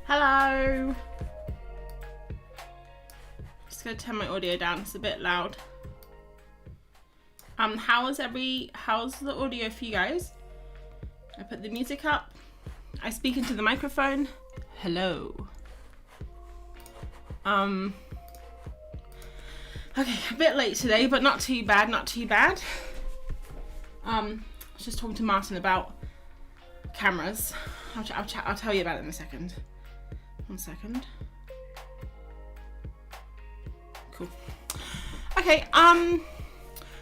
Hello. Just gonna turn my audio down, it's a bit loud. How's the audio for you guys? I put the music up. I speak into the microphone. Hello. Okay, a bit late today, but not too bad, not too bad. I was just talking to Martin about cameras. I'll tell you about it in a second. 1 second. Cool. Okay,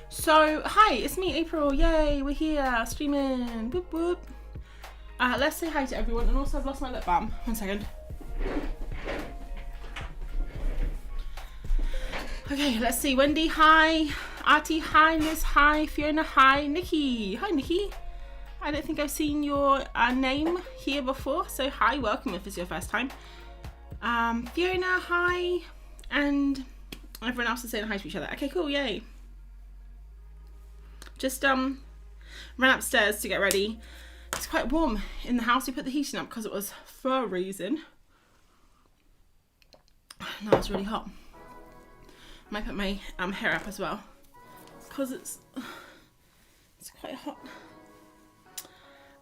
so hi, it's me, April. Yay, we're here streaming. Whoop whoop. Let's say hi to everyone, and also I've lost my lip balm. 1 second. Okay, let's see. Wendy, hi. Artie, hi. Liz, hi. Fiona, hi. Nikki, hi, Nikki. I don't think I've seen your name here before, so hi, welcome if it's your first time. Fiona, hi. And everyone else is saying hi to each other. Okay, cool, yay. Just ran upstairs to get ready. It's quite warm in the house. We put the heating up because it was for a reason. Now it's really hot. Might put my hair up as well because it's quite hot.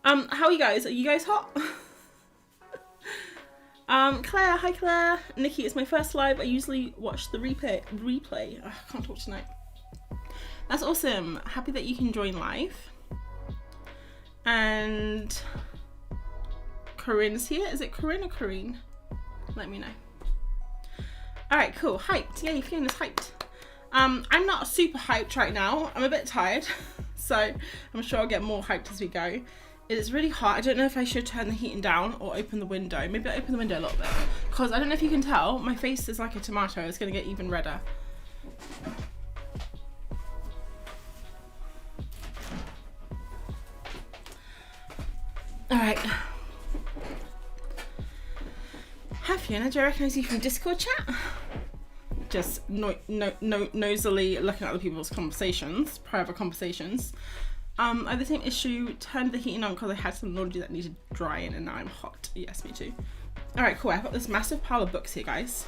How are you guys? Are you guys hot? Claire, hi Claire. Nikki, it's my first live. I usually watch the replay. Oh, I can't talk tonight. That's awesome. Happy that you can join live. And Corinne's here. Is it Corinne or Corrine? Let me know. Alright, cool. Hyped. Yay, Fiona's hyped. I'm not super hyped right now. I'm a bit tired. So I'm sure I'll get more hyped as we go. It is really hot. I don't know if I should turn the heating down or open the window. Maybe I'll open the window a little bit. Because I don't know if you can tell, my face is like a tomato. It's going to get even redder. Alright. Hi Fiona, do I recognise you from Discord chat? Just nosily looking at other people's conversations, private conversations. I had the same issue, turned the heating on because I had some laundry that needed drying and now I'm hot. Yes, me too. Alright, cool. I've got this massive pile of books here, guys.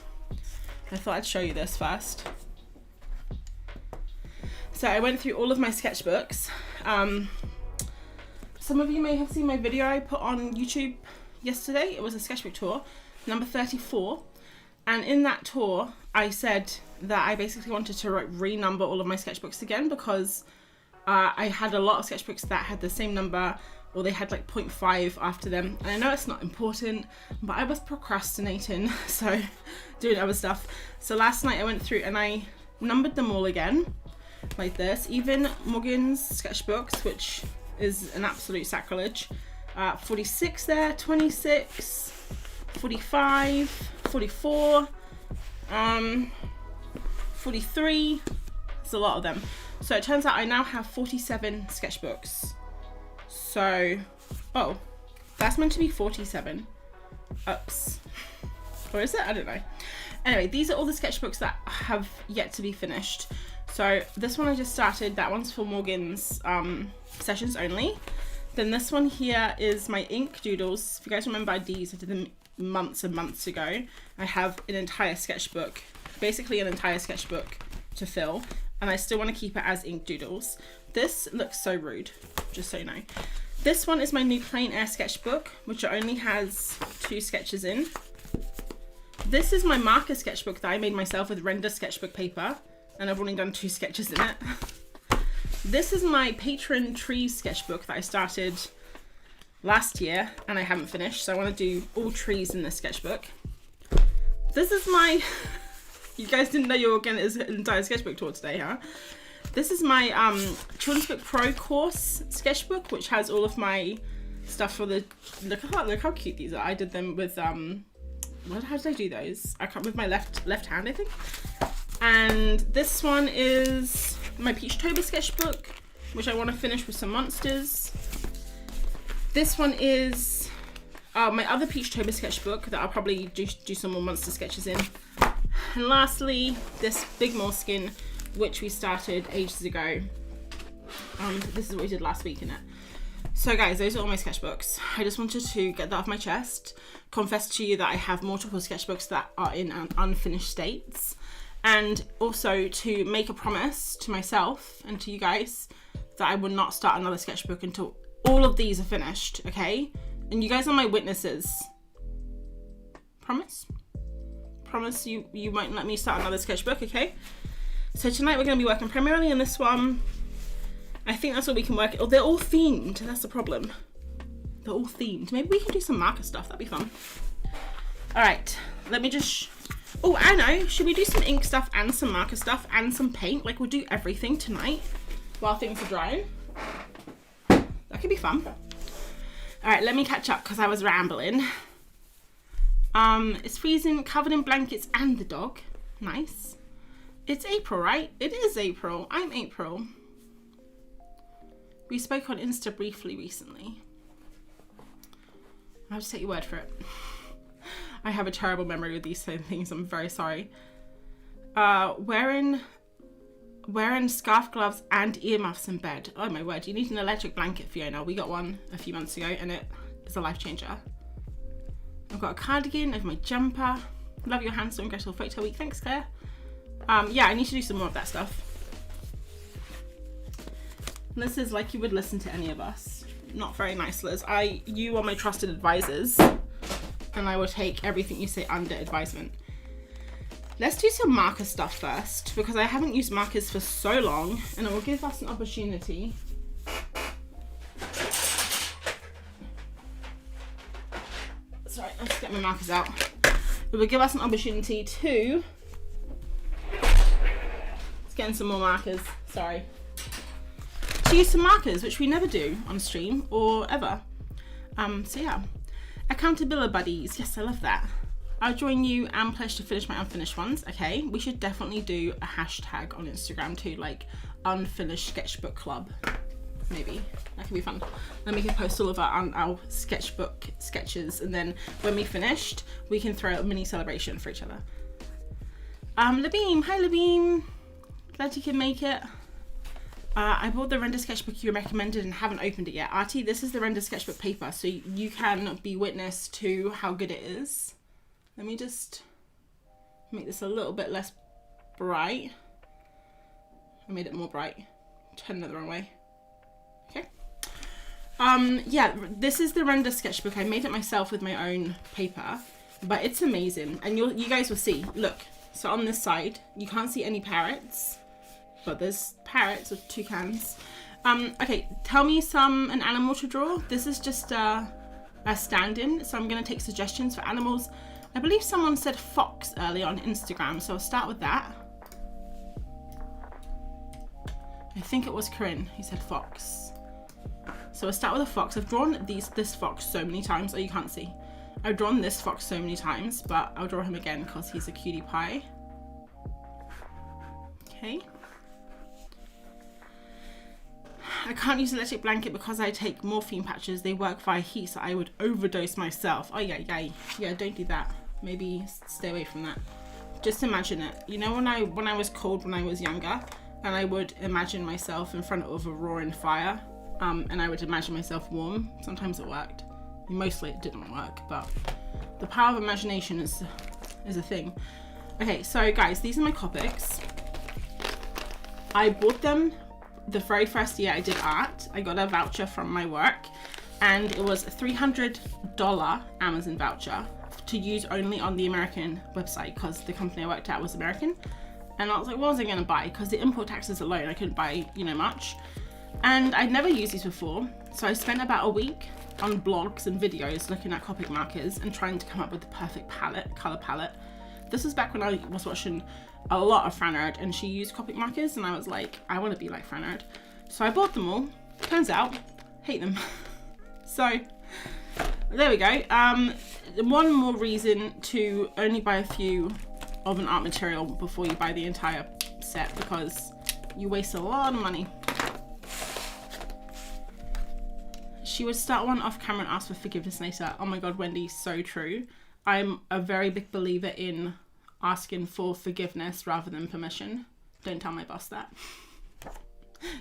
I thought I'd show you this first. So I went through all of my sketchbooks. Some of you may have seen my video I put on YouTube yesterday. It was a sketchbook tour, number 34. And in that tour, I said that I basically wanted to renumber all of my sketchbooks again because I had a lot of sketchbooks that had the same number or they had like 0.5 after them. And I know it's not important, but I was procrastinating, so doing other stuff. So last night I went through and I numbered them all again, like this. Even Morgan's sketchbooks, which is an absolute sacrilege. 46 there, 26, 45, 44, 43. It's a lot of them. So it turns out I now have 47 sketchbooks. So, oh, that's meant to be 47. Oops. Or is it? I don't know. Anyway, these are all the sketchbooks that have yet to be finished. So this one I just started. That one's for Morgan's sessions only. Then this one here is my ink doodles. If you guys remember these, I did them months and months ago. I have an entire sketchbook, basically an entire sketchbook to fill. And I still want to keep it as ink doodles. This looks so rude, just so you know. This one is my new plein air sketchbook, which only has 2 sketches in. This is my marker sketchbook that I made myself with render sketchbook paper, and I've only done 2 sketches in it. This is my patron trees sketchbook that I started last year, and I haven't finished, so I want to do all trees in this sketchbook. This is my... You guys didn't know you were getting an entire sketchbook tour today, huh? This is my Children's Book Pro course sketchbook, which has all of my stuff for the... Look how cute these are. I did them with... How did I do those? I can't... With my left hand, I think. And this one is my Peachtober sketchbook, which I want to finish with some monsters. This one is my other Peachtober sketchbook that I'll probably do some more monster sketches in. And lastly, this big moleskin, which we started ages ago. This is what we did last week in it. So guys, those are all my sketchbooks. I just wanted to get that off my chest, confess to you that I have multiple sketchbooks that are in unfinished states, and also to make a promise to myself and to you guys that I will not start another sketchbook until all of these are finished, okay? And you guys are my witnesses. Promise? Promise you won't let me start another sketchbook, okay? So tonight we're going to be working primarily on this one. I think that's what we can work. Oh, they're all themed. That's the problem. They're all themed. Maybe we can do some marker stuff. That'd be fun. All right. Let me just... Oh, I know. Should we do some ink stuff and some marker stuff and some paint? Like, we'll do everything tonight while things are drying. That could be fun. All right, let me catch up because I was rambling. It's freezing, covered in blankets and the dog. Nice. It's April, right? It is April. I'm April. We spoke on Insta briefly recently. I'll just take your word for it. I have a terrible memory with these same things. I'm very sorry. Wearing scarf, gloves, and earmuffs in bed. Oh my word, you need an electric blanket, Fiona. We got one a few months ago and it is a life changer. I've got a cardigan, I have my jumper. Love your handsome Gretel photo week. Thanks, Claire. Yeah, I need to do some more of that stuff. This is like you would listen to any of us. Not very nice, Liz. You are my trusted advisors and I will take everything you say under advisement. Let's do some marker stuff first because I haven't used markers for so long and it will give us an opportunity. Sorry, let's get my markers out. It will give us an opportunity to... Let's get in some more markers, sorry. To use some markers, which we never do on stream or ever. So yeah. Accountability buddies, yes, I love that. I'll join you and pledge to finish my unfinished ones. Okay, we should definitely do a hashtag on Instagram too, like unfinished sketchbook club. Maybe that could be fun. Then we can post all of our sketchbook sketches, and then when we finished, we can throw a mini celebration for each other. Labeem, hi Labeem. Glad you can make it. I bought the render sketchbook you recommended and haven't opened it yet. Artie, this is the render sketchbook paper, so you can be witness to how good it is. Let me just make this a little bit less bright. I made it more bright. Turn it the wrong way. Okay. Yeah, this is the render sketchbook. I made it myself with my own paper, but it's amazing. And you guys will see. Look, so on this side, you can't see any parrots, but there's parrots with toucans. Okay, tell me an animal to draw. This is just a stand-in, so I'm gonna take suggestions for animals. I believe someone said fox earlier on Instagram, so I'll start with that. I think it was Corinne who said fox. So I'll start with a fox. I've drawn this fox so many times. Oh, you can't see. I've drawn this fox so many times, but I'll draw him again because he's a cutie pie. Okay. I can't use an electric blanket because I take morphine patches. They work via heat, so I would overdose myself. Oh yeah, don't do that. Maybe stay away from that. Just imagine it. You know when I was cold when I was younger, and I would imagine myself in front of a roaring fire, and I would imagine myself warm. Sometimes it worked. Mostly it didn't work, but the power of imagination is a thing. Okay, so guys, these are my Copics. I bought them the very first year I did art. I got a voucher from my work and it was a $300 Amazon voucher to use only on the American website because the company I worked at was American. And I was like, what was I gonna buy? Because the import taxes alone, I couldn't buy, much. And I'd never used these before. So I spent about a week on blogs and videos looking at Copic markers and trying to come up with the perfect color palette. This was back when I was watching a lot of Franard and she used Copic markers and I was like, I want to be like Franard. So I bought them all. Turns out, hate them. So there we go. One more reason to only buy a few of an art material before you buy the entire set because you waste a lot of money. She would start one off camera and ask for forgiveness later. Oh my God, Wendy, so true. I'm a very big believer in asking for forgiveness rather than permission. Don't tell my boss that.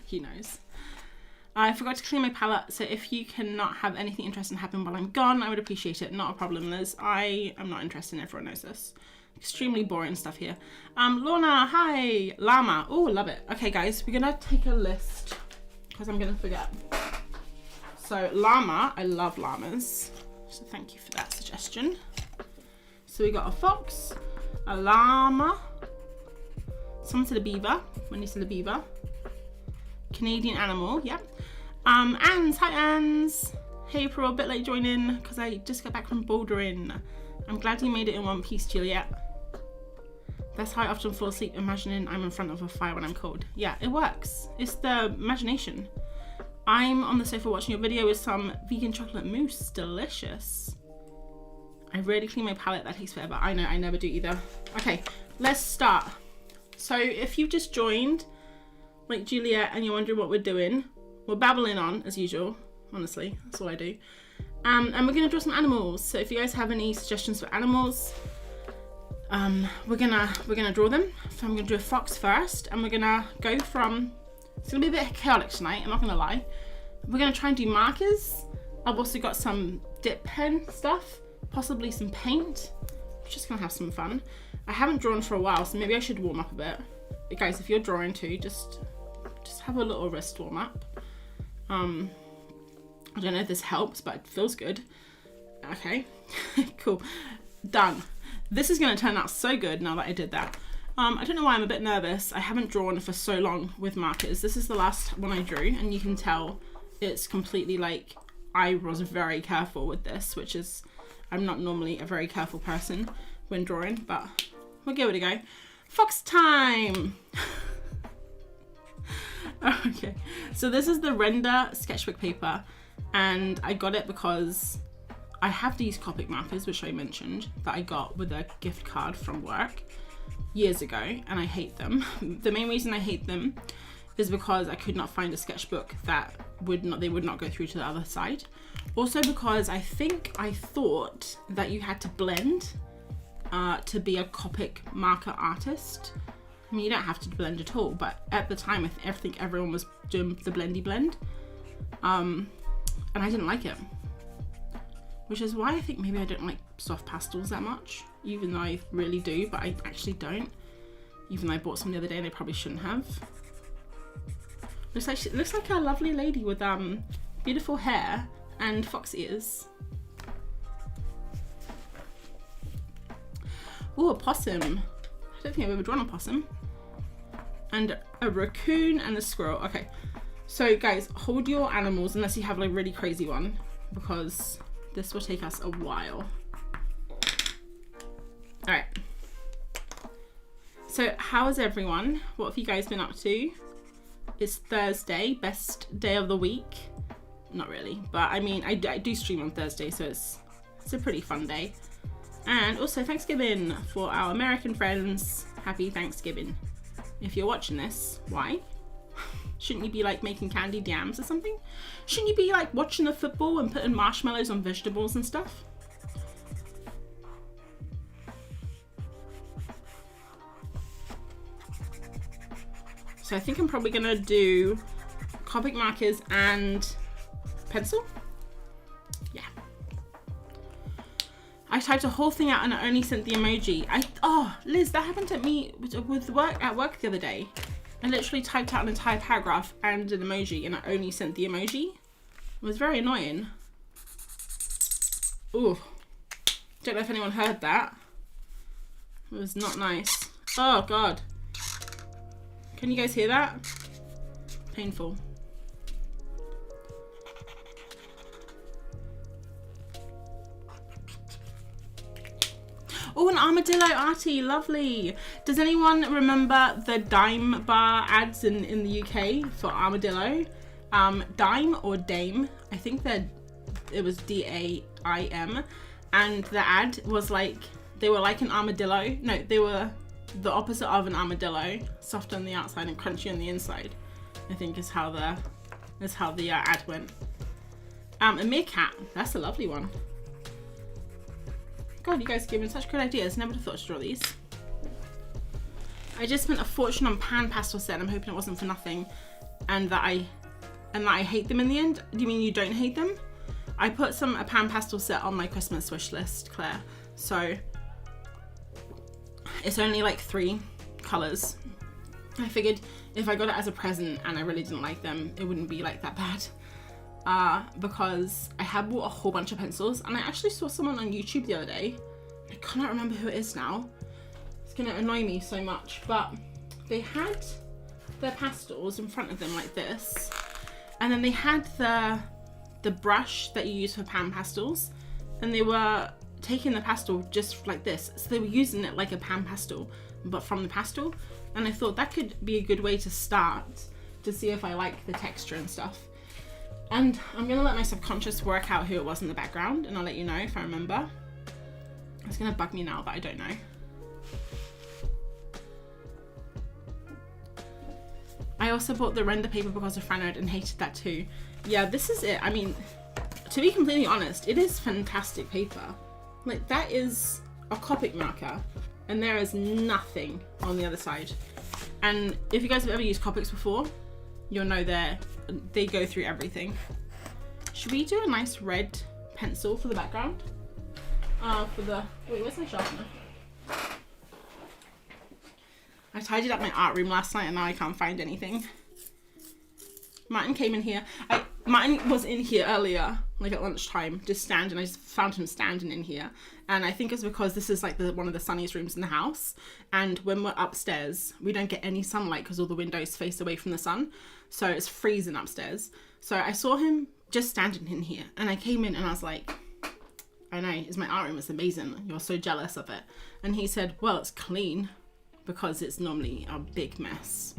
He knows. I forgot to clean my palette, so if you cannot have anything interesting happen while I'm gone, I would appreciate it. Not a problem, Liz. I am not interested, everyone knows this. Extremely boring stuff here. Lorna, hi. Llama. Oh, love it. Okay, guys, we're gonna take a list because I'm gonna forget. So llama, I love llamas. So thank you for that suggestion. So we got a fox, a llama, someone said a beaver, Wendy said a beaver, Canadian animal, yep. Anns, hi Anns. Hey April, a bit late joining because I just got back from bouldering. I'm glad you made it in one piece, Juliet. That's how I often fall asleep, imagining I'm in front of a fire when I'm cold. Yeah, it works. It's the imagination. I'm on the sofa watching your video with some vegan chocolate mousse. Delicious. I rarely clean my palette. That takes forever. I know, I never do either. Okay, let's start. So if you've just joined, like Juliet, and you're wondering what we're doing, we're babbling on as usual. Honestly, that's all I do. And we're gonna draw some animals. So if you guys have any suggestions for animals, we're gonna draw them. So I'm gonna do a fox first, and we're gonna go from. It's gonna be a bit chaotic tonight. I'm not gonna lie. We're gonna try and do markers. I've also got some dip pen stuff, possibly some paint. We're just gonna have some fun. I haven't drawn for a while, so maybe I should warm up a bit. But guys, if you're drawing too, just have a little wrist warm up. I don't know if this helps, but it feels good. Okay, cool, done. This is gonna turn out so good now that I did that. I don't know why I'm a bit nervous. I haven't drawn for so long with markers. This is the last one I drew, and you can tell it's completely like, I was very careful with this, which is, I'm not normally a very careful person when drawing, but we'll give it a go. Fox time! Okay, so this is the Render sketchbook paper, and I got it because I have these Copic markers, which I mentioned, that I got with a gift card from work years ago, and I hate them. The main reason I hate them is because I could not find a sketchbook that they would not go through to the other side. Also because I thought that you had to blend to be a Copic marker artist. I mean, you don't have to blend at all, but at the time I think everyone was doing the blendy blend, and I didn't like it, which is why I think maybe I don't like soft pastels that much, even though I really do, but I actually don't. Even though I bought some the other day and I probably shouldn't have. Looks like a lovely lady with beautiful hair and fox ears. Oh, a possum. I don't think I've ever drawn a possum. And a raccoon and a squirrel. Okay, so guys, hold your animals unless you have like a really crazy one, because this will take us a while. All right. So how is everyone? What have you guys been up to? It's Thursday, best day of the week. Not really, but I mean, I do stream on Thursday, so it's a pretty fun day. And also Thanksgiving for our American friends. Happy Thanksgiving. If you're watching this, why? Shouldn't you be like making candied yams or something? Shouldn't you be like watching the football and putting marshmallows on vegetables and stuff? So I think I'm probably gonna do Copic markers and pencil. Yeah. I typed a whole thing out and I only sent the emoji. Oh, Liz, that happened to me with work the other day. I literally typed out an entire paragraph and an emoji, and I only sent the emoji. It was very annoying. Ooh. Don't know if anyone heard that. It was not nice. Oh God. Can you guys hear that? Painful. Oh, an armadillo arty, lovely. Does anyone remember the Dime bar ads in the UK for armadillo? Dime or Dame, I think it was D-A-I-M, and the ad was like, they were like an armadillo. No, they were the opposite of an armadillo, soft on the outside and crunchy on the inside, I think is how the ad went. A meerkat, that's a lovely one. God, you guys are giving such good ideas. Never would have thought to draw these. I just spent a fortune on pan pastel set, and I'm hoping it wasn't for nothing, and that I hate them in the end. Do you mean you don't hate them? I put a pan pastel set on my Christmas wish list, Claire, so it's only like 3 colors. I figured if I got it as a present and I really didn't like them, it wouldn't be like that bad. Because I had bought a whole bunch of pencils, and I actually saw someone on YouTube the other day. I cannot remember who it is now. It's gonna annoy me so much, but they had their pastels in front of them like this, and then they had the brush that you use for pan pastels, and they were taking the pastel just like this, so they were using it like a pan pastel, but from the pastel. And I thought that could be a good way to start to see if I like the texture and stuff. And I'm gonna let my subconscious work out who it was in the background, and I'll let you know if I remember. It's gonna bug me now, but I don't know. I also bought the render paper because of Franod and hated that too. Yeah, this is it. I mean, to be completely honest, it is fantastic paper. Like, that is a Copic marker and there is nothing on the other side. And if you guys have ever used Copics before, you'll know they go through everything. Should we do a nice red pencil for the background? Wait, where's my sharpener? I tidied up my art room last night and now I can't find anything. Martin came in here. Martin was in here earlier, like at lunchtime, just standing. I just found him standing in here. And I think it's because this is like one of the sunniest rooms in the house. And when we're upstairs, we don't get any sunlight because all the windows face away from the sun. So it's freezing upstairs. So I saw him just standing in here and I came in and I was like, I know, my art room is amazing. You're so jealous of it. And he said, well, it's clean because it's normally a big mess.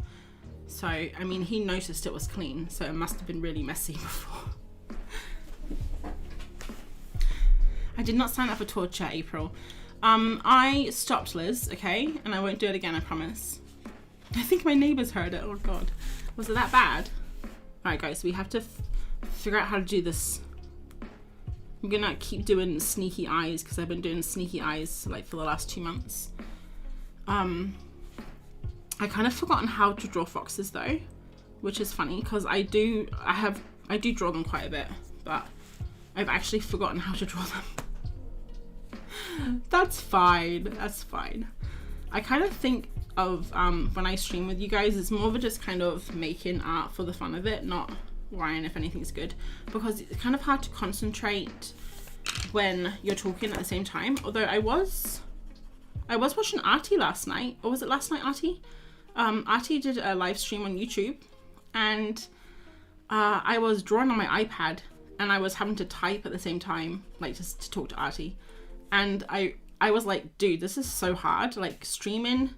So, I mean, he noticed it was clean, so it must have been really messy before. I did not sign up for torture, April. I stopped, Liz, okay? And I won't do it again, I promise. I think my neighbors heard it. Oh, God. Was it that bad? All right, guys, we have to figure out how to do this. I'm gonna keep doing sneaky eyes because I've been doing sneaky eyes like for the last 2 months. I kind of forgotten how to draw foxes though, which is funny because I do draw them quite a bit, but I've actually forgotten how to draw them. That's fine. That's fine. I kind of think of when I stream with you guys, it's more of a just kind of making art for the fun of it, not worrying if anything's good, because it's kind of hard to concentrate when you're talking at the same time. Although I was watching Artie last night, or was it last night, Artie? Artie did a live stream on YouTube, and I was drawing on my iPad, and I was having to type at the same time, like just to talk to Artie. And I was like, dude, this is so hard. Like streaming,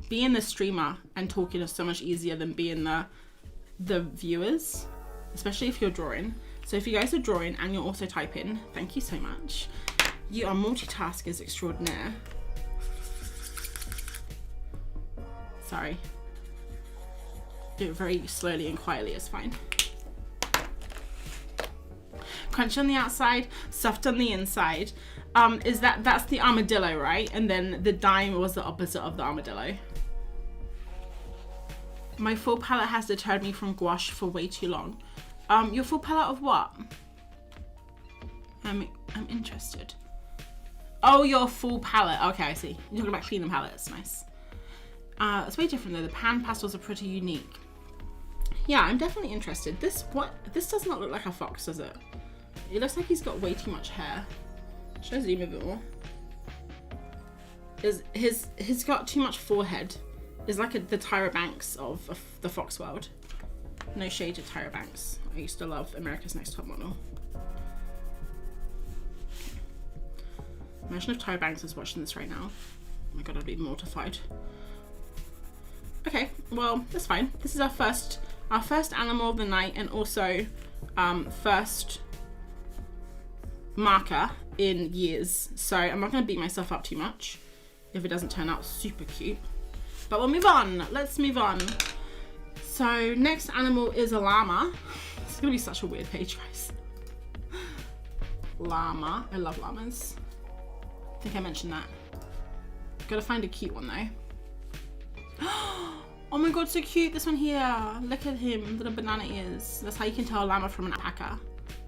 being the streamer and talking is so much easier than being the viewers, especially if you're drawing. So if you guys are drawing and you're also typing, thank you so much. You are multitaskers extraordinaire. Sorry. Do it very slowly and quietly, it's fine. Crunch on the outside, soft on the inside. That's the armadillo, right? And then the dime was the opposite of the armadillo. My full palette has deterred me from gouache for way too long. Your full palette of what? I'm interested. Oh, your full palette. Okay, I see. You're talking about cleaning palettes. Nice. It's way different though. The pan pastels are pretty unique. Yeah, I'm definitely interested. This does not look like a fox, does it? It looks like he's got way too much hair. Should I zoom a bit more? He's got too much forehead. It's like the Tyra Banks of the Fox world. No shade to Tyra Banks. I used to love America's Next Top Model. Imagine if Tyra Banks was watching this right now. Oh my god, I'd be mortified. Okay, well, that's fine. This is our first animal of the night, and also first marker in years. So I'm not gonna beat myself up too much if it doesn't turn out super cute. But we'll move on. Let's move on. So next animal is a llama. It's gonna be such a weird page, guys. Llama. I love llamas. I think I mentioned that. Gotta find a cute one though. Oh my god, so cute. This one here. Look at him, little banana ears. That's how you can tell a llama from an alpaca,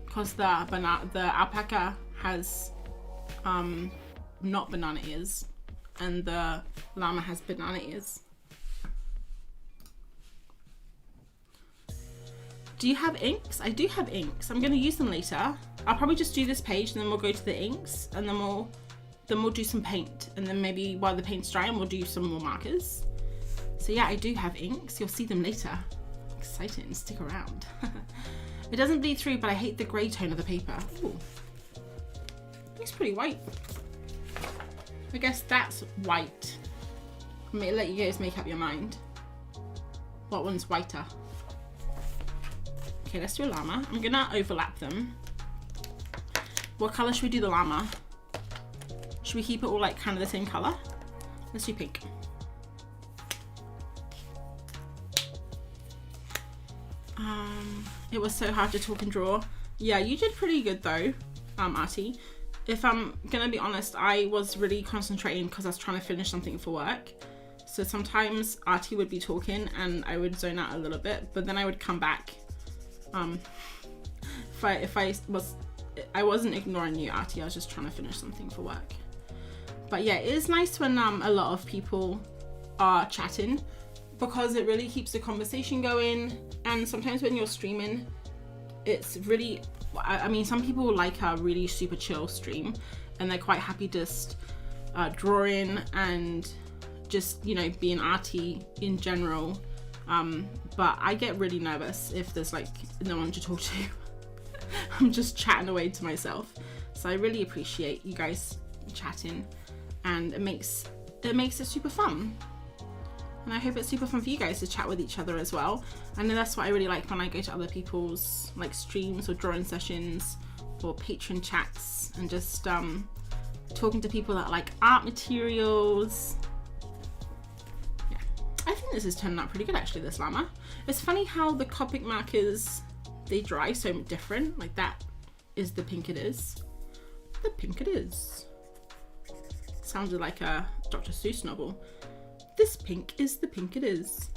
because the alpaca has not banana ears, and the llama has banana ears. Do you have inks? I do have inks. I'm gonna use them later. I'll probably just do this page and then we'll go to the inks, and then we'll do some paint, and then maybe while the paint's drying we'll do some more markers. So yeah, I do have inks. You'll see them later. Exciting, stick around. It doesn't bleed through, but I hate the grey tone of the paper. Ooh. Looks pretty white. I guess that's white. I'm gonna let you guys make up your mind. What one's whiter? Okay, let's do a llama. I'm gonna overlap them. What color should we do the llama? Should we keep it all like kind of the same color? Let's do pink. It was so hard to talk and draw. Yeah, you did pretty good though, Artie. If I'm gonna be honest, I was really concentrating because I was trying to finish something for work. So sometimes Artie would be talking and I would zone out a little bit, but then I would come back. I wasn't ignoring you, Artie. I was just trying to finish something for work. But yeah, it is nice when a lot of people are chatting, because it really keeps the conversation going. And sometimes when you're streaming, it's really, I mean, some people like a really super chill stream and they're quite happy just drawing and just, you know, being arty in general. But I get really nervous if there's like no one to talk to. I'm just chatting away to myself. So I really appreciate you guys chatting, and it makes it super fun. And I hope it's super fun for you guys to chat with each other as well. I know that's what I really like when I go to other people's like streams or drawing sessions or patron chats, and just talking to people that like art materials. Yeah, I think this is turning out pretty good actually, this llama. It's funny how the Copic markers, they dry so different. Like that is the pink it is. The pink it is. Sounded like a Dr. Seuss novel. This pink is the pink it is.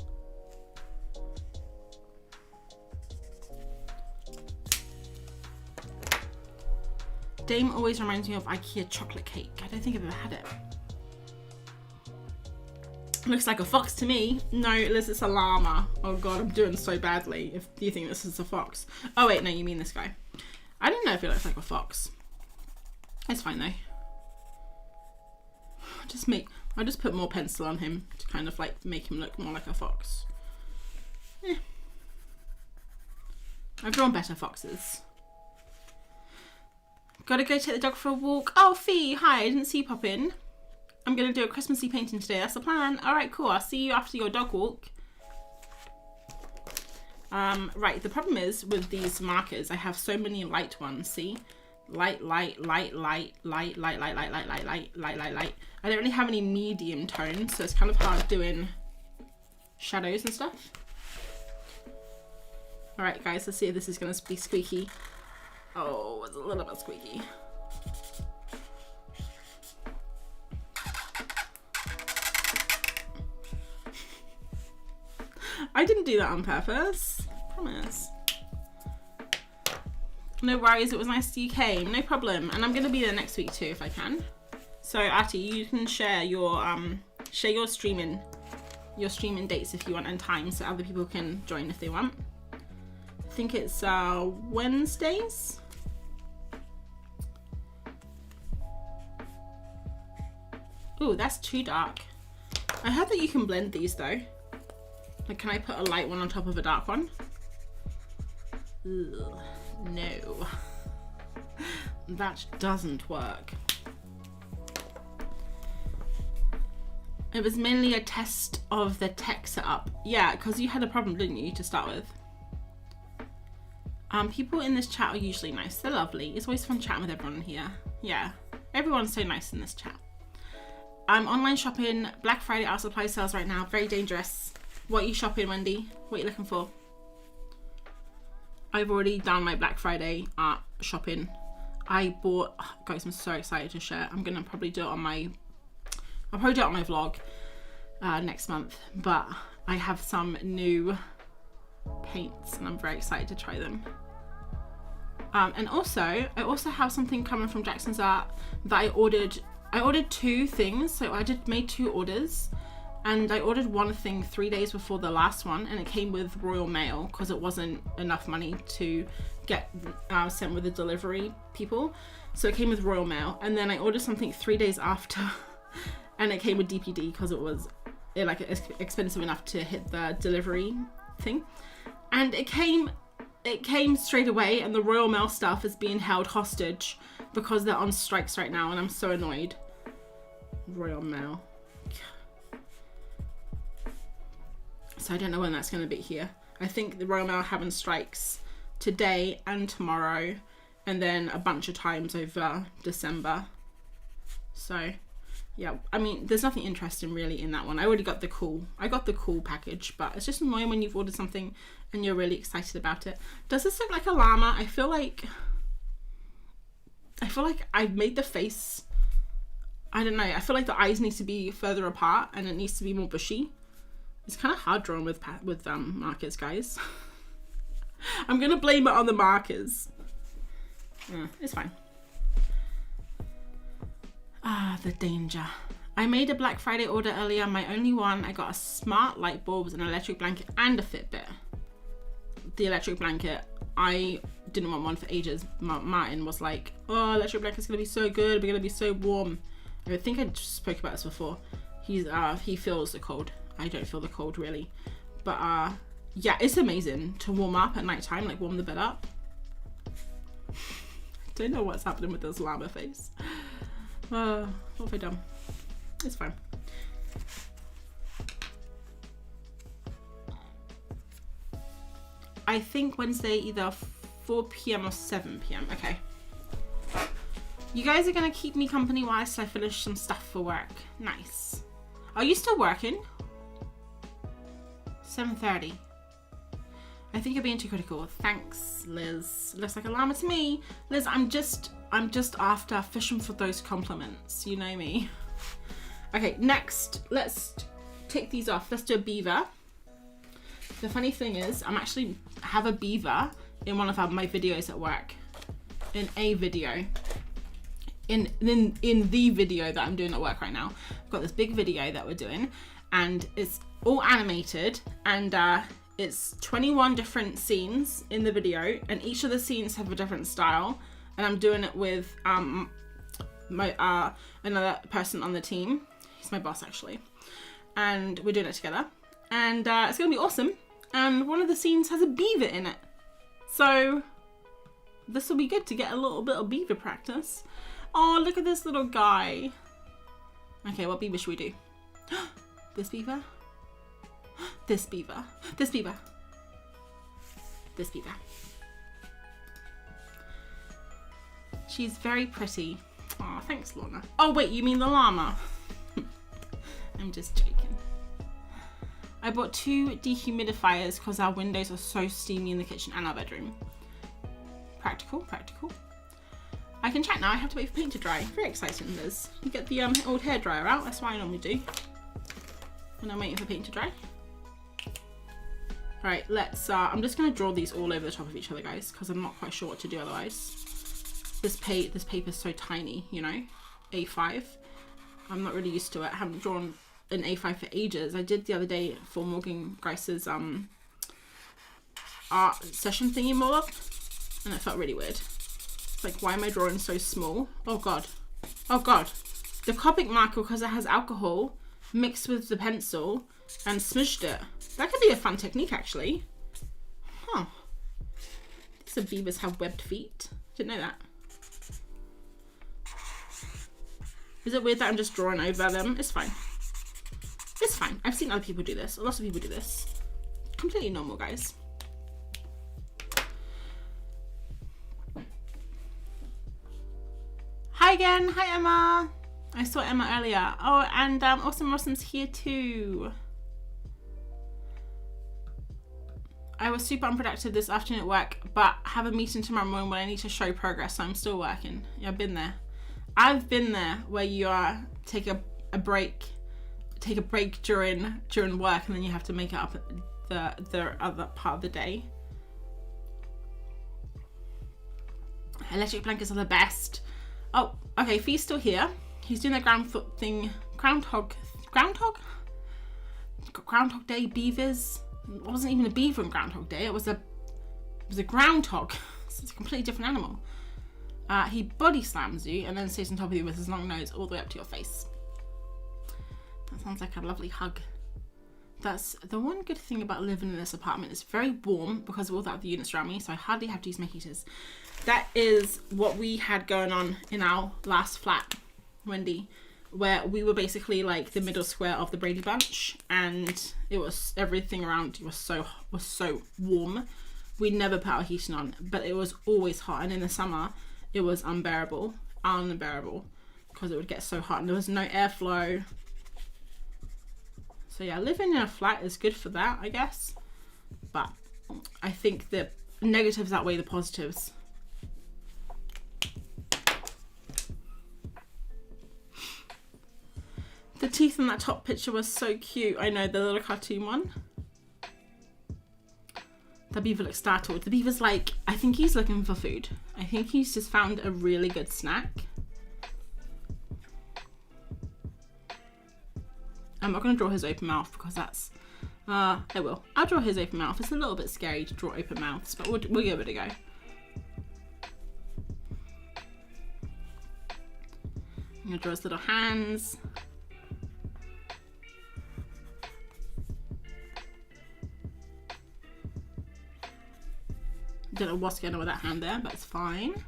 Dame always reminds me of IKEA chocolate cake. I don't think I've ever had it. Looks like a fox to me. No, Liz, it's a llama. Oh god, I'm doing so badly if you think this is a fox. Oh wait, no, you mean this guy. I don't know if it looks like a fox. It's fine though. I'll just put more pencil on him to kind of like make him look more like a fox. Eh. I've drawn better foxes. Gotta go take the dog for a walk. Oh, Fee, hi, I didn't see you pop in. I'm gonna do a Christmassy painting today, that's the plan. Alright, cool, I'll see you after your dog walk. Right, the problem is with these markers, I have so many light ones, see? Light, light, light, light, light, light, light, light, light, light, light, light, light, light. I don't really have any medium tones, so it's kind of hard doing shadows and stuff. Alright guys, let's see if this is gonna be squeaky. Oh, it's a little bit squeaky. I didn't do that on purpose, I promise. No worries, it was nice you came, no problem. And I'm gonna be there next week too if I can. So Artie, you can share your streaming dates if you want, and times, so other people can join if they want. I think it's Wednesdays. Ooh, that's too dark. I heard that you can blend these though. Like, can I put a light one on top of a dark one? Ugh, no. That doesn't work. It was mainly a test of the tech setup. Yeah, because you had a problem, didn't you, to start with? People in this chat are usually nice. They're lovely. It's always fun chatting with everyone here. Yeah, everyone's so nice in this chat. I'm online shopping, Black Friday art supply sales right now. Very dangerous. What are you shopping, Wendy? What are you looking for? I've already done my Black Friday art shopping. I bought, oh, guys, I'm so excited to share. I'm gonna probably do it on my, I'll probably do it on my vlog next month, but I have some new paints and I'm very excited to try them. And also, I also have something coming from Jackson's Art that I ordered 2 things. So I made 2 orders, and I ordered one thing 3 days before the last one, and it came with Royal Mail because it wasn't enough money to get sent with the delivery people. So it came with Royal Mail, and then I ordered something 3 days after and it came with DPD because it was expensive enough to hit the delivery thing. And it came straight away, and the Royal Mail stuff is being held hostage because they're on strikes right now, and I'm so annoyed. Royal Mail. So I don't know when that's going to be here. I think the Royal Mail are having strikes today and tomorrow, and then a bunch of times over December. So yeah, I mean, there's nothing interesting really in that one. I already got the cool package, but it's just annoying when you've ordered something and you're really excited about it. Does this look like a llama? I feel like I've made the face, I don't know, I feel like the eyes need to be further apart and it needs to be more bushy. It's kind of hard drawing with markers, guys. I'm gonna blame it on the markers. It's fine. Ah, the danger. I made a Black Friday order earlier, my only one. I got a smart light bulbs, an electric blanket, and a Fitbit. The electric blanket, I didn't want one for ages. Martin was like, oh, electric blanket's gonna be so good, we're gonna be so warm. I think I just spoke about this before. He feels the cold. I don't feel the cold really. But yeah, it's amazing to warm up at night time, like warm the bed up. Don't know what's happening with this llama face. What have I done? It's fine. I think Wednesday either 4 p.m. or 7 p.m. Okay. You guys are gonna keep me company whilst I finish some stuff for work. Nice. Are you still working? 7:30. I think you're being too critical. Thanks, Liz. Looks like a llama to me. Liz, I'm just after fishing for those compliments. You know me. Okay, next, let's take these off. Let's do a beaver. The funny thing is, I'm actually have a beaver in one of my videos at work. In a video. In the video that I'm doing at work right now. I've got this big video that we're doing, and it's all animated, and it's 21 different scenes in the video, and each of the scenes have a different style, and I'm doing it with my another person on the team. He's my boss actually, and we're doing it together, and it's gonna be awesome. And one of the scenes has a beaver in it, so this will be good to get a little bit of beaver practice. Oh, look at this little guy. Okay, what beaver should we do? This beaver? This beaver. This beaver. This beaver. She's very pretty. Oh, thanks, Lorna. Oh, wait, you mean the llama? I'm just joking. I bought 2 dehumidifiers because our windows are so steamy in the kitchen and our bedroom. Practical, practical. I can chat now. I have to wait for paint to dry. Very exciting, Liz. You get the old hairdryer out. That's what I normally do when I'm waiting for paint to dry. Right, let's, I'm just going to draw these all over the top of each other, guys, because I'm not quite sure what to do otherwise. This paper's so tiny, you know, A5. I'm not really used to it. I haven't drawn an A5 for ages. I did the other day for Morgan Grice's art session thingy more, and it felt really weird. It's like, why am I drawing so small? Oh god. Oh god. The Copic marker, because it has alcohol mixed with the pencil and smudged it. That could be a fun technique actually. Huh. These beavers have webbed feet. Didn't know that. Is it weird that I'm just drawing over them? It's fine. It's fine. I've seen other people do this. Lots of people do this. Completely normal, guys. Hi again. Hi, Emma. I saw Emma earlier. Oh, and Awesome Rossum's here too. I was super unproductive this afternoon at work, but have a meeting tomorrow morning when I need to show progress, so I'm still working. Yeah, I've been there. I've been there where you take a break during work, and then you have to make it up the other part of the day. Electric blankets are the best. Oh, okay, Fee's still here. He's doing the Groundhog Day beavers. It wasn't even a beaver in Groundhog Day. It was a groundhog. So it's a completely different animal. He body slams you and then stays on top of you with his long nose all the way up to your face. That sounds like a lovely hug. That's the one good thing about living in this apartment. It's very warm because of all the other units around me, so I hardly have to use my heaters. That is what we had going on in our last flat, Wendy, where we were basically like the middle square of the Brady Bunch, and it was everything around was so warm. We never put our heating on, but it was always hot, and in the summer it was unbearable. because it would get so hot and there was no airflow. So yeah, living in a flat is good for that, I guess. But I think the negatives outweigh the positives. The teeth in that top picture was so cute. I know, the little cartoon one. The beaver looks startled. The beaver's like, I think he's looking for food. I think he's just found a really good snack. I'm not going to draw his open mouth because that's... I will. I'll draw his open mouth. It's a little bit scary to draw open mouths, but we'll give it a go. I'm going to draw his little hands. Don't know what's going on with that hand there, but it's fine.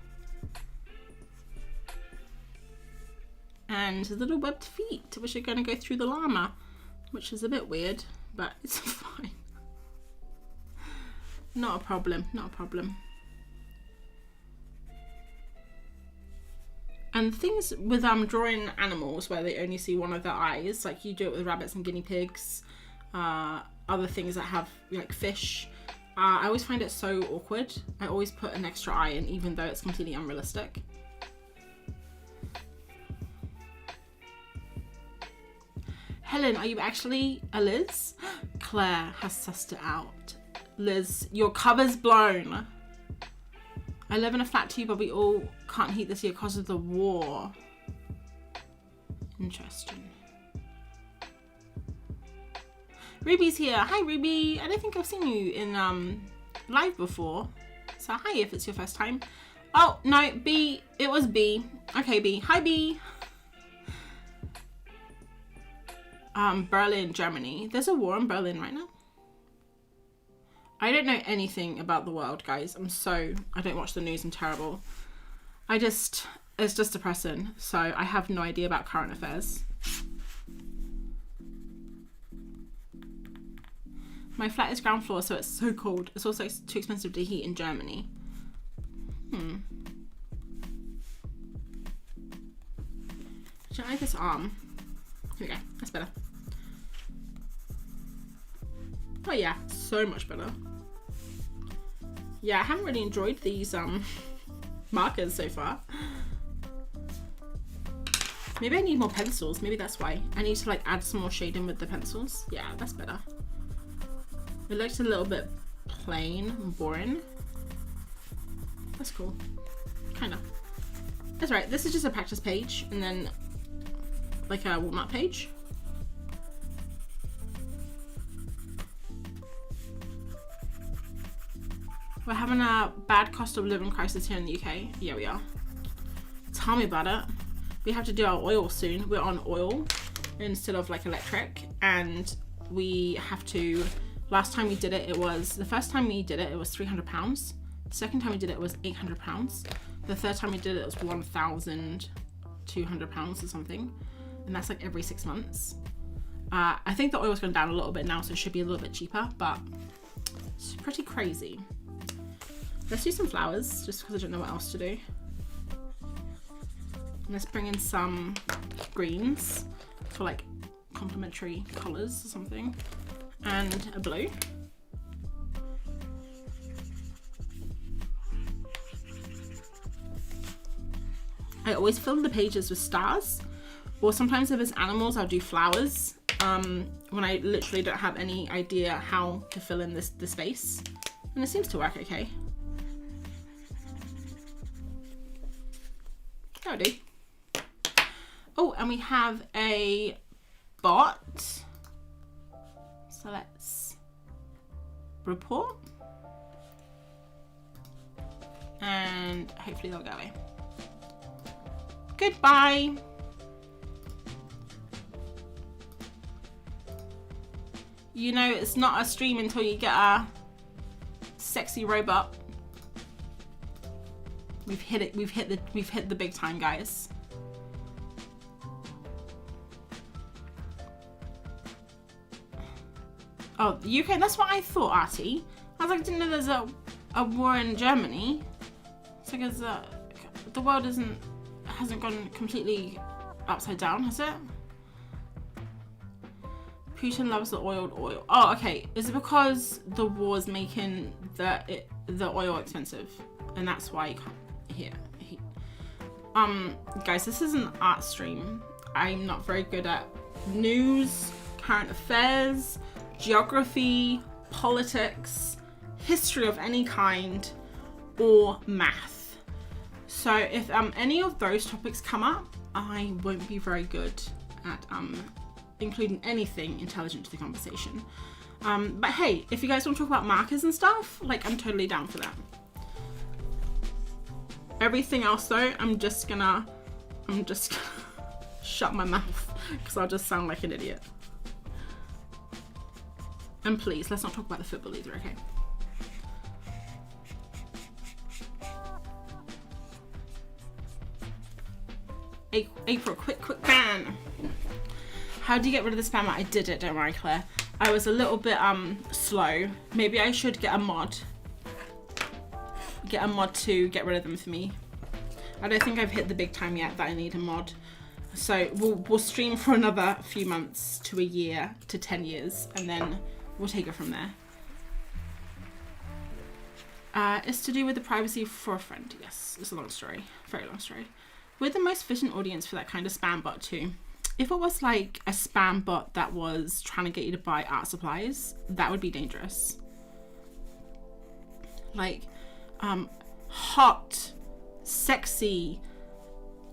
And his little webbed feet, which are going to go through the llama, which is a bit weird, but it's fine. Not a problem, not a problem. And things with drawing animals where they only see one of their eyes, like you do it with rabbits and guinea pigs, other things that have like fish. I always find it so awkward. I always put an extra eye in, even though it's completely unrealistic. Helen, are you actually a Liz? Claire has sussed it out. Liz, your cover's blown. I live in a flat too, but we all can't heat this year because of the war. Interesting. Ruby's here. Hi, Ruby. I don't think I've seen you in live before. So hi if it's your first time. Oh, no, B. It was B. Okay, B. Hi, B. Berlin, Germany. There's a war in Berlin right now. I don't know anything about the world, guys. I don't watch the news. I'm terrible. It's just depressing. So I have no idea about current affairs. My flat is ground floor, so it's so cold. It's also too expensive to heat in Germany. Should I like this arm? Here we go. That's better. Oh yeah, so much better. Yeah, I haven't really enjoyed these markers so far. Maybe I need more pencils. Maybe that's why. I need to like add some more shading with the pencils. Yeah, that's better. It looks a little bit plain and boring. That's cool. Kind of. That's right. This is just a practice page and then like a warm-up page. We're having a bad cost of living crisis here in the UK. Yeah, we are. Tell me about it. We have to do our oil soon. We're on oil instead of like electric, and we have to... Last time we did it, the first time we did it, it was £300. The second time we did it, it was £800. The third time we did it, it was £1,200 or something. And that's like every 6 months. I think the oil's gone down a little bit now, so it should be a little bit cheaper, but it's pretty crazy. Let's do some flowers, just because I don't know what else to do. Let's bring in some greens for like complementary colours or something. And a blue. I always fill the pages with stars, or sometimes if it's animals I'll do flowers when I literally don't have any idea how to fill in the space, and it seems to work okay. That'll do. Oh, and we have a bot. So let's report, and hopefully they'll go away. Goodbye. You know, it's not a stream until you get a sexy robot. We've hit it. We've hit the big time, guys. Oh, the UK, that's what I thought, Artie. I was like, I didn't know there's a war in Germany. It's like the world hasn't gone completely upside down, has it? Putin loves the oiled oil. Oh, okay. Is it because the war's making the oil expensive, and that's why you can't here? Guys, this is an art stream. I'm not very good at news, current affairs, geography, politics, history of any kind, or math. So if any of those topics come up, I won't be very good at including anything intelligent to the conversation. But hey, if you guys want to talk about markers and stuff, like, I'm totally down for that. Everything else though, I'm just gonna shut my mouth because I'll just sound like an idiot. And please, let's not talk about the football either, okay? April, quick ban. How do you get rid of the spammer? I did it, don't worry, Claire. I was a little bit slow. Maybe I should get a mod. Get a mod to get rid of them for me. I don't think I've hit the big time yet that I need a mod. So we'll stream for another few months to a year to 10 years, and then we'll take it from there. It's to do with the privacy for a friend. Yes, it's a long story, very long story. We're the most efficient audience for that kind of spam bot too. If it was like a spam bot that was trying to get you to buy art supplies, that would be dangerous. Like hot, sexy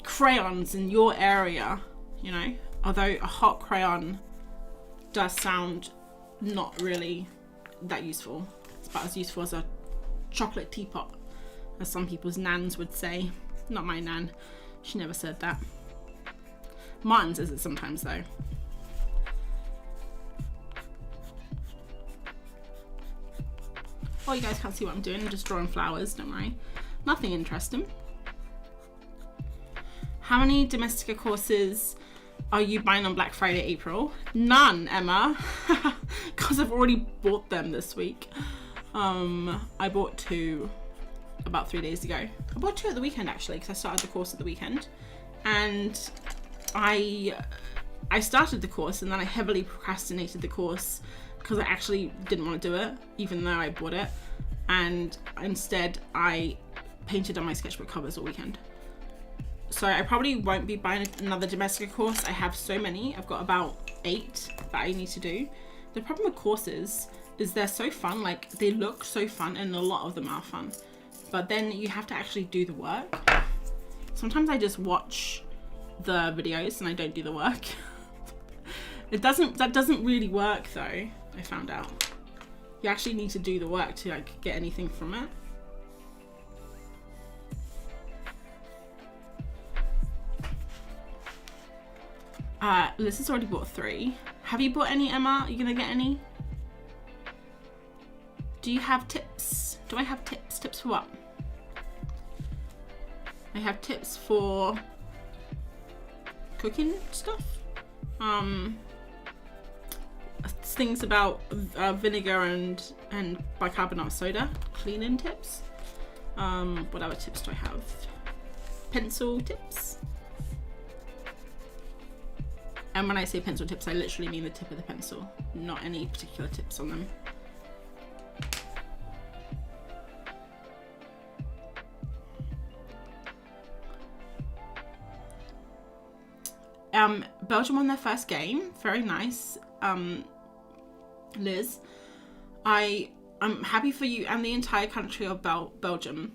crayons in your area, you know, although a hot crayon does sound not really that useful. It's about as useful as a chocolate teapot, as some people's nans would say. Not my nan, she never said that. Martin says it sometimes though. Oh, you guys can't see what I'm doing, I'm just drawing flowers, don't worry. Nothing interesting. How many Domestika courses are you buying on Black Friday, April? None, Emma, because I've already bought them this week. I bought 2 about 3 days ago. I bought 2 at the weekend actually, because I started the course at the weekend, and I started the course and then I heavily procrastinated the course because I actually didn't want to do it, even though I bought it, and instead I painted on my sketchbook covers all weekend. So I probably won't be buying another Domestika course. I have so many. I've got about 8 that I need to do. The problem with courses is they're so fun, like they look so fun, and a lot of them are fun, but then you have to actually do the work. Sometimes I just watch the videos and I don't do the work. That doesn't really work though, I found out. You actually need to do the work to like get anything from it. Liz has already bought 3. Have you bought any, Emma? Are you gonna get any? Do you have tips? Do I have tips? Tips for what? I have tips for cooking stuff. Things about vinegar and bicarbonate of soda. Cleaning tips. What other tips do I have? Pencil tips. And when I say pencil tips, I literally mean the tip of the pencil, not any particular tips on them. Belgium won their first game. Very nice. Liz, I'm happy for you and the entire country of Belgium.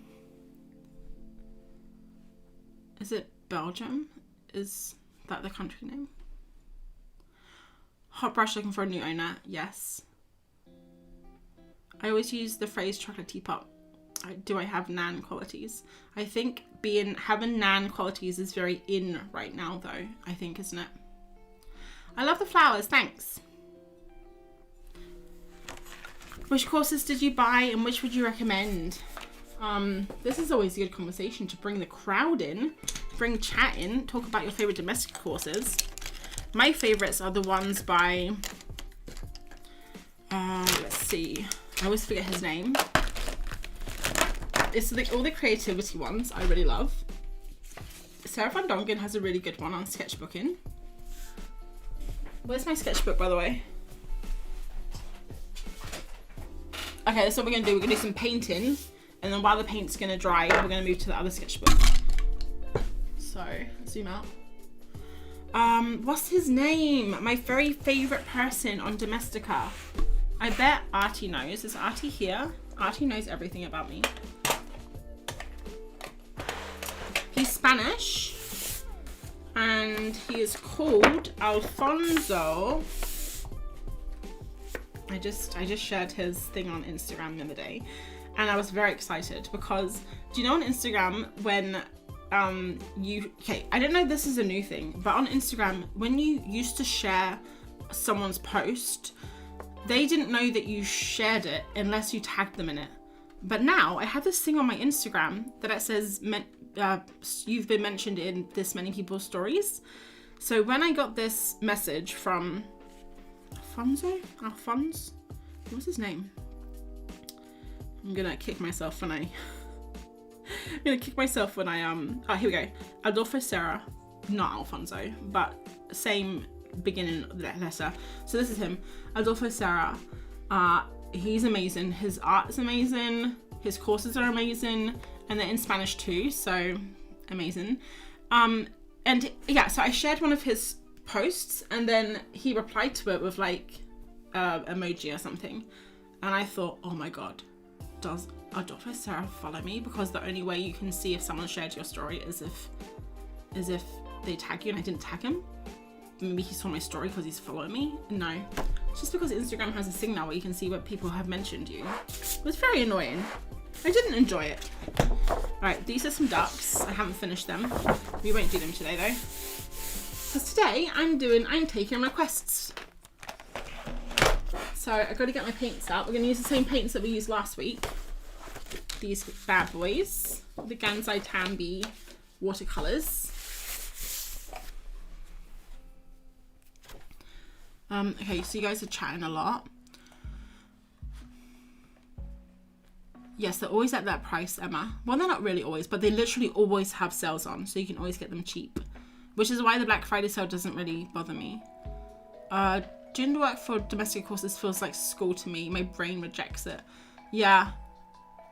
Is it Belgium? Is that the country name? Hot brush looking for a new owner. Yes. I always use the phrase chocolate teapot. Do I have nan qualities? I think having nan qualities is very in right now though, I think, isn't it? I love the flowers, thanks. Which courses did you buy and which would you recommend? This is always a good conversation to bring the crowd in, bring chat in, talk about your favorite Domestika courses. My favorites are the ones by, let's see, I always forget his name. It's all the creativity ones I really love. Sarah Van Dongen has a really good one on sketchbooking. Where's my sketchbook, by the way? Okay, that's what we're gonna do. We're gonna do some painting, and then while the paint's gonna dry, we're gonna move to the other sketchbook. So, zoom out. What's his name? My very favorite person on Domestika. I bet Artie knows. Is Artie here? Artie knows everything about me. He's Spanish, and he is called Alfonso. I just shared his thing on Instagram the other day, and I was very excited because, do you know on Instagram when okay, I don't know if this is a new thing, but on Instagram, when you used to share someone's post, they didn't know that you shared it unless you tagged them in it. But now I have this thing on my Instagram that it says, you've been mentioned in this many people's stories. So when I got this message from Alphonse, what's his name? I'm gonna kick myself when I oh, here we go. Adolfo Serra, not Alfonso, but same beginning letter. So this is him, Adolfo Serra. He's amazing. His art is amazing. His courses are amazing, and they're in Spanish too, so amazing. And yeah, so I shared one of his posts, and then he replied to it with like emoji or something, and I thought, oh my god, does Adolfo Serra follow me? Because the only way you can see if someone shared your story is if they tag you, and I didn't tag him. Maybe he saw my story because he's following me. No, it's just because Instagram has a thing now where you can see what people have mentioned you. It was very annoying. I didn't enjoy it. Alright, these are some ducks. I haven't finished them. We won't do them today though, because today I'm taking requests. So I've got to get my paints out. We're going to use the same paints that we used last week. These bad boys, the Gansai Tambi watercolors. Okay, so you guys are chatting a lot. Yes, they're always at that price, Emma. Well, they're not really always, but they literally always have sales on, so you can always get them cheap. Which is why the Black Friday sale doesn't really bother me. Doing the work for domestic courses feels like school to me. My brain rejects it. Yeah.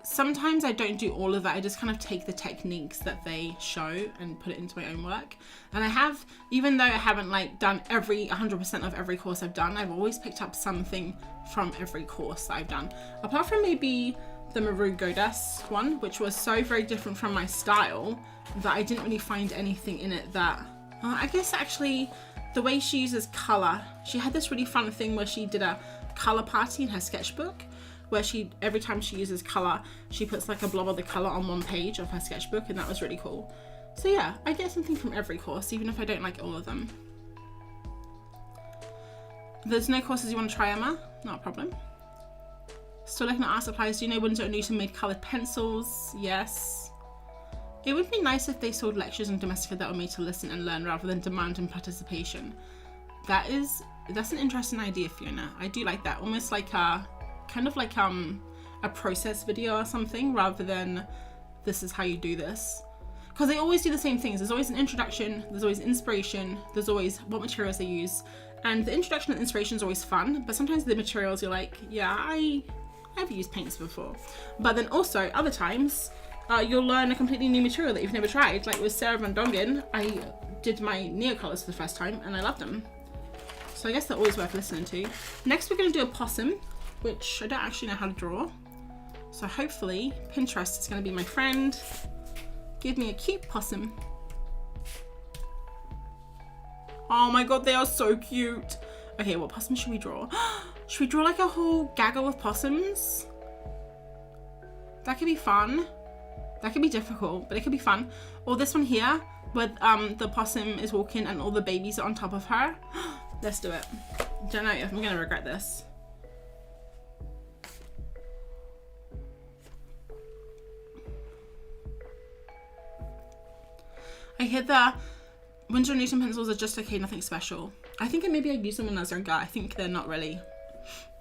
Sometimes I don't do all of that. I just kind of take the techniques that they show and put it into my own work. And I have, even though I haven't like done 100% of every course I've done, I've always picked up something from every course that I've done. Apart from maybe the Maru Goddess one, which was so very different from my style that I didn't really find anything in it that, I guess actually the way she uses color, she had this really fun thing where she did a color party in her sketchbook, where every time she uses color, she puts like a blob of the color on one page of her sketchbook, and that was really cool. So yeah, I get something from every course, even if I don't like all of them. There's no courses you want to try, Emma? Not a problem. Still looking at art supplies. Do you know Windsor and Newton made coloured pencils? Yes. It would be nice if they sold lectures on Domestika that were made to listen and learn rather than demand and participation. That's an interesting idea, Fiona. I do like that. Almost like a kind of like a process video or something, rather than this is how you do this. Because they always do the same things. There's always an introduction, there's always inspiration, there's always what materials they use. And the introduction and inspiration is always fun, but sometimes the materials you're like, yeah, I've used paints before. But then also other times you'll learn a completely new material that you've never tried. Like with Sarah Van Dongen, I did my Neocolors for the first time and I loved them. So I guess they're always worth listening to. Next we're going to do a possum, which I don't actually know how to draw. So hopefully Pinterest is going to be my friend. Give me a cute possum. Oh my god, they are so cute. Okay, what possum should we draw? Should we draw like a whole gaggle of possums? That could be fun. That could be difficult, but it could be fun. Or this one here, where the possum is walking and all the babies are on top of her. Let's do it. Don't know if I'm gonna regret this. I hear the Winsor & Newton pencils are just okay, nothing special. I think maybe I'd use them when I was younger. I think they're not really,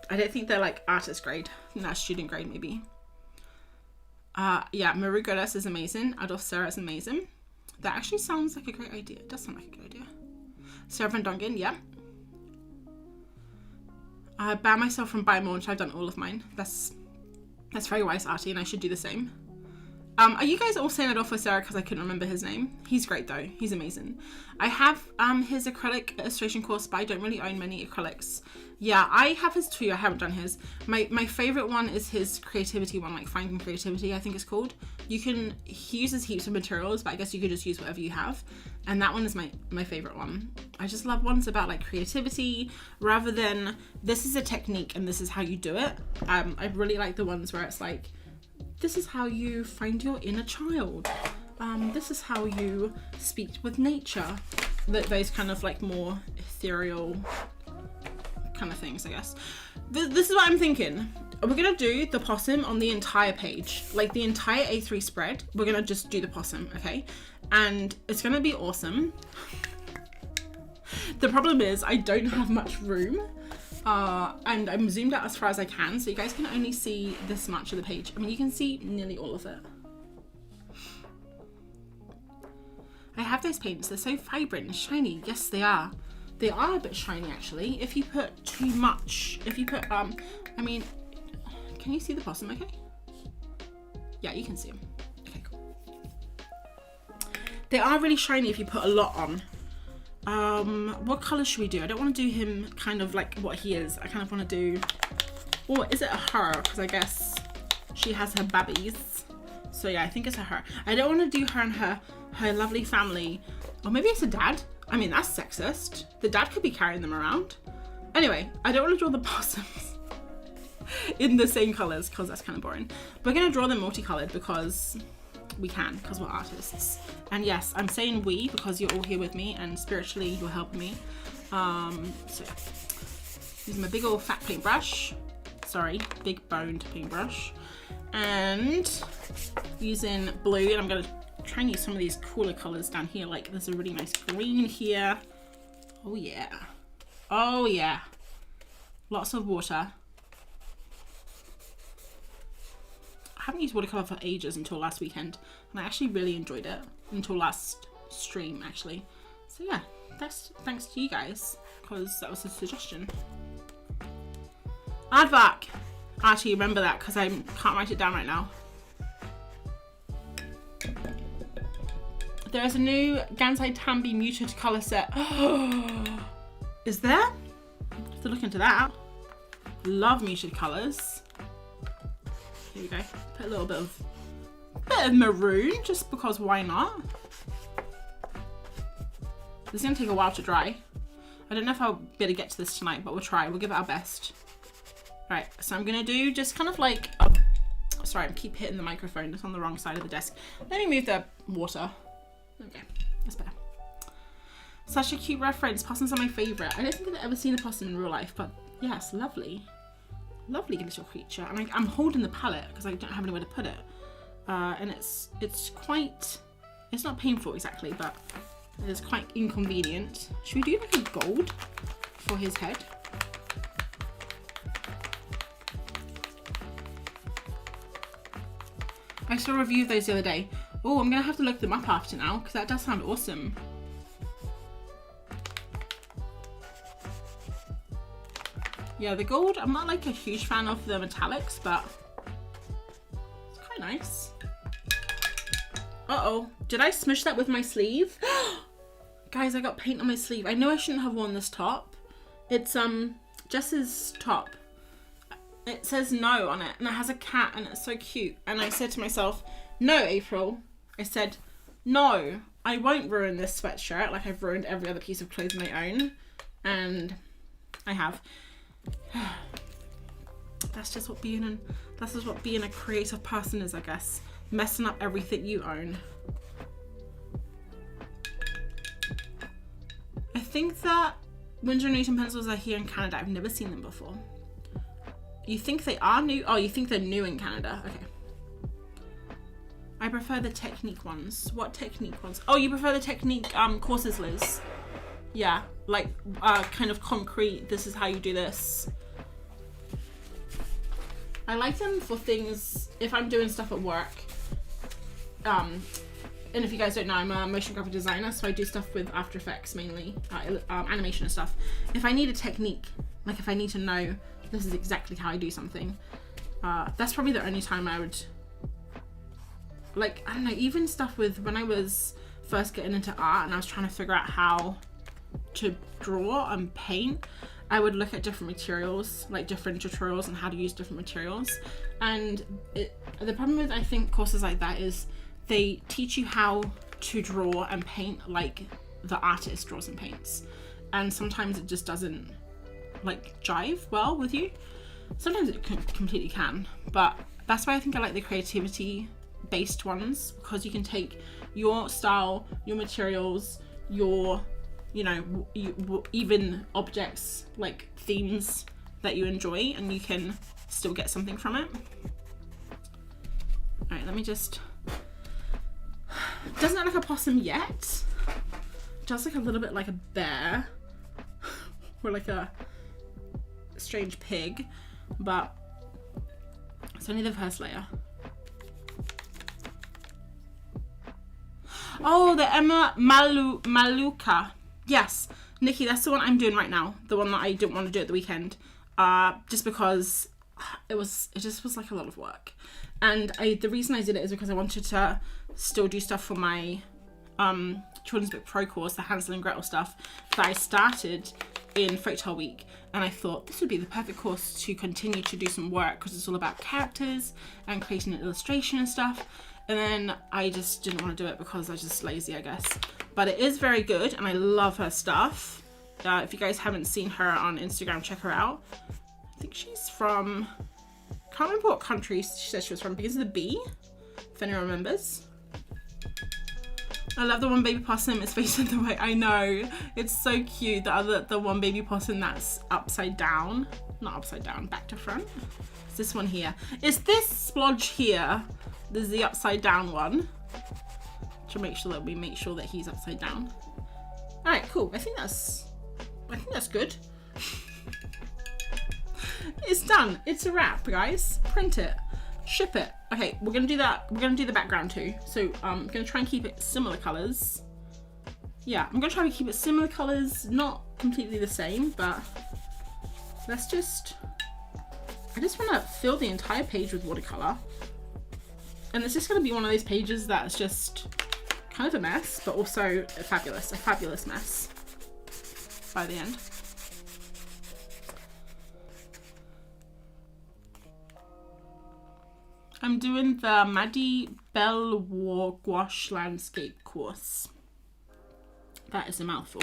I don't think they're like artist grade. I think that's student grade maybe. Yeah, Maru Goddess is amazing. Adolf Serra is amazing. That actually sounds like a great idea. It does sound like a good idea. Servant Dongan, yeah. I ban myself from buy more, which I've done all of mine. That's very wise, Artie, and I should do the same. Are you guys all saying it off for Sarah because I couldn't remember his name? He's great though. He's amazing. I have his acrylic illustration course, but I don't really own many acrylics. Yeah, I have his too. I haven't done his. My favorite one is his creativity one, like Finding Creativity, I think it's called. He uses heaps of materials, but I guess you could just use whatever you have. And that one is my favorite one. I just love ones about like creativity rather than this is a technique and this is how you do it. I really like the ones where it's like, this is how you find your inner child. This is how you speak with nature. Those kind of like more ethereal kind of things, I guess. This is what I'm thinking. We're gonna do the possum on the entire page, like the entire A3 spread. We're gonna just do the possum, okay? And it's gonna be awesome. The problem is I don't have much room. And I'm zoomed out as far as I can, so you guys can only see this much of the page. I mean, you can see nearly all of it. I have those paints. They're so vibrant and shiny. Yes, they are. They are a bit shiny, actually. If you put too much, I mean, can you see the possum okay? Yeah, you can see them. Okay, cool. They are really shiny if you put a lot on. What color should we do? I don't want to do him kind of like what he is. I kind of want to do, or is it a her? Because I guess she has her babbies. So yeah, I think it's a her. I don't want to do her and her lovely family. Or maybe it's a dad. I mean, that's sexist. The dad could be carrying them around. Anyway, I don't want to draw the possums in the same colors because that's kind of boring. We're going to draw them multicolored because we can, because we're artists. And yes, I'm saying we because you're all here with me and spiritually you're helping me. So yeah. Using my big old fat paintbrush. Sorry, big boned paintbrush. And using blue, and I'm going to try and use some of these cooler colors down here. Like there's a really nice green here. Oh yeah. Oh yeah. Lots of water. I haven't used watercolor for ages until last weekend, and I actually really enjoyed it until last stream actually. So yeah, that's thanks to you guys because that was a suggestion. Aardvark. Actually, remember that because I can't write it down right now. There is a new Gansai Tambi muted color set. Is there? I have to look into that. Love muted colors. Here we go. Put a little bit of maroon, just because why not? This is gonna take a while to dry. I don't know if I'll be able to get to this tonight, but we'll try. We'll give it our best. Right, so I'm gonna do just kind of like, sorry, I keep hitting the microphone. It's on the wrong side of the desk. Let me move the water. Okay, that's better. Such a cute reference. Possums are my favorite. I don't think I've ever seen a possum in real life, but yes, lovely. Lovely little creature. And I'm holding the palette because I don't have anywhere to put it. And it's quite, it's not painful exactly, but it's quite inconvenient. Should we do like a gold for his head? I saw a review of those the other day. Oh, I'm gonna have to look them up after now because that does sound awesome. Yeah, the gold, I'm not like a huge fan of the metallics, but it's quite nice. Uh-oh, did I smush that with my sleeve? Guys, I got paint on my sleeve. I know I shouldn't have worn this top. It's Jess's top. It says no on it and it has a cat and it's so cute. And I said to myself, no, April. I said, no, I won't ruin this sweatshirt like I've ruined every other piece of clothing I own. And I have. That's just what being a creative person is, I guess. Messing up everything you own. I think that Winsor & Newton pencils are here in Canada. I've never seen them before. You think they are new? Oh, you think they're new in Canada. Okay. I prefer the Technique ones. What Technique ones? Oh, you prefer the Technique courses, Liz? Yeah, like kind of concrete. This is how you do this. I like them for things if I'm doing stuff at work. and if you guys don't know, I'm a motion graphic designer, so I do stuff with After Effects mainly, animation and stuff. If I need a technique, like if I need to know this is exactly how I do something, that's probably the only time I would, like, I don't know, even stuff with when I was first getting into art and I was trying to figure out how to draw and paint, I would look at different materials, like different tutorials on how to use different materials. And the problem with, I think, courses like that is they teach you how to draw and paint like the artist draws and paints, and sometimes it just doesn't like jive well with you. Sometimes it completely can, but that's why I think I like the creativity based ones, because you can take your style, your materials, your, you know, even objects, like themes that you enjoy, and you can still get something from it. All right, let me just, doesn't look like a possum yet. It does look a little bit like a bear or like a strange pig, but it's only the first layer. Oh, the Emma Maluka. Yes, Nikki, that's the one I'm doing right now. The one that I didn't want to do at the weekend, just because it just was like a lot of work. And the reason I did it is because I wanted to still do stuff for my children's book pro course, the Hansel and Gretel stuff that I started in Folktale Week, and I thought this would be the perfect course to continue to do some work, because it's all about characters and creating an illustration and stuff. And then I just didn't want to do it because I was just lazy, I guess. But it is very good, and I love her stuff. If you guys haven't seen her on Instagram, check her out. I think she's from, can't remember what country she said she was from, begins with a B, if anyone remembers. I love the one baby possum is facing the way. I know, it's so cute. The one baby possum that's upside down, not upside down, back to front. It's this one here. It's this splodge here. There's the upside down one. To make sure that we make sure that he's upside down. All right, cool. I think that's good. It's done. It's a wrap, guys. Print it, ship it. Okay, we're gonna do that. We're gonna do the background too. So I'm gonna try and keep it similar colors. Yeah, I'm gonna try to keep it similar colors, not completely the same, but let's just, I just want to fill the entire page with watercolor. And it's just gonna be one of those pages that's just kind of a mess, but also a fabulous mess by the end. I'm doing the Maddie Bell War Gouache Landscape course. That is a mouthful.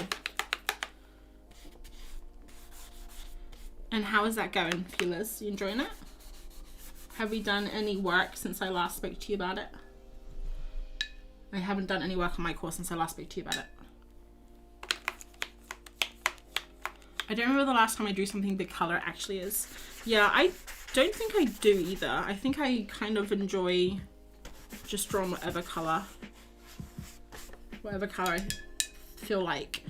And how is that going, feelers? You enjoying it? Have we done any work since I last spoke to you about it? I haven't done any work on my course since I last spoke to you about it. I don't remember the last time I drew something big color actually is. Yeah, I don't think I do either. I think I kind of enjoy just drawing whatever color I feel like.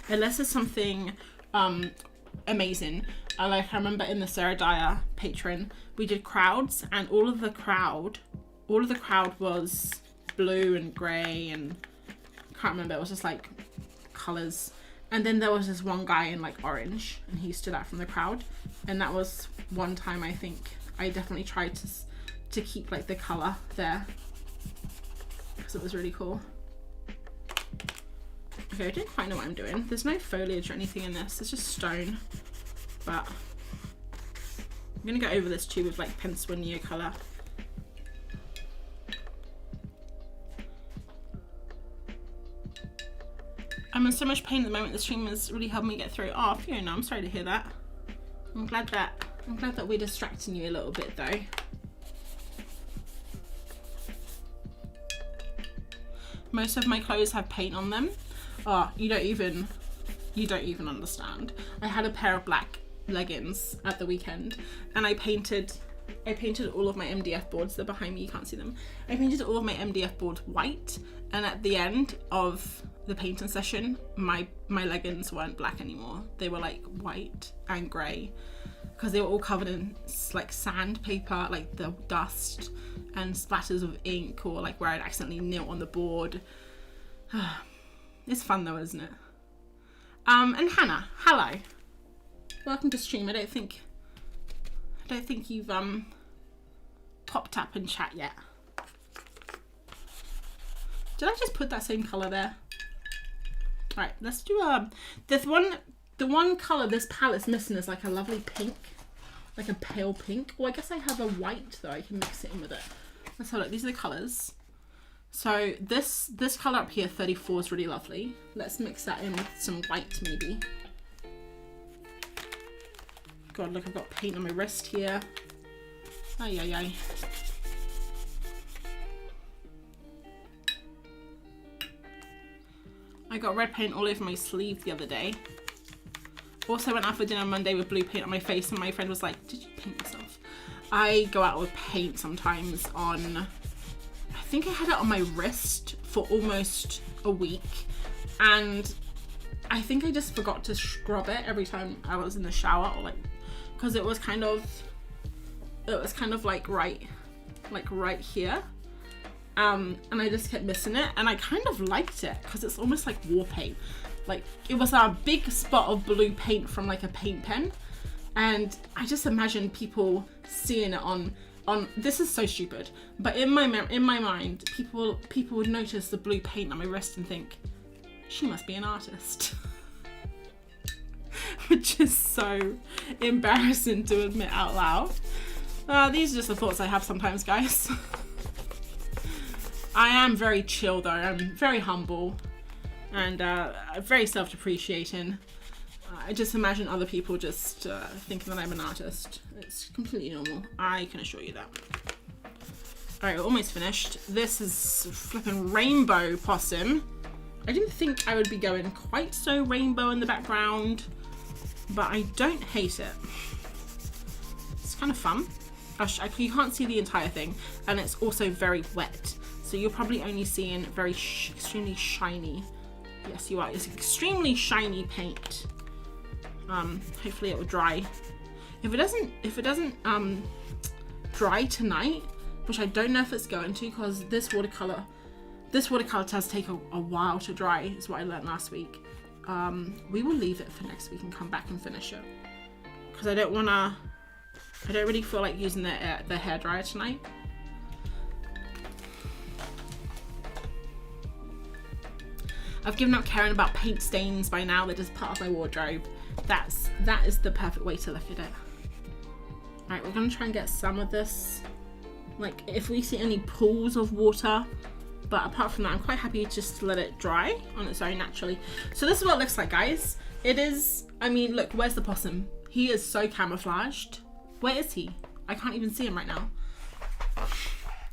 Unless it's something amazing. I remember in the Sarah Dyer Patreon, we did crowds, and all of the crowd was blue and grey, and I can't remember, it was just like colours. And then there was this one guy in like orange, and he stood out from the crowd, and that was one time I think I definitely tried to keep like the colour there, because it was really cool. Okay, I don't quite know what I'm doing. There's no foliage or anything in this, it's just stone. But I'm gonna go over this too with like pencil and Neocolor. I'm in so much pain at the moment. The stream has really helped me get through. Oh, Fiona, I'm sorry to hear that. I'm glad that we're distracting you a little bit though. Most of my clothes have paint on them. Oh, you don't even understand. I had a pair of black leggings at the weekend, and I painted all of my MDF boards. They're behind me, you can't see them. I painted all of my MDF boards white, and at the end of the painting session, my leggings weren't black anymore. They were like white and grey, because they were all covered in like sandpaper, like the dust and splatters of ink, or like where I'd accidentally knelt on the board. It's fun though, isn't it? And Hannah, hello. Welcome to stream. I don't think you've popped up in chat yet. Did I just put that same colour there? Alright, let's do the one colour this palette's missing is like a lovely pink. Like a pale pink. Oh, I guess I have a white though, I can mix it in with it. Let's have a look. These are the colours. So this colour up here, 34, is really lovely. Let's mix that in with some white maybe. God, look, I've got paint on my wrist here. Ay, ay, ay. I got red paint all over my sleeve the other day. Also went out for dinner Monday with blue paint on my face, and my friend was like, did you paint yourself? I go out with paint sometimes on, I think I had it on my wrist for almost a week, and I think I just forgot to scrub it every time I was in the shower, or like, because it was kind of like right here. And I just kept missing it, and I kind of liked it because it's almost like war paint. Like, it was a big spot of blue paint from like a paint pen, and I just imagine people seeing it on this is so stupid, but in my mind, people would notice the blue paint on my wrist and think, she must be an artist. Which is so embarrassing to admit out loud. These are just the thoughts I have sometimes, guys. I am very chill though, I'm very humble, and very self-depreciating. I just imagine other people just thinking that I'm an artist. It's completely normal, I can assure you that. Alright, we're almost finished. This is flipping rainbow possum. I didn't think I would be going quite so rainbow in the background, but I don't hate it. It's kind of fun. You can't see the entire thing, and it's also very wet. So you're probably only seeing very extremely shiny. Yes, you are. It's extremely shiny paint. Hopefully it will dry. If it doesn't dry tonight, which I don't know if it's going to, because this watercolor does take a while to dry, is what I learned last week. We will leave it for next week and come back and finish it, because I don't really feel like using the hairdryer tonight. I've given up caring about paint stains by now. They're just part of my wardrobe. That is the perfect way to look at it. Alright, we're gonna try and get some of this, like if we see any pools of water, but apart from that, I'm quite happy just to let it dry on its own naturally. So this is what it looks like, guys. It is, I mean, look, where's the possum? He is so camouflaged. Where is he? I can't even see him right now. Do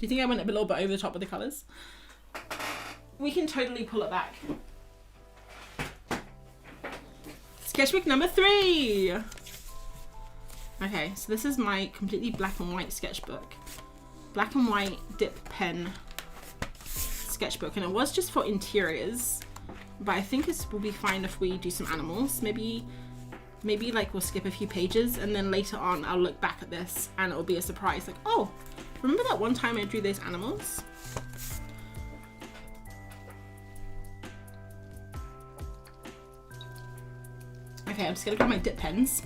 you think I went a little bit over the top with the colours? We can totally pull it back. Sketchbook number 3. Okay, so this is my completely black and white sketchbook. Black and white dip pen sketchbook, and it was just for interiors, but I think it will be fine if we do some animals. Maybe like we'll skip a few pages, and then later on I'll look back at this and it'll be a surprise, like, oh, remember that one time I drew those animals? Okay, I'm just gonna grab my dip pens.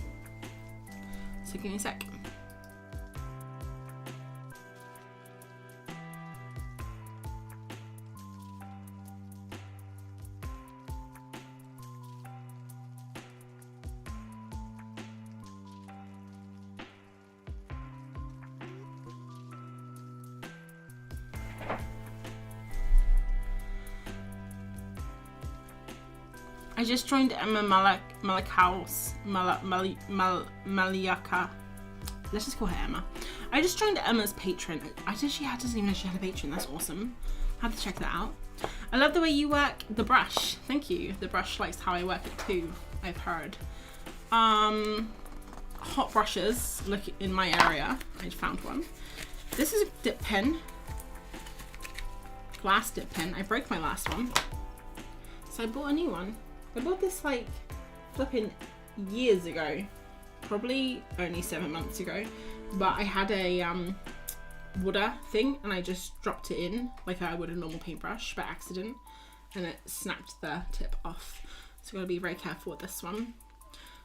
So give me a sec. I just joined Emma Maliaka. Let's just call her Emma. I just joined Emma's Patreon. She doesn't even know she had a Patreon. That's awesome. I have to check that out. I love the way you work the brush. Thank you. The brush likes how I work it too, I've heard. Hot brushes. Look in my area. I found one. This is a dip pen. Glass dip pen. I broke my last one, so I bought a new one. I bought this like flipping years ago, probably only 7 months ago, but I had a water thing and I just dropped it in like I would a normal paintbrush by accident, and it snapped the tip off. So gotta be very careful with this one.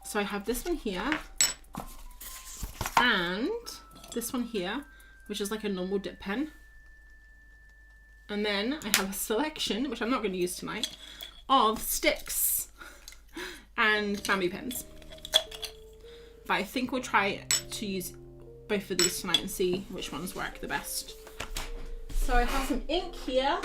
So I have this one here and this one here, which is like a normal dip pen. And then I have a selection, which I'm not going to use tonight, of sticks and bamboo pens. But I think we'll try to use both of these tonight and see which ones work the best. So I have some ink here.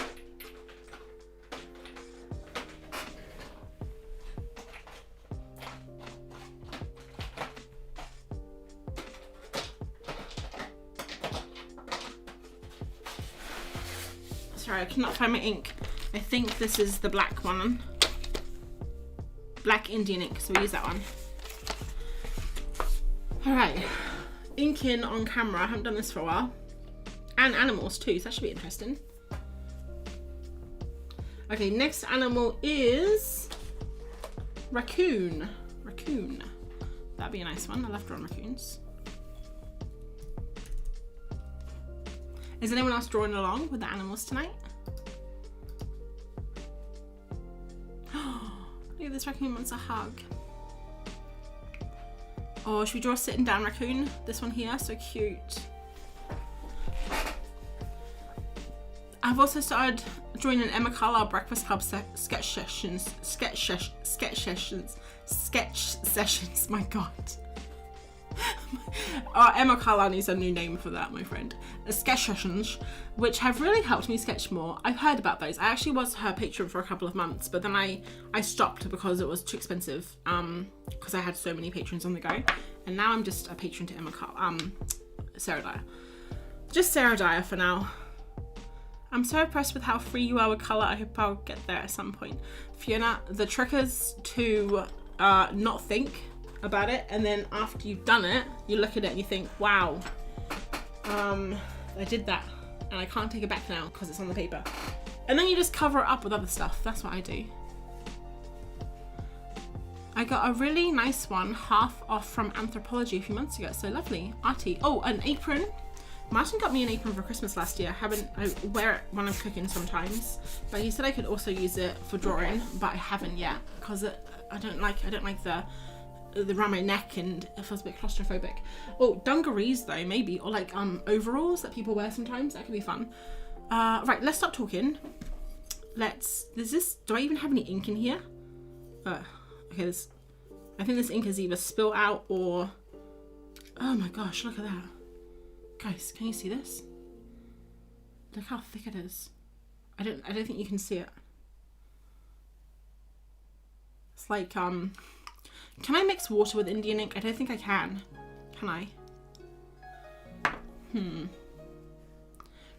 Sorry, I cannot find my ink. I think this is the black one. Black Indian ink, so we'll use that one. Alright, inking on camera. I haven't done this for a while. And animals too, so that should be interesting. Okay, next animal is raccoon. Raccoon. That'd be a nice one. I love drawing raccoons. Is anyone else drawing along with the animals tonight? Look at this raccoon wants a hug. Oh, should we draw a sitting down raccoon? This one here, so cute. I've also started drawing an Emma Carlisle Breakfast Club sketch sessions. My God. Emma Carlisle needs a new name for that, my friend. Sketch sessions, which have really helped me sketch more. I've heard about those. I actually was her patron for a couple of months, but then I stopped because it was too expensive, because I had so many patrons on the go, and now I'm just a patron to Emma Sarah Dyer. Just Sarah Dyer for now. I'm so impressed with how free you are with colour. I hope I'll get there at some point. Fiona, the trick is to not think about it, and then after you've done it, you look at it and you think, wow, I did that and I can't take it back now because it's on the paper. And then you just cover it up with other stuff. That's what I do. I got a really nice one, half off from Anthropology a few months ago. So lovely. Arty. Oh, an apron. Martin got me an apron for Christmas last year. I wear it when I'm cooking sometimes, but he said I could also use it for drawing, but I haven't yet because I don't like the around my neck and it feels a bit claustrophobic. Oh, dungarees though, maybe, or like overalls that people wear sometimes. That could be fun. Right, let's stop talking. Do I even have any ink in here? Okay, I think this ink is either spilled out or, oh my gosh, look at that. Guys, can you see this? Look how thick it is. I don't think you can see it. It's like, can I mix water with Indian ink? I don't think I can. Can I?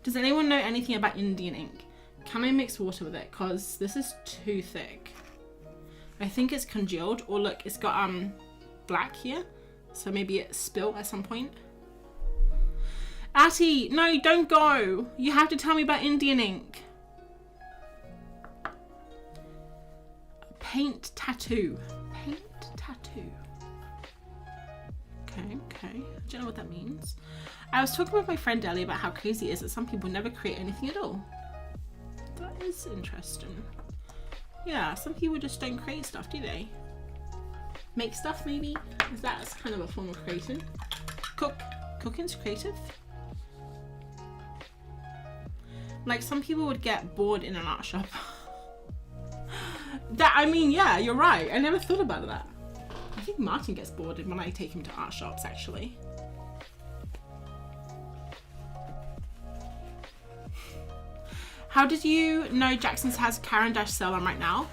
Does anyone know anything about Indian ink? Can I mix water with it? Because this is too thick. I think it's congealed. Or look, it's got black here. So maybe it spilled at some point. Atty, no, don't go. You have to tell me about Indian ink. Paint tattoo. Paint tattoo. Okay. I don't know what that means. I was talking with my friend Ellie about how crazy it is that some people never create anything at all. That is interesting. Yeah, some people just don't create stuff, do they? Make stuff, maybe? Is that kind of a form of creating? Cooking's creative? Like, some people would get bored in an art shop. Yeah, you're right. I never thought about that. I think Martin gets bored when I take him to art shops, actually. How did you know Jackson's has Caran d'Ache sale on right now?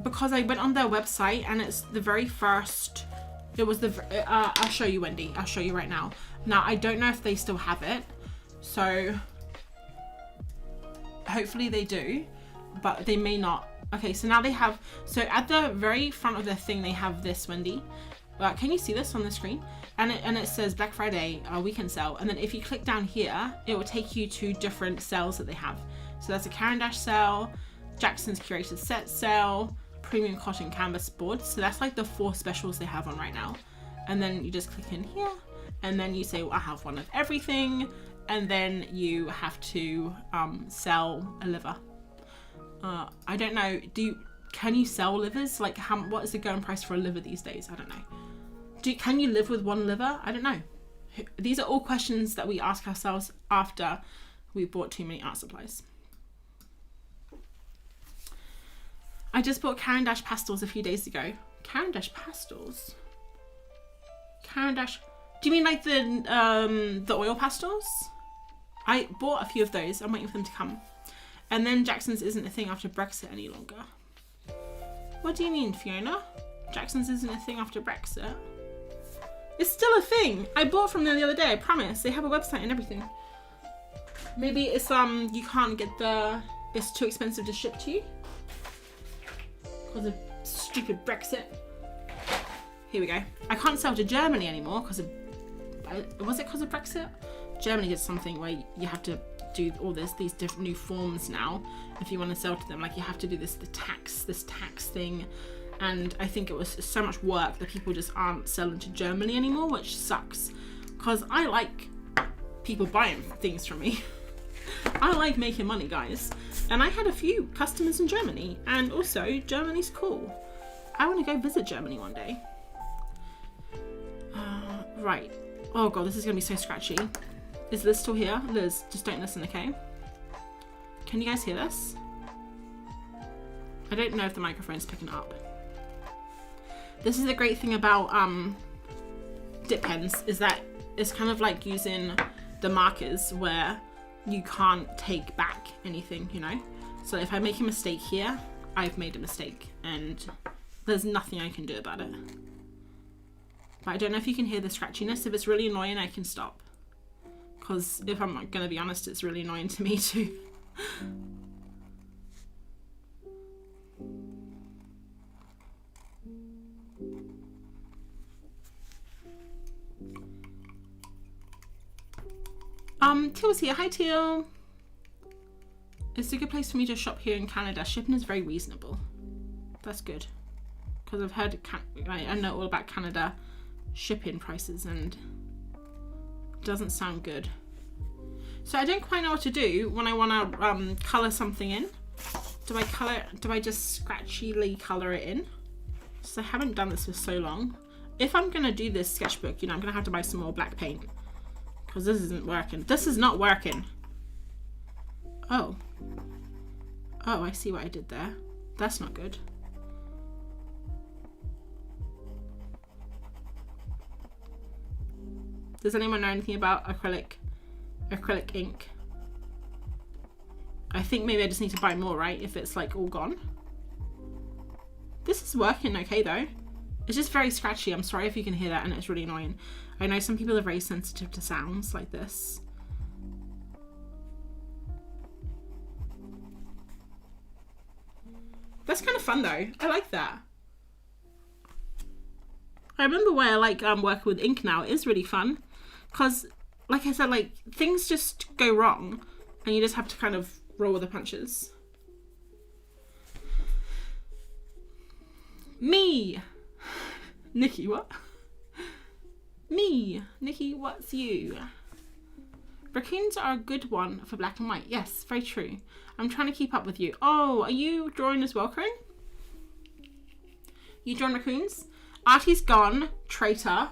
Because I went on their website and it's the very first. It was I'll show you, Wendy. I'll show you right now. Now, I don't know if they still have it. So hopefully they do, but they may not. Okay, so now they have, so at the very front of their thing, they have this, Wendy. Can you see this on the screen? And it says Black Friday weekend sale. And then if you click down here, it will take you to different sales that they have. So that's a Caran d'Ache sale, Jackson's curated set sale, premium cotton canvas board. So that's like the 4 specials they have on right now. and then you just click in here, and then you say, well, I have one of everything, and then you have to sell a liver. I don't know, can you sell livers? Like, what is the going price for a liver these days? I don't know. Can you live with one liver? I don't know. These are all questions that we ask ourselves after we bought too many art supplies. I just bought Caran d'Ache pastels a few days ago. Caran d'Ache pastels? Caran d'Ache, do you mean like the oil pastels? I bought a few of those. I'm waiting for them to come. And then Jackson's isn't a thing after Brexit any longer. What do you mean, Fiona? Jackson's isn't a thing after Brexit? It's still a thing. I bought from there the other day, I promise. They have a website and everything. Maybe it's you can't get it's too expensive to ship to you because of stupid Brexit. Here we go. I can't sell to Germany anymore because of, was it because of Brexit? Germany did something where you have to do all these different new forms now if you want to sell to them. Like, you have to do this tax thing, and I think it was so much work that people just aren't selling to Germany anymore, which sucks because I like people buying things from me. I like making money, guys, and I had a few customers in Germany, and also Germany's cool. I want to go visit Germany one day. Right. Oh god, this is gonna be so scratchy. Is Liz still here? Liz, just don't listen, okay? Can you guys hear this? I don't know if the microphone's picking up. This is the great thing about dip pens, is that it's kind of like using the markers where you can't take back anything, you know? So if I make a mistake here, I've made a mistake and there's nothing I can do about it. But I don't know if you can hear the scratchiness. If it's really annoying, I can stop. Because if I'm going to be honest, it's really annoying to me too. Teal's here. Hi, Teal. It's a good place for me to shop here in Canada. Shipping is very reasonable. That's good. Because I've heard, I know all about Canada shipping prices and it doesn't sound good. So I don't quite know what to do when I want to colour something in. Do I just scratchily colour it in? So I haven't done this for so long. If I'm going to do this sketchbook, you know, I'm going to have to buy some more black paint. Because this isn't working. This is not working. Oh. Oh, I see what I did there. That's not good. Does anyone know anything about acrylic ink? I think maybe I just need to buy more, right? If it's like all gone. This is working okay though. It's just very scratchy. I'm sorry if you can hear that and it's really annoying. I know some people are very sensitive to sounds like this. That's kind of fun though. I like that. I remember where I like working with ink now. It is really fun. Because, like I said, like things just go wrong and you just have to kind of roll with the punches. Me! Nikki, what? Me! Nikki, what's you? Raccoons are a good one for black and white. Yes, very true. I'm trying to keep up with you. Oh, are you drawing as well, Crane? You drawing raccoons? Artie's gone. Traitor.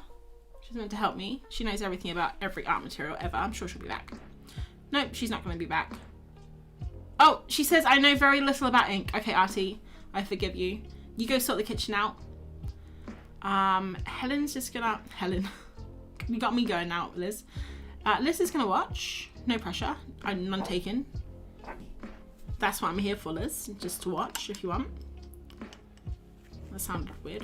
She's meant to help me. She knows everything about every art material ever. I'm sure she'll be back. Nope, she's not going to be back. Oh, she says, I know very little about ink. Okay, Artie, I forgive you. You go sort the kitchen out. Helen's just gonna... Helen. You got me going now, Liz. Liz is gonna watch. No pressure. I'm none taken. That's what I'm here for, Liz. Just to watch, if you want. That sounded weird.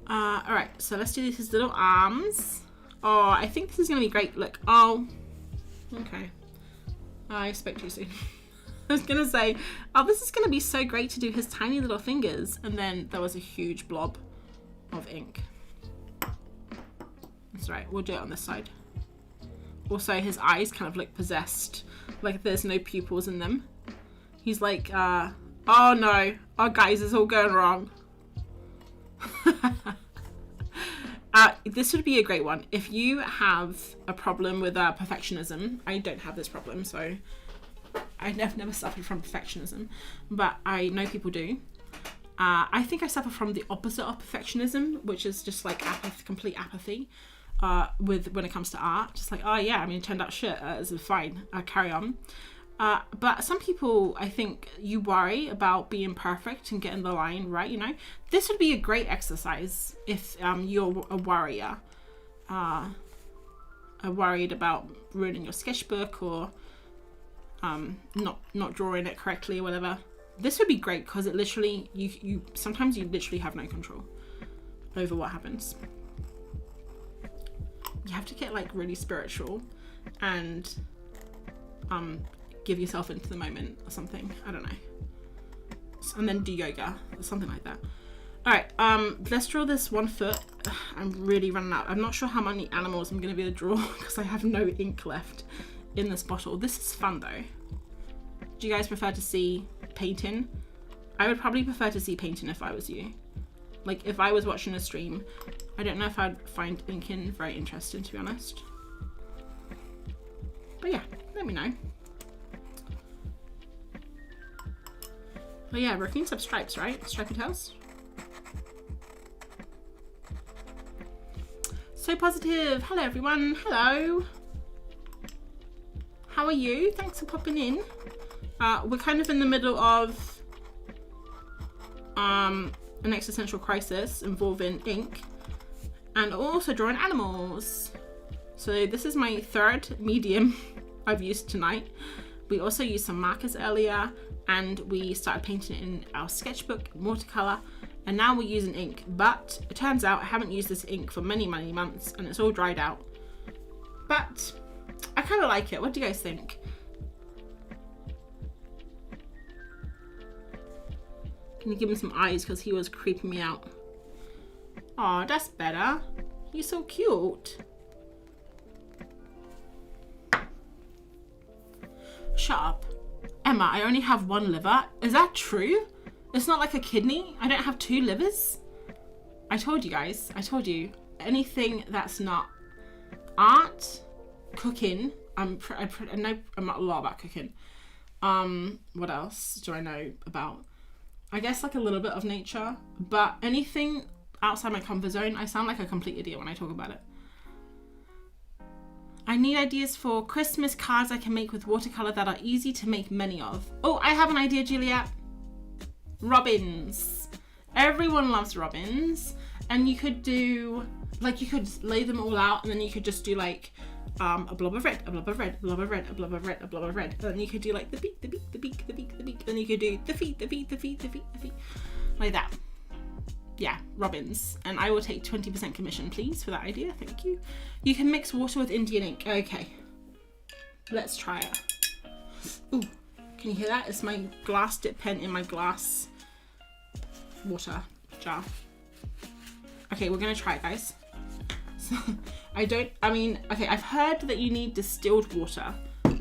Alright, so let's do these little arms. Oh, I think this is gonna be great. Look. Oh. Okay. I expect you soon. I was gonna say, oh, this is gonna be so great to do his tiny little fingers. And then there was a huge blob of ink. That's right, we'll do it on this side. Also, his eyes kind of look possessed. Like there's no pupils in them. He's like, oh no. Oh guys, it's all going wrong. This would be a great one. If you have a problem with perfectionism, I don't have this problem, so I've never suffered from perfectionism, but I know people do. I think I suffer from the opposite of perfectionism, which is just like complete apathy when it comes to art. Just like, oh yeah, I mean, it turned out shit, it's fine, carry on. But some people, I think, you worry about being perfect and getting the line right, you know. This would be a great exercise if you're a worrier, are worried about ruining your sketchbook or not drawing it correctly or whatever. This would be great because it literally, sometimes you literally have no control over what happens. You have to get like really spiritual and give yourself into the moment or something. I don't know. And then do yoga or something like that. All right, let's draw this 1 foot. I'm really running out. I'm not sure how many animals I'm gonna be able to draw because I have no ink left in this bottle. This is fun though. Do you guys prefer to see painting? I would probably prefer to see painting if I was you. Like if I was watching a stream, I don't know if I'd find inking very interesting, to be honest. But yeah, let me know. Oh yeah, raccoons have stripes, right? Stripy tails. So positive. Hello everyone. Hello. How are you? Thanks for popping in. We're kind of in the middle of an existential crisis involving ink and also drawing animals. So this is my 3rd medium I've used tonight. We also used some markers earlier and we started painting it in our sketchbook, watercolor, and now we're using ink. But it turns out I haven't used this ink for many months and it's all dried out. But I kind of like it. What do you guys think? Can you give him some eyes because he was creeping me out? Oh, that's better. You're so cute. Shut up. Emma, I only have 1 liver. Is that true? It's not like a kidney? I don't have 2 livers? I told you guys. I told you. Anything that's not art, cooking. I know a lot about cooking. What else do I know about? I guess like a little bit of nature. But anything outside my comfort zone, I sound like a complete idiot when I talk about it. I need ideas for Christmas cards I can make with watercolor that are easy to make many of. Oh, I have an idea, Juliet. Robins. Everyone loves robins. And you could do, like, you could lay them all out and then you could just do like a blob of red, a blob of red, a blob of red, a blob of red, a blob of red. And then you could do like the beak, the beak, the beak, the beak, the beak. And you could do the feet, the feet, the feet, the feet, the feet. Like that. Yeah, robins. And I will take 20% commission, please, for that idea. Thank you. You can mix water with Indian ink. Okay. Let's try it. Ooh, can you hear that? It's my glass dip pen in my glass water jar. Okay, we're gonna try it, guys. So, okay, I've heard that you need distilled water.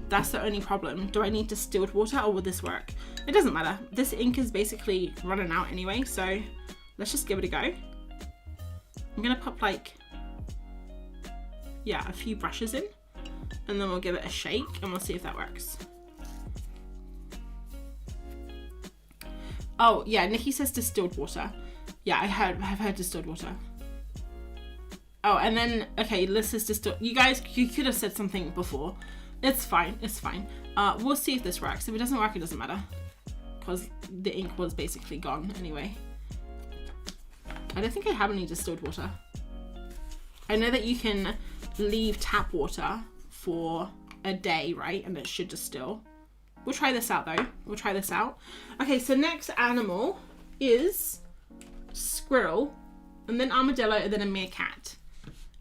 That's the only problem. Do I need distilled water or will this work? It doesn't matter. This ink is basically running out anyway, so let's just give it a go. I'm gonna pop like, yeah, a few brushes in and then we'll give it a shake and we'll see if that works. Oh yeah, Nikki says distilled water. Yeah, I have heard distilled water. Oh, and then, okay, this is distilled. You guys, you could have said something before. It's fine, it's fine. We'll see if this works. If it doesn't work, it doesn't matter. Because the ink was basically gone anyway. I don't think I have any distilled water. I know that you can leave tap water for a day, right? And it should distill. We'll try this out though. We'll try this out. Okay, so next animal is squirrel, and then armadillo, and then a meerkat.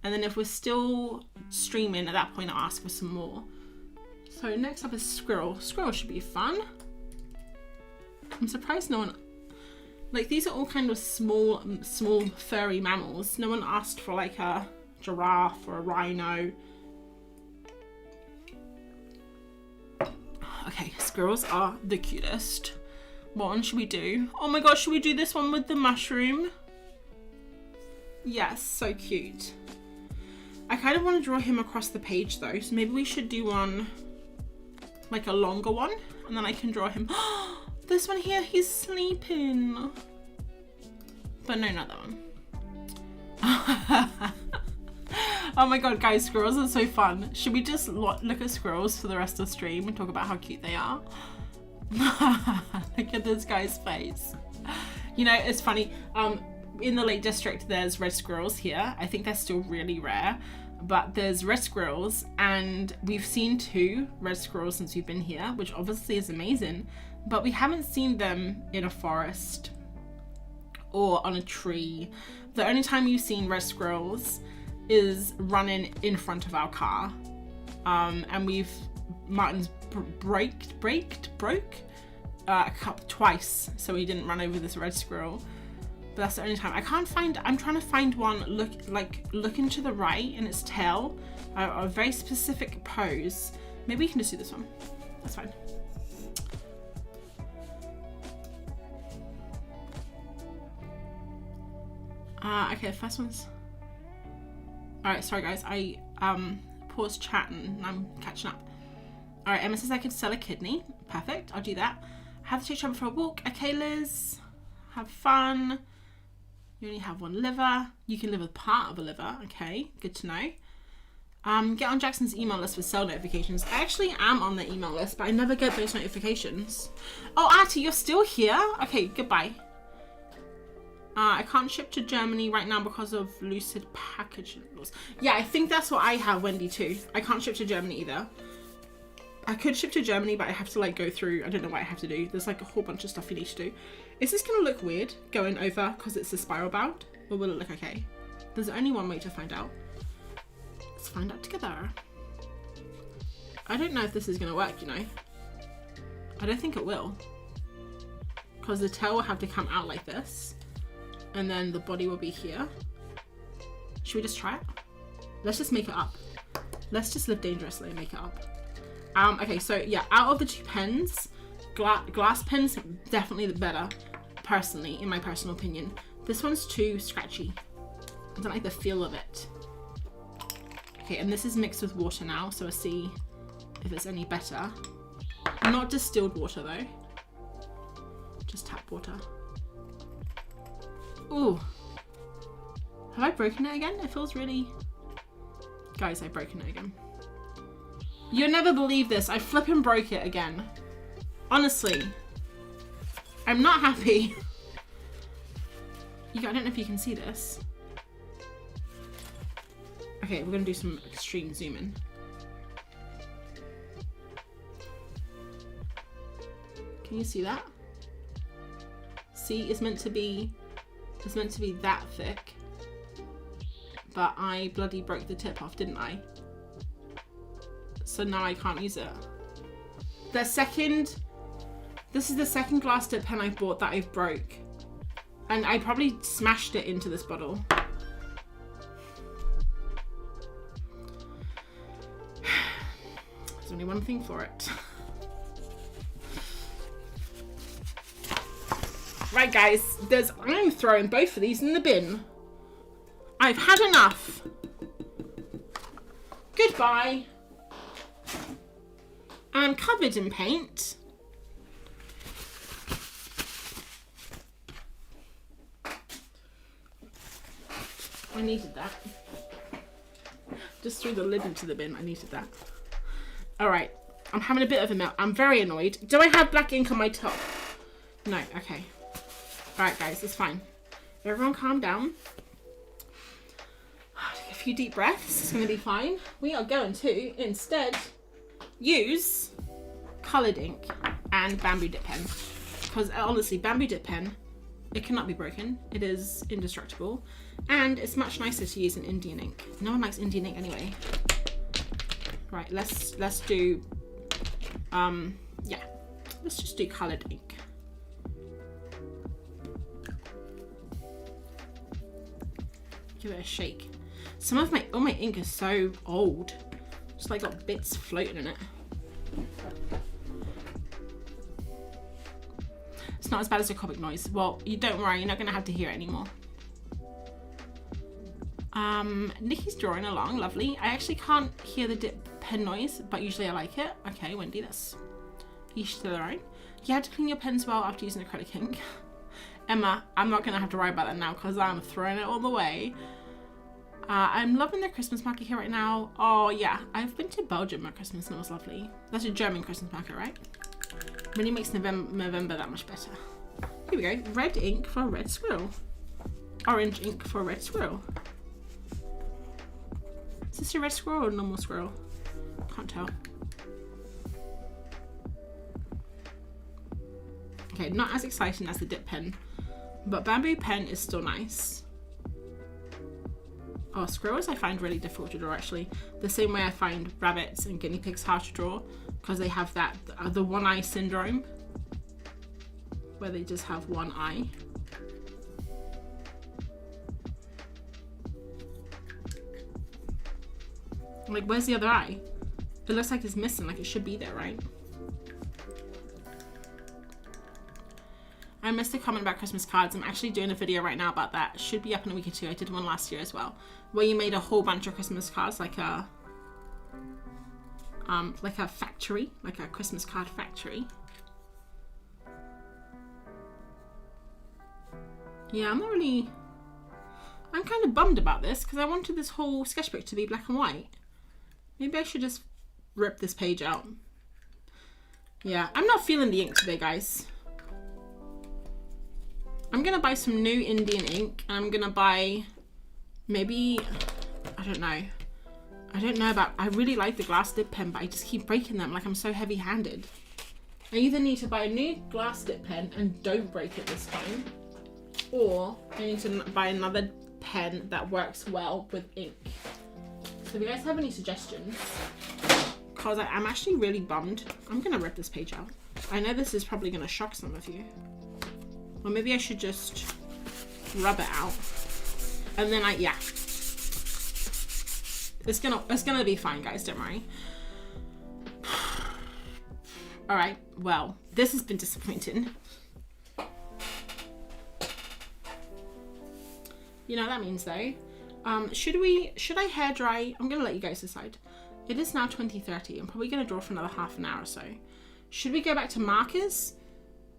And then if we're still streaming at that point, I'll ask for some more. So next up is squirrel. Squirrel should be fun. I'm surprised no one, like these are all kind of small furry mammals. No one asked for like a giraffe or a rhino. Okay, squirrels are the cutest. What one should we do? Oh my gosh, should we do this one with the mushroom? Yes, so cute. I kind of want to draw him across the page though, so maybe we should do one, like a longer one, and then I can draw him. This one here, he's sleeping. But no, not that one. Oh my god, guys, squirrels are so fun. Should we just look at squirrels for the rest of the stream and talk about how cute they are? Look at this guy's face. You know, it's funny. In the Lake District, there's red squirrels here. I think they're still really rare, but there's red squirrels, and we've seen 2 red squirrels since we've been here, which obviously is amazing, but we haven't seen them in a forest or on a tree. The only time you've seen red squirrels is running in front of our car, and Martin's broke a cup twice, so he didn't run over this red squirrel. But that's the only time. I'm trying to find one looking to the right in its tail, a very specific pose. Maybe we can just do this one. That's fine. Okay, the first one's... Alright, sorry guys, I paused chatting and I'm catching up. Alright, Emma says I could sell a kidney. Perfect, I'll do that. Have to take Trevor for a walk. Okay, Liz. Have fun. You only have 1 liver. You can live with part of a liver. Okay, good to know. Get on Jackson's email list for cell notifications. I actually am on the email list, but I never get those notifications. Oh, Artie, you're still here? Okay, goodbye. I can't ship to Germany right now because of Lucid package laws. Yeah, I think that's what I have, Wendy, too. I can't ship to Germany either. I could ship to Germany, but I have to like go through, I don't know what I have to do. There's like a whole bunch of stuff you need to do. Is this gonna look weird going over because it's a spiral bound, or will it look okay? There's only one way to find out. Let's find out together. I don't know if this is gonna work, you know. I don't think it will, because the tail will have to come out like this, and then the body will be here. Should we just try it? Let's just make it up. Let's just live dangerously and make it up. Okay, so yeah, out of the 2 pens, glass pens definitely the better, personally, in my personal opinion. This one's too scratchy. I don't like the feel of it. Okay, and this is mixed with water now, so we'll see if it's any better. Not distilled water though, just tap water. Ooh, have I broken it again? It feels really... Guys, I've broken it again. You'll never believe this. I flippin' broke it again. Honestly. I'm not happy. I don't know if you can see this. Okay, we're gonna do some extreme zoom in. Can you see that? See, it's meant to be that thick. But I bloody broke the tip off, didn't I? So now I can't use it. This is the second glass tip pen I've bought that I've broke. And I probably smashed it into this bottle. There's only one thing for it. Right guys, I'm throwing both of these in the bin. I've had enough. Goodbye. I'm covered in paint. I needed that. Just threw the lid into the bin. I needed that. Alright. I'm having a bit of a melt. I'm very annoyed. Do I have black ink on my top? No. Okay. Alright guys, it's fine. Everyone calm down. Take a few deep breaths. It's going to be fine. We are going to, instead, use coloured ink and bamboo dip pen. Because honestly, bamboo dip pen, it cannot be broken. It is indestructible. And it's much nicer to use an Indian ink. No one likes Indian ink anyway. Right, let's do, yeah. Let's just do coloured ink. Give it a shake. Some of my, my ink is so old. Just like got bits floating in it. It's not as bad as a Copic noise. Well, you don't worry, you're not gonna have to hear it anymore. Nikki's drawing along, lovely. I actually can't hear the dip pen noise, but usually I like it. Okay, Wendy, that's each to their own. You had to clean your pens well after using acrylic ink. Emma, I'm not gonna have to worry about that now because I'm throwing it all the way. I'm loving the Christmas market here right now. Oh yeah, I've been to Belgium at Christmas and it was lovely. That's a German Christmas market, right? Really makes November that much better. Here we go. Red ink for a red squirrel. Orange ink for a red squirrel. Is this a red squirrel or a normal squirrel? Can't tell. Okay, not as exciting as the dip pen, but bamboo pen is still nice. Oh, squirrels I find really difficult to draw actually. The same way I find rabbits and guinea pigs hard to draw because they have that, the one eye syndrome, where they just have one eye. Like, where's the other eye? It looks like it's missing, like it should be there, right? I missed a comment about Christmas cards. I'm actually doing a video right now about that. Should be up in a week or two. I did one last year as well, where you made a whole bunch of Christmas cards, like a factory, like a Christmas card factory. Yeah, I'm kind of bummed about this because I wanted this whole sketchbook to be black and white. Maybe I should just rip this page out. Yeah, I'm not feeling the ink today, guys. I'm gonna buy some new Indian ink and I'm gonna buy maybe, I don't know about, I really like the glass dip pen, but I just keep breaking them, like I'm so heavy handed. I either need to buy a new glass dip pen and don't break it this time, or I need to buy another pen that works well with ink. So if you guys have any suggestions, because I'm actually really bummed. I'm gonna rip this page out. I know this is probably gonna shock some of you. Or maybe I should just rub it out. And then yeah. It's gonna be fine, guys, don't worry. Alright, well, this has been disappointing. You know what that means though. Should I hair dry? I'm gonna let you guys decide. It is now 20:30. I'm probably gonna draw for another half an hour or so. Should we go back to markers?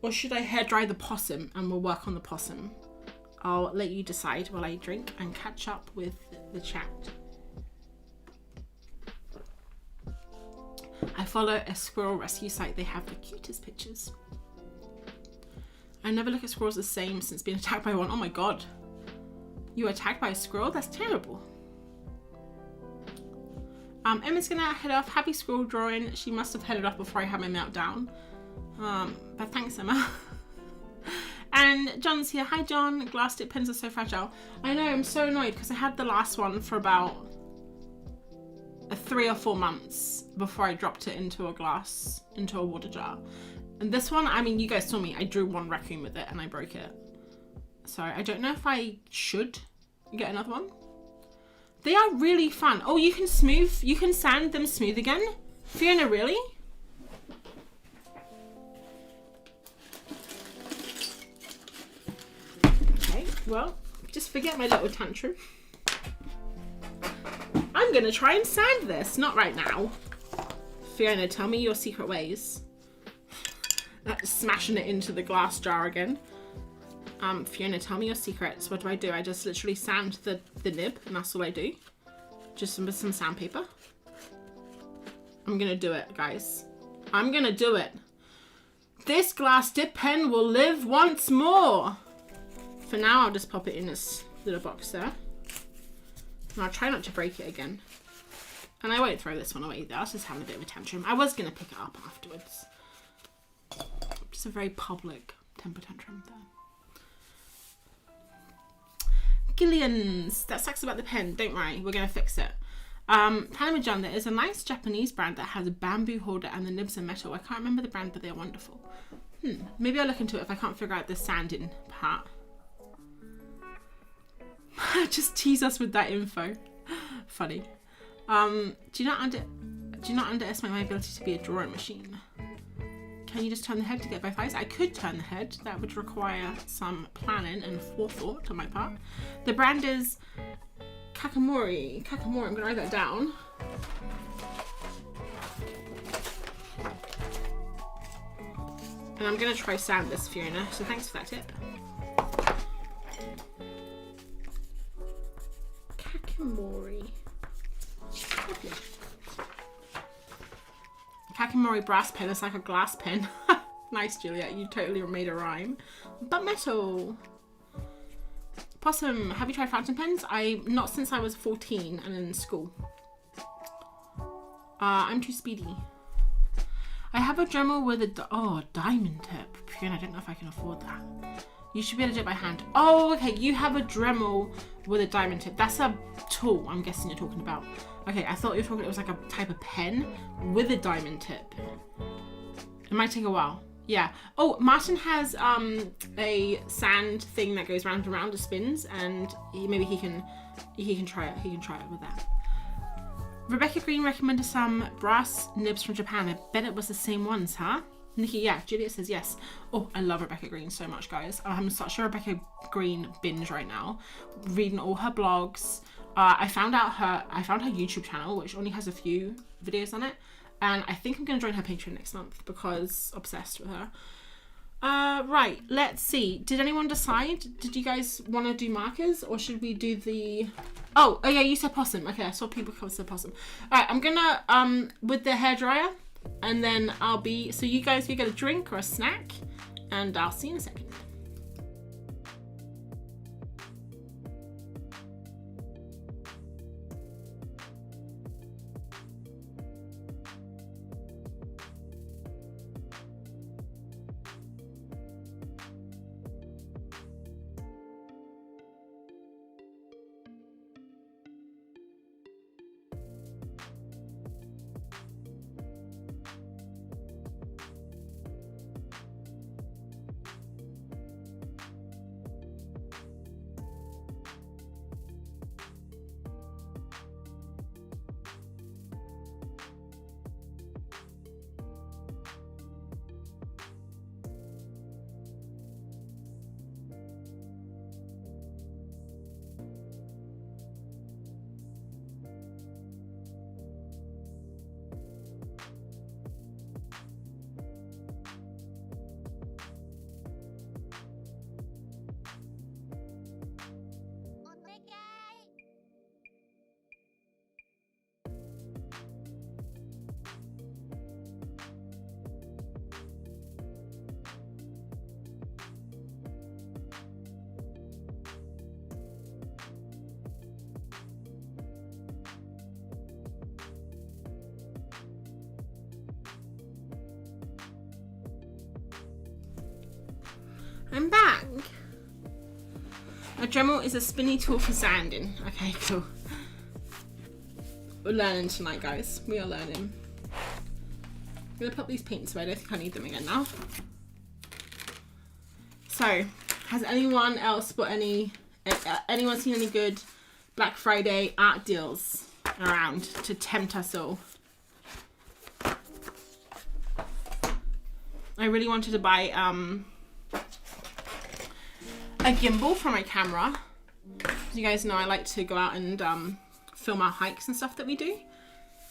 Or should I hair dry the possum and we'll work on the possum? I'll let you decide while I drink and catch up with the chat. I follow a squirrel rescue site. They have the cutest pictures. I never look at squirrels the same since being attacked by one. Oh my god. You were attacked by a squirrel? That's terrible. Emma's gonna head off. Happy squirrel drawing. She must have headed off before I had my meltdown. But thanks, Emma. And John's here. Hi, John. Glass dip pens are so fragile. I know, I'm so annoyed because I had the last one for about 3 or 4 months before I dropped it into a water jar. And this one, I mean, you guys saw me. I drew one raccoon with it and I broke it. So I don't know if I should get another one. They are really fun. Oh, you can sand them smooth again? Fiona, really? Well, just forget my little tantrum. I'm gonna try and sand this, not right now. Fiona, tell me your secret ways. Smashing it into the glass jar again. Fiona, tell me your secrets. What do? I just literally sand the nib and that's all I do. Just with some sandpaper. I'm gonna do it, guys. I'm gonna do it. This glass dip pen will live once more. For now, I'll just pop it in this little box there. And I'll try not to break it again. And I won't throw this one away either. I was just having a bit of a tantrum. I was going to pick it up afterwards. Just a very public temper tantrum there. Gillian's. That sucks about the pen. Don't worry. We're going to fix it. Panama John, there is a nice Japanese brand that has a bamboo holder and the nibs are metal. I can't remember the brand, but they're wonderful. Maybe I'll look into it if I can't figure out the sanding part. Just tease us with that info. Funny. Do you not underestimate my ability to be a drawing machine? Can you just turn the head to get both eyes? I could turn the head. That would require some planning and forethought on my part. The brand is Kakamori. Kakamori, I'm gonna write that down. And I'm gonna try sand this, Fiona, so thanks for that tip. Kakamori. Lovely. Kakamori brass pen is like a glass pen. Nice, Juliet, you totally made a rhyme. But metal. Possum, have you tried fountain pens? Not since I was 14 and in school. I'm too speedy. I have a Dremel with a diamond tip. Fiona, I don't know if I can afford that. You should be able to do it by hand. Oh, okay, you have a Dremel with a diamond tip. That's a tool, I'm guessing you're talking about. Okay, I thought you were talking, it was like a type of pen with a diamond tip. It might take a while. Yeah. Oh, Martin has a sand thing that goes round and round, it spins, and maybe he can try it. He can try it with that. Rebecca Green recommended some brass nibs from Japan. I bet it was the same ones, huh? Nikki, yeah. Juliet says yes. Oh, I love Rebecca Green so much, guys. I'm such a Rebecca Green binge right now. Reading all her blogs. I found her YouTube channel, which only has a few videos on it. And I think I'm going to join her Patreon next month because obsessed with her. Right, let's see. Did anyone decide? Did you guys want to do markers or should we do the... Oh yeah, you said possum. Okay, I saw people say possum. All right, I'm going to, with the hairdryer, and then so you guys can get a drink or a snack, and I'll see you in a second. I'm back. A Dremel is a spinny tool for sanding. Okay, cool. We're learning tonight, guys. We are learning. I'm gonna put these paints away. I don't think I need them again now. So, has anyone else put anyone seen any good Black Friday art deals around to tempt us all? I really wanted to buy a gimbal for my camera. As you guys know, I like to go out and film our hikes and stuff that we do.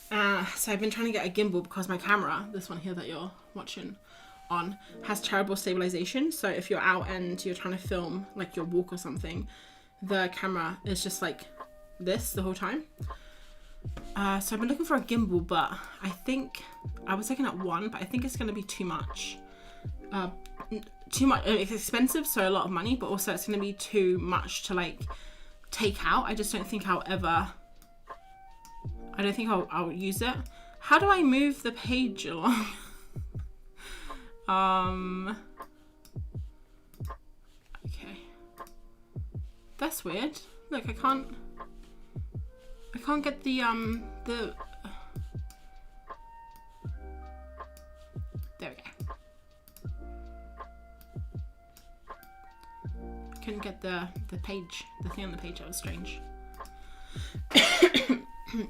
So I've been trying to get a gimbal because my camera, this one here that you're watching on, has terrible stabilization. So if you're out and you're trying to film like your walk or something, the camera is just like this the whole time. So I've been looking for a gimbal, but I think I was looking at one, but I think it's going to be too much. It's expensive, so a lot of money, but also it's going to be too much to like take out. I just don't think I'll use it. How do I move the page along? Okay, that's weird. Look, I can't get the there we go. Couldn't get the page, the thing on the page. That was strange.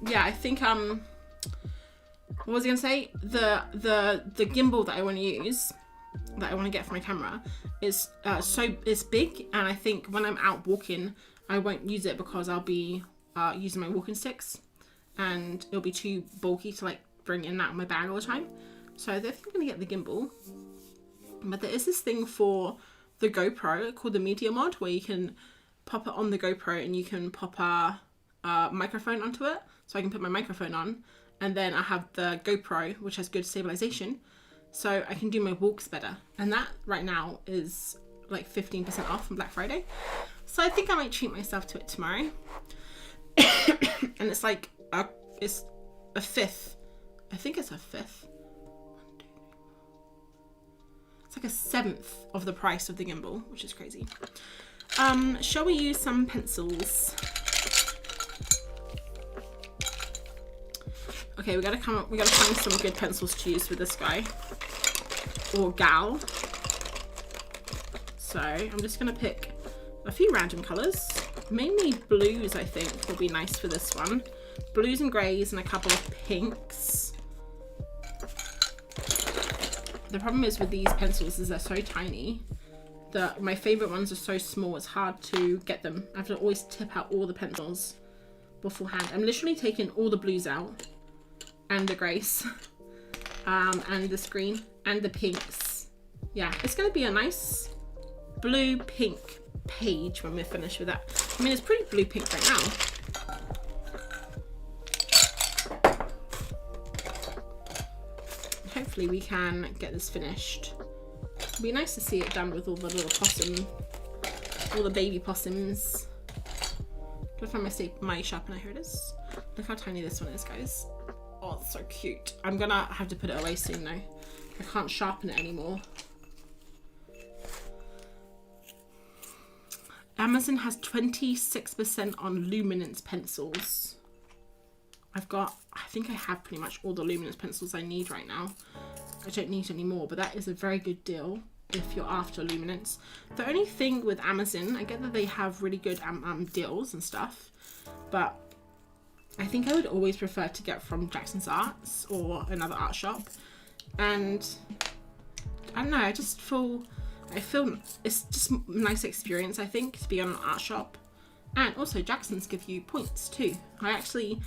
Yeah, I think what was I gonna say? The gimbal that I want to use, that I want to get for my camera, is it's big, and I think when I'm out walking, I won't use it because I'll be using my walking sticks, and it'll be too bulky to like bring in that in my bag all the time. So I think I'm gonna get the gimbal. But there is this thing for the GoPro called the Media Mod, where you can pop it on the GoPro and you can pop a microphone onto it. So I can put my microphone on, and then I have the GoPro, which has good stabilization, so I can do my walks better. And that right now is like 15% off on Black Friday. So I think I might treat myself to it tomorrow. And it's like it's a fifth. I think it's a fifth. It's like a seventh of the price of the gimbal, which is crazy. Shall we use some pencils? Okay, we gotta find some good pencils to use with this guy or gal. So I'm just gonna pick a few random colors, mainly blues. I think will be nice for this one. Blues and grays and a couple of pinks. The problem is with these pencils is they're so tiny that my favorite ones are so small, it's hard to get them. I have to always tip out all the pencils beforehand. I'm literally taking all the blues out, and the grays, and this green, and the pinks. Yeah, it's gonna be a nice blue pink page when we're finished with that. I mean, it's pretty blue pink right now. Hopefully we can get this finished. It'd be nice to see it done with all the little possum, all the baby possums. Do I find my sharpener? Here it is. Look how tiny this one is, guys. Oh, it's so cute. I'm gonna have to put it away soon though. I can't sharpen it anymore. Amazon has 26% on luminance pencils. I think I have pretty much all the luminance pencils I need right now. I don't need any more, but that is a very good deal if you're after luminance. The only thing with Amazon, I get that they have really good deals and stuff, but I think I would always prefer to get from Jackson's Arts or another art shop. And I don't know, I feel it's just a nice experience, I think, to be on an art shop. And also Jackson's give you points too. I actually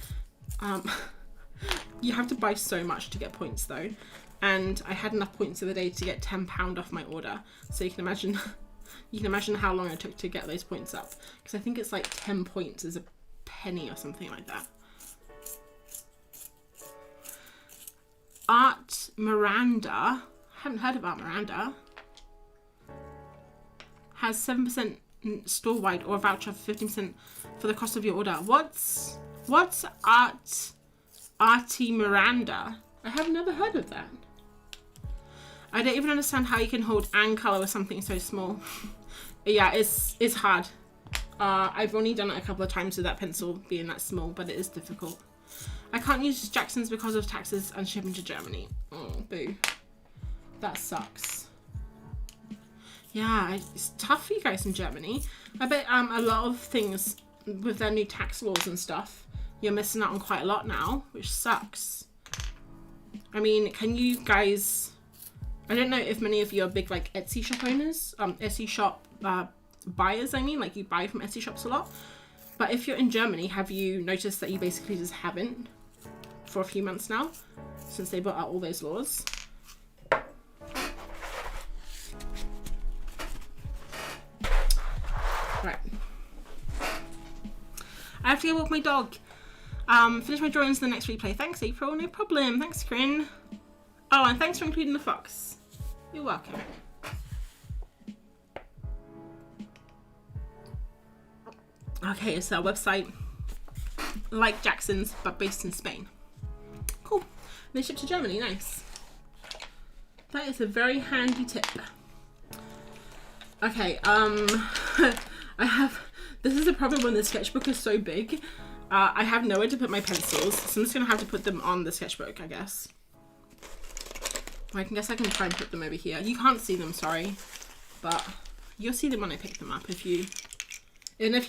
you have to buy so much to get points though, and I had enough points the other day to get £10 off my order, so you can imagine how long it took to get those points up, because I think it's like 10 points is a penny or something like that. Art Miranda, I haven't heard of Art Miranda, has 7% store-wide or a voucher for 15% for the cost of your order. What's Artie Miranda? I have never heard of that. I don't even understand how you can hold and color with something so small. Yeah, it's hard. I've only done it a couple of times with that pencil being that small, but it is difficult. I can't use Jackson's because of taxes and shipping to Germany. Oh, boo. That sucks. Yeah, it's tough for you guys in Germany. I bet a lot of things with their new tax laws and stuff, you're missing out on quite a lot now, which sucks. I mean, can you guys, I don't know if many of you are big like Etsy shop owners, Etsy shop buyers, I mean, like you buy from Etsy shops a lot. But if you're in Germany, have you noticed that you basically just haven't for a few months now, since they brought out all those laws? Right. I have to go walk my dog. Finish my drawings in the next replay. Thanks, April. No problem. Thanks, Corinne. Oh, and thanks for including the fox. You're welcome. Okay, it's our website, like Jackson's, but based in Spain. Cool. They ship to Germany. Nice. That is a very handy tip. Okay, this is the problem when the sketchbook is so big. I have nowhere to put my pencils, so I'm just gonna have to put them on the sketchbook, I guess. I guess I can try and put them over here. You can't see them, sorry, but you'll see them when I pick them up. If you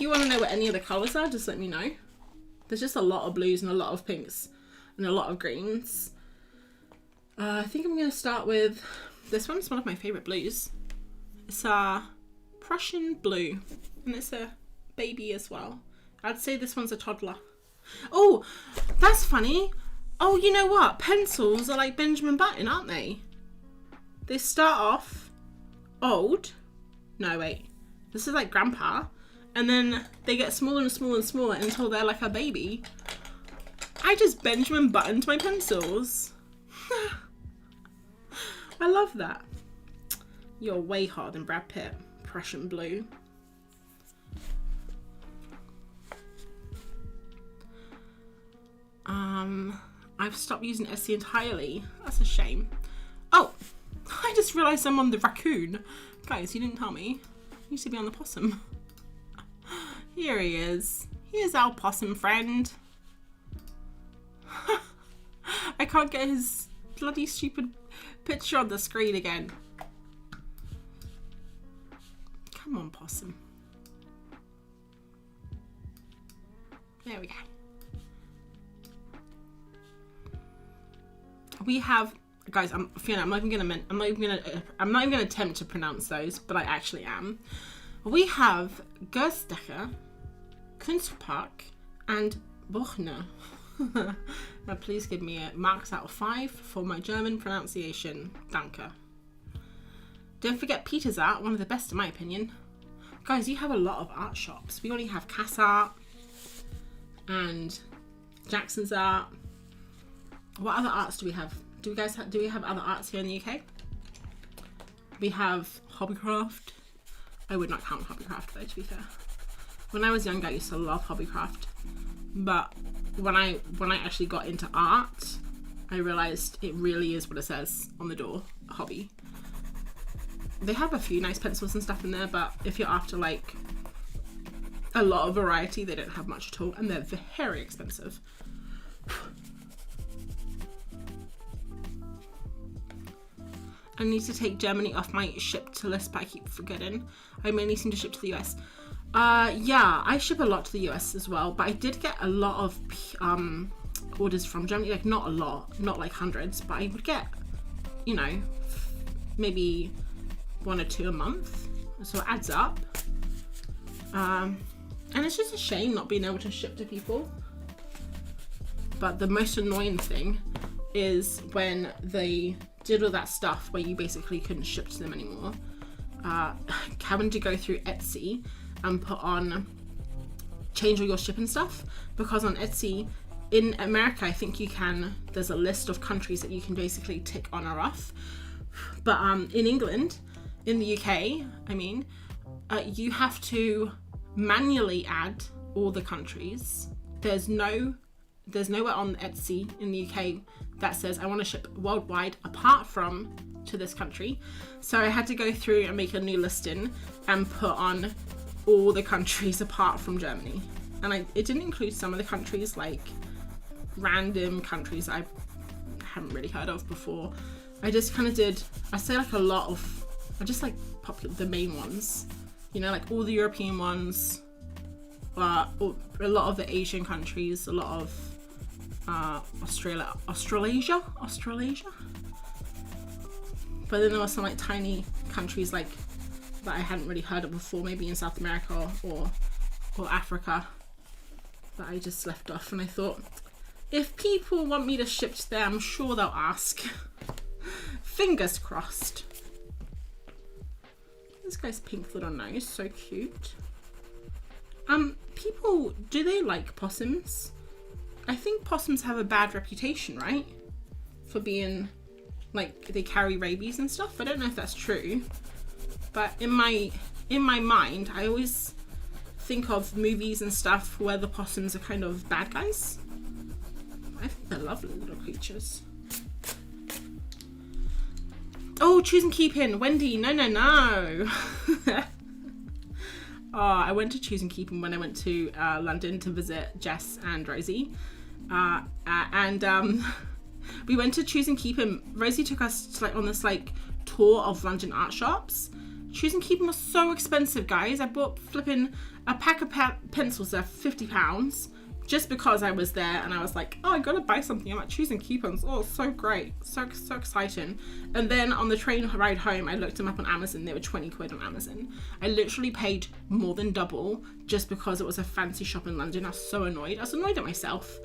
want to know what any of the colors are, just let me know. There's just a lot of blues and a lot of pinks and a lot of greens. I think I'm gonna start with this one. It's one of my favorite blues. It's a Prussian blue, and it's a baby as well. I'd say this one's a toddler. Oh, that's funny. Oh, you know what? Pencils are like Benjamin Button, aren't they? They start off old. No, wait. This is like grandpa. And then they get smaller and smaller and smaller until they're like a baby. I just Benjamin Buttoned my pencils. I love that. You're way harder than Brad Pitt. Prussian blue. I've stopped using Etsy entirely. That's a shame. Oh, I just realised I'm on the raccoon. Guys, you didn't tell me. I used to be on the possum. Here he is. Here's our possum friend. I can't get his bloody stupid picture on the screen again. Come on, possum. There we go. We have, guys. Fiona, I'm not even gonna attempt to pronounce those, but I actually am. We have Gerstecher, Kunstpark, and Buchner. Now, please give me marks out of 5 for my German pronunciation. Danke. Don't forget Peter's art, one of the best in my opinion. Guys, you have a lot of art shops. We only have Cass Art and Jackson's Art. What other arts do we have? Do we have other arts here in the UK? We have Hobbycraft. I would not count Hobbycraft though, to be fair. When I was younger, I used to love Hobbycraft, but when I actually got into art, I realized it really is what it says on the door, a hobby. They have a few nice pencils and stuff in there, but if you're after like a lot of variety, they don't have much at all, and they're very expensive. I need to take Germany off my ship to list, but I keep forgetting. I mainly seem to ship to the US. Yeah, I ship a lot to the US as well, but I did get a lot of orders from Germany. Like, not a lot, not like hundreds, but I would get, you know, maybe 1 or 2 a month. So it adds up. And it's just a shame not being able to ship to people. But the most annoying thing is when they did all that stuff where you basically couldn't ship to them anymore. Having to go through Etsy and put on, change all your shipping stuff, because on Etsy in America, I think you can, there's a list of countries that you can basically tick on or off. But in England, in the UK, I mean, you have to manually add all the countries. There's nowhere on Etsy in the UK that says I want to ship worldwide apart from to this country. So I had to go through and make a new listing and put on all the countries apart from Germany. And it didn't include some of the countries, like random countries I haven't really heard of before. I just kind of did, I say like a lot of, I just like popular, the main ones, you know, like all the European ones, a lot of the Asian countries, a lot of Australasia. But then there were some like tiny countries like that I hadn't really heard of before, maybe in South America or Africa, that I just left off. And I thought, if people want me to ship to them, I'm sure they'll ask. Fingers crossed. This guy's pink little nose, so cute. People, do they like possums? I think possums have a bad reputation, right? For being, like, they carry rabies and stuff. I don't know if that's true. But in my mind, I always think of movies and stuff where the possums are kind of bad guys. I think they're lovely little creatures. Oh, choose and keep in. Wendy, no. Oh, I went to choose and keep in when I went to London to visit Jess and Rosie. We went to choose and keep him. Rosie took us to, like, on this like tour of London art shops. Choose and keep him was so expensive, guys. I bought flipping a pack of pencils there, £50. just because I was there and I was like, oh, I gotta buy something. I'm like choosing coupons. Oh, so great. So exciting. And then on the train ride home, I looked them up on Amazon. They were 20 quid on Amazon. I literally paid more than double just because it was a fancy shop in London. I was so annoyed. I was annoyed at myself.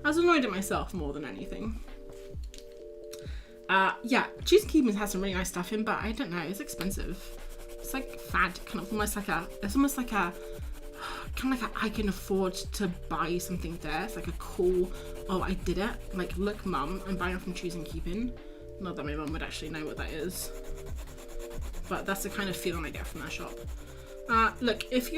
I was annoyed at myself more than anything. Yeah, choosing coupons has some really nice stuff in, but I don't know, it's expensive. It's like fad, kind of almost like it's almost like a, kind of like I can afford to buy something there. It's like a cool, oh, I did it. Like, look, mum, I'm buying from Choose and Keeping. Not that my mum would actually know what that is, but that's the kind of feeling I get from that shop. Look, if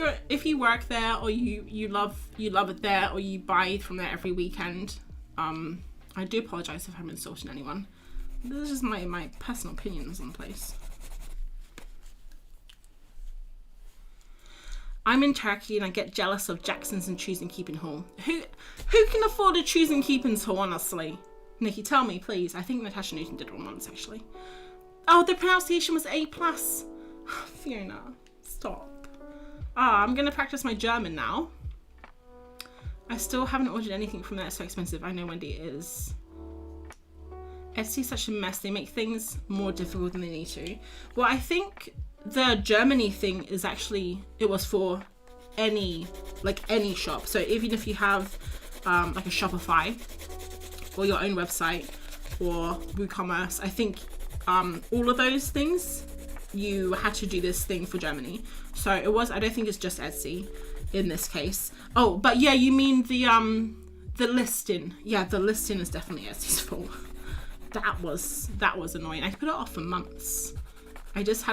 you work there or you love it there or you buy from there every weekend, I do apologize if I'm insulting anyone. This is just my personal opinions on the place. I'm in Turkey and I get jealous of Jackson's and Choose and Keeping Hall. Who can afford a Choose and Keeping's Hall, honestly? Nikki, tell me, please. I think Natasha Newton did one once, actually. Oh, the pronunciation was A+. Fiona, stop. I'm gonna practice my German now. I still haven't ordered anything from there. It's so expensive. I know, Wendy, it is. Etsy's such a mess. They make things more difficult than they need to. Well, I think the Germany thing is actually, it was for any shop. So even if you have like a Shopify or your own website or WooCommerce, I think all of those things, you had to do this thing for Germany. So it was, I don't think it's just Etsy in this case. Oh, but yeah, you mean the listing. Yeah, the listing is definitely Etsy's fault. That was annoying. I put it off for months. I just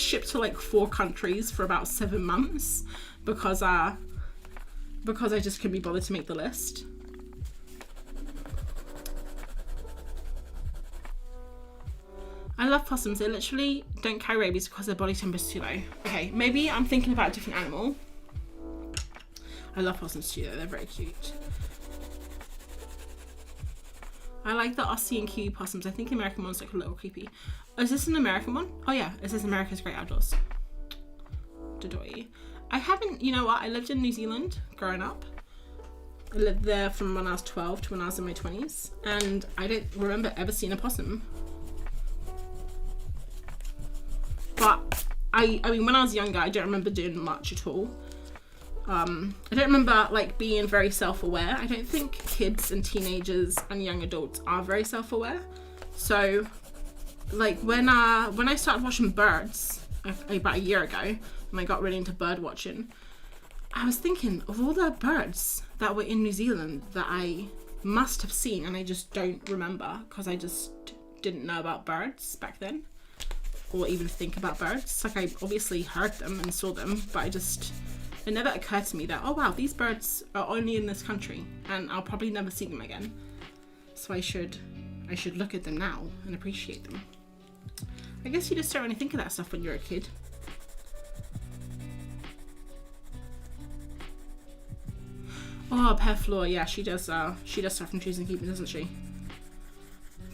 shipped to like 4 countries for about 7 months because I just couldn't be bothered to make the list. I love possums. They literally don't carry rabies because their body temperature is too low. Okay, maybe I'm thinking about a different animal. I love possums too though, they're very cute. I like the Aussie and Kiwi possums. I think the American one's like a little creepy. Is this an American one? Oh yeah, it says America's Great Outdoors. Dodoy. I haven't, you know what, I lived in New Zealand growing up. I lived there from when I was 12 to when I was in my 20s. And I don't remember ever seeing a possum. But I mean, when I was younger, I don't remember doing much at all. I don't remember like being very self-aware. I don't think kids and teenagers and young adults are very self-aware. So like when I started watching birds about a year ago, and I got really into bird watching, I was thinking of all the birds that were in New Zealand that I must have seen and I just don't remember because I just didn't know about birds back then, or even think about birds. Like, I obviously heard them and saw them, but it never occurred to me that, oh wow, these birds are only in this country and I'll probably never see them again. So I should look at them now and appreciate them. I guess you just don't really think of that stuff when you're a kid. Oh, Pear Floor, yeah, she does stuff from Choose and Keeping, doesn't she?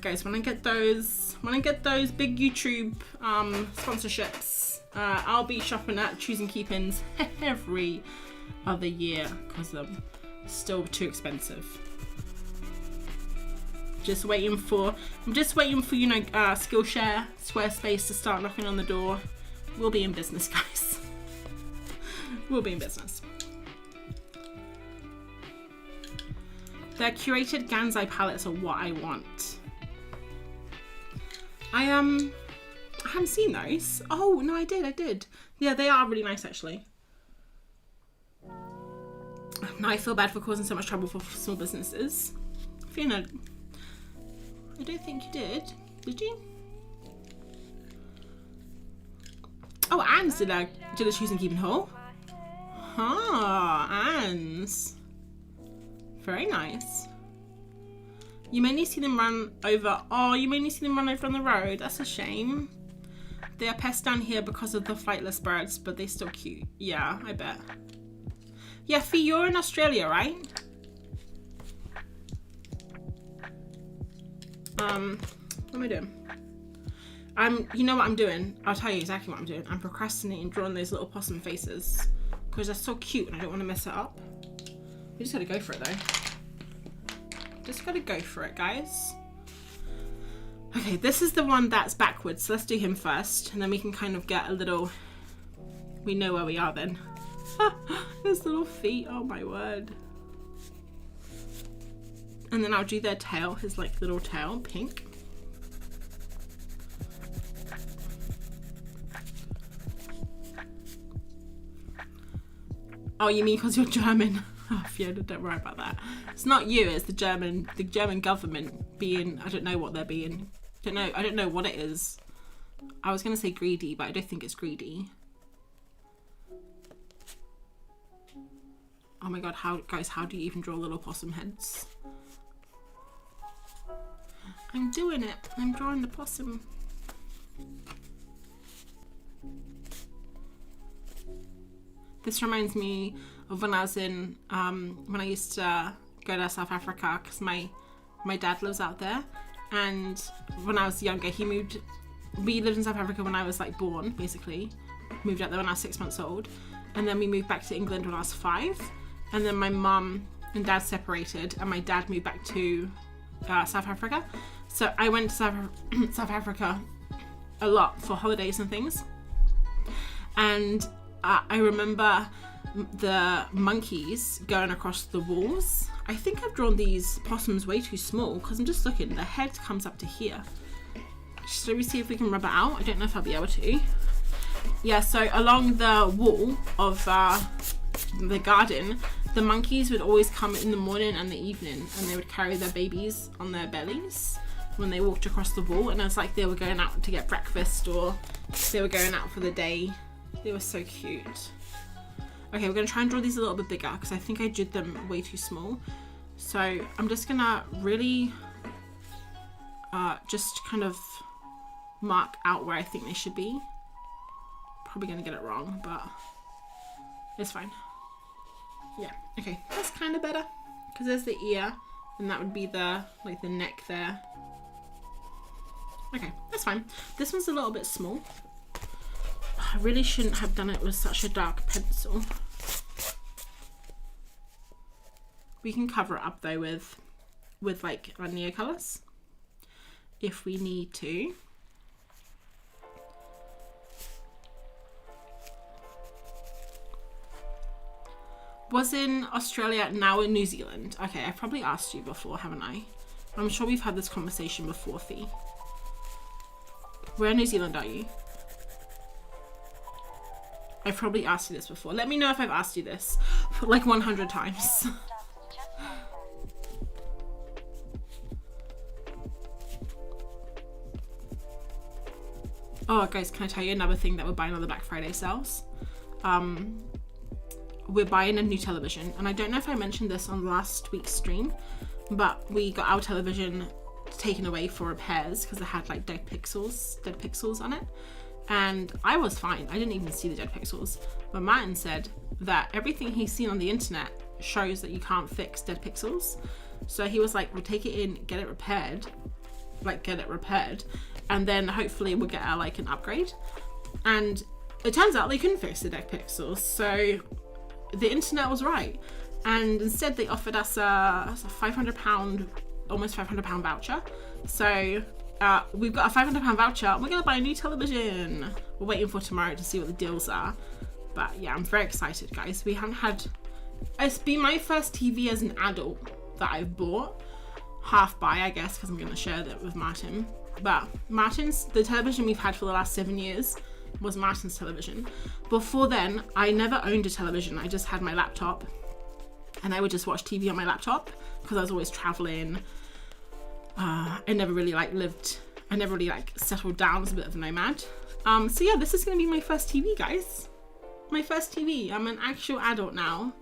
Guys, when I get those big YouTube sponsorships, I'll be shopping at Choose and Keepings every other year because they're still too expensive. I'm just waiting for you know, Skillshare, Squarespace to start knocking on the door. We'll be in business, guys. We'll be in business. Their curated Gansai palettes are what I want. I haven't seen those. Oh no, I did. Yeah, they are really nice actually. Now I feel bad for causing so much trouble for small businesses. Fiona, I don't think you did you? Oh, Anne's did a Choose and Keeping haul. Anne's. Very nice. You mainly see them run over. Oh, you mainly see them run over on the road. That's a shame. They are pests down here because of the flightless birds, but they're still cute. Yeah, I bet. Yeah, Fee, you're in Australia, right? What am I doing? You know what I'm doing? I'll tell you exactly what I'm doing. I'm procrastinating drawing those little possum faces because they're so cute and I don't want to mess it up. We just gotta go for it though. Just gotta go for it, guys. Okay, this is the one that's backwards, so let's do him first, and then we can kind of get a little, we know where we are then. His little feet, oh my word. And then I'll do their tail, his like little tail, pink. Oh, you mean because you're German? Oh, Fiona, don't worry about that. It's not you, it's the German government being, I don't know what they're being. I don't know what it is. I was gonna say greedy, but I don't think it's greedy. Oh my god, guys, how do you even draw little possum heads? I'm doing it. I'm drawing the possum. This reminds me of when I was in, when I used to go to South Africa, because my dad lives out there. And when I was younger, we lived in South Africa when I was like born, basically. Moved out there when I was 6 months old. And then we moved back to England when I was 5. And then my mum and dad separated and my dad moved back to South Africa. So I went to South Africa a lot for holidays and things. And I remember the monkeys going across the walls. I think I've drawn these possums way too small because I'm just looking, the head comes up to here. Should we see if we can rub it out? I don't know if I'll be able to. Yeah, so along the wall of the garden, the monkeys would always come in the morning and the evening, and they would carry their babies on their bellies when they walked across the wall, and it was like they were going out to get breakfast or they were going out for the day. They were so cute. Okay, we're gonna try and draw these a little bit bigger because I think I did them way too small. So I'm just gonna really just kind of mark out where I think they should be. Probably gonna get it wrong, but it's fine. Yeah, okay, that's kind of better because there's the ear and that would be the like the neck there. Okay, that's fine. This one's a little bit small. I really shouldn't have done it with such a dark pencil. We can cover it up though with like our neocolors if we need to. Was in Australia, now in New Zealand. Okay, I've probably asked you before, haven't I? I'm sure we've had this conversation before, Fee. Where in New Zealand are you? I've probably asked you this before. Let me know if I've asked you this like 100 times. Oh, guys, can I tell you another thing that we're buying on the Black Friday sales? We're buying a new television, and I don't know if I mentioned this on last week's stream, but we got our television taken away for repairs because it had like dead pixels on it. And I was fine. I didn't even see the dead pixels. But Martin said that everything he's seen on the internet shows that you can't fix dead pixels. So he was like, we'll take it in, get it repaired, and then hopefully we'll get like an upgrade. And it turns out they couldn't fix the dead pixels. So the internet was right. And instead they offered us a £500, almost £500 voucher. So we've got a £500 voucher and we're gonna buy a new television. We're waiting for tomorrow to see what the deals are. But yeah, I'm very excited, guys. We haven't had, it's been my first TV as an adult that I've bought. Half buy, I guess, because I'm gonna share that with Martin. But the television we've had for the last 7 years was Martin's television. Before then, I never owned a television. I just had my laptop and I would just watch TV on my laptop because I was always traveling. I never really settled down as a bit of a nomad. So yeah, this is gonna be my first TV, guys. My first TV. I'm an actual adult now.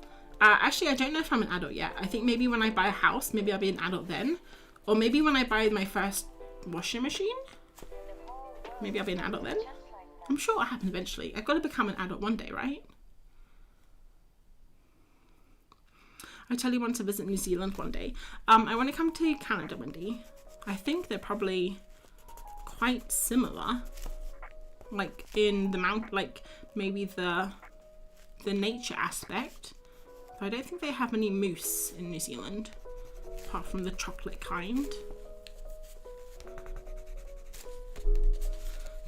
Actually, I don't know if I'm an adult yet. I think maybe when I buy a house, maybe I'll be an adult then. Or maybe when I buy my first washing machine, maybe I'll be an adult then. I'm sure it'll happen eventually. I've got to become an adult one day, right? I totally want to visit New Zealand one day. I want to come to Canada one day. I think they're probably quite similar, like in the maybe the nature aspect, But I don't think they have any moose in New Zealand, apart from the chocolate kind.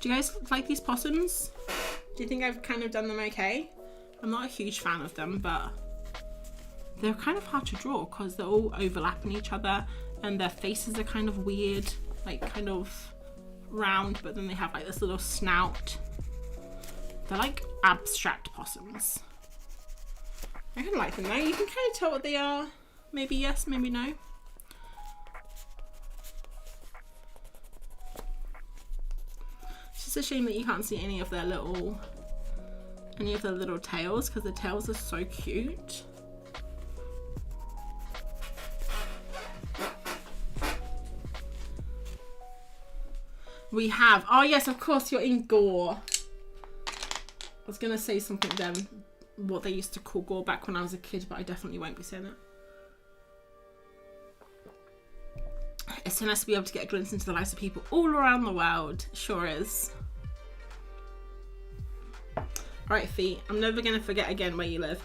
Do you guys like these possums? Do you think I've kind of done them okay? I'm not a huge fan of them, but they're kind of hard to draw because they're all overlapping each other and their faces are kind of weird, like kind of round, but then they have like this little snout. They're like abstract possums. I kind of like them though. You can kind of tell what they are. Maybe yes, maybe no. It's just a shame that you can't see any of their little tails, because the tails are so cute. We have, oh yes, of course, you're in gore. I was gonna say something then, what they used to call gore back when I was a kid, but I definitely won't be saying it. It's so nice to be able to get a glimpse into the lives of people all around the world. Sure is. Alright, Fee, I'm never gonna forget again where you live.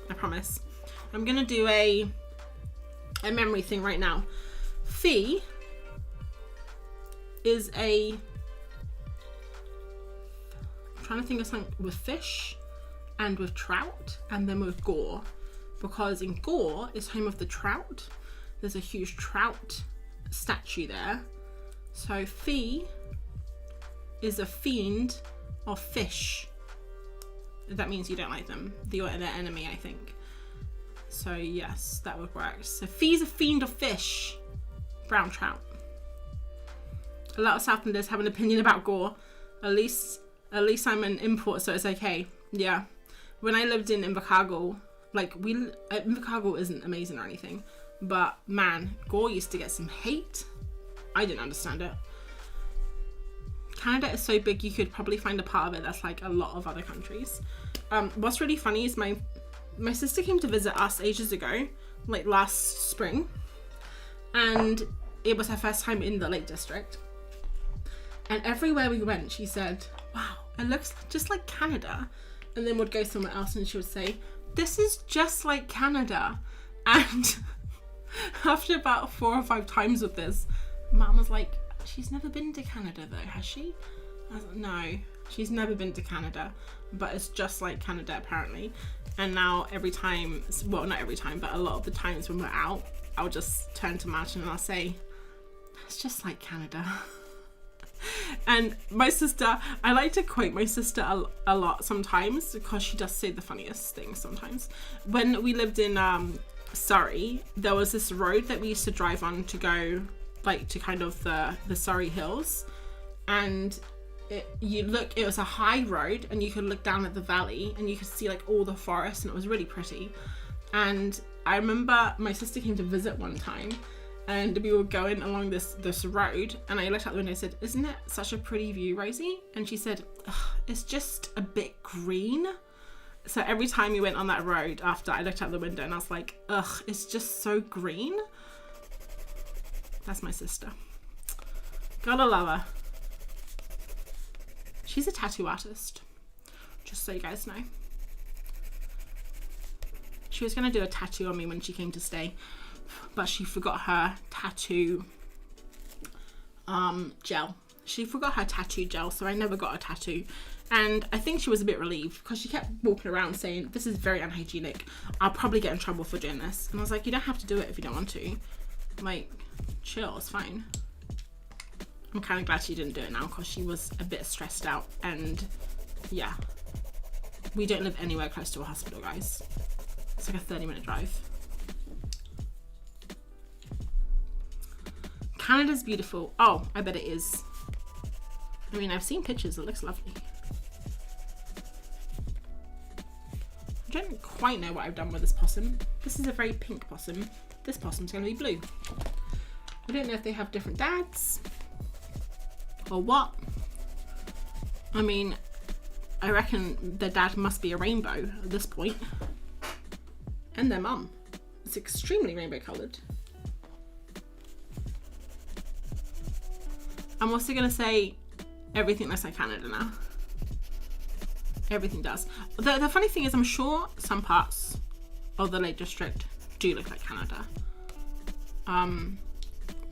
I promise. I'm gonna do a memory thing right now. Fee is I'm trying to think of something with fish and with trout and then with Gore, because in Gore is home of the trout. There's a huge trout statue there. So Fee is a fiend of fish. That means you don't like them. They're their enemy, I think. So yes, that would work. So Fee's a fiend of fish. Brown trout. A lot of Southlanders have an opinion about Gore. At least I'm an import, so it's okay. Yeah. When I lived in Invercargill, like Invercargill isn't amazing or anything, but man, Gore used to get some hate. I didn't understand it. Canada is so big, you could probably find a part of it that's like a lot of other countries. What's really funny is my sister came to visit us ages ago, like last spring, and it was her first time in the Lake District. And everywhere we went, she said, wow, it looks just like Canada. And then would go somewhere else and she would say, this is just like Canada. And after about 4 or 5 times of this, Mum was like, she's never been to Canada though, has she? I was like, no, she's never been to Canada, but it's just like Canada apparently. And now every time, well, not every time, but a lot of the times when we're out, I'll just turn to Martin and I'll say, it's just like Canada. And my sister, I like to quote my sister a lot sometimes because she does say the funniest things sometimes. When we lived in Surrey, there was this road that we used to drive on to go like to kind of the Surrey Hills, and it was a high road and you could look down at the valley and you could see like all the forest, and it was really pretty. And I remember my sister came to visit one time and we were going along this road, and I looked out the window and said, isn't it such a pretty view, Rosie? And she said, it's just a bit green. So every time we went on that road after, I looked out the window and I was like, ugh, it's just so green. That's my sister. Gotta love her. She's a tattoo artist, just so you guys know. She was gonna do a tattoo on me when she came to stay, but she forgot her tattoo gel. She forgot her tattoo gel, so I never got a tattoo. And I think she was a bit relieved because she kept walking around saying, this is very unhygienic. I'll probably get in trouble for doing this. And I was like, you don't have to do it if you don't want to. Like, chill, it's fine. I'm kind of glad she didn't do it now because she was a bit stressed out. And yeah, we don't live anywhere close to a hospital, guys. It's like a 30-minute drive. Canada's beautiful. Oh, I bet it is. I mean, I've seen pictures. It looks lovely. I don't quite know what I've done with this possum. This is a very pink possum. This possum's going to be blue. I don't know if they have different dads or what. I mean, I reckon their dad must be a rainbow at this point. And their mum. It's extremely rainbow coloured. I'm also going to say everything looks like Canada now. Everything does. The funny thing is, I'm sure some parts of the Lake District do look like Canada.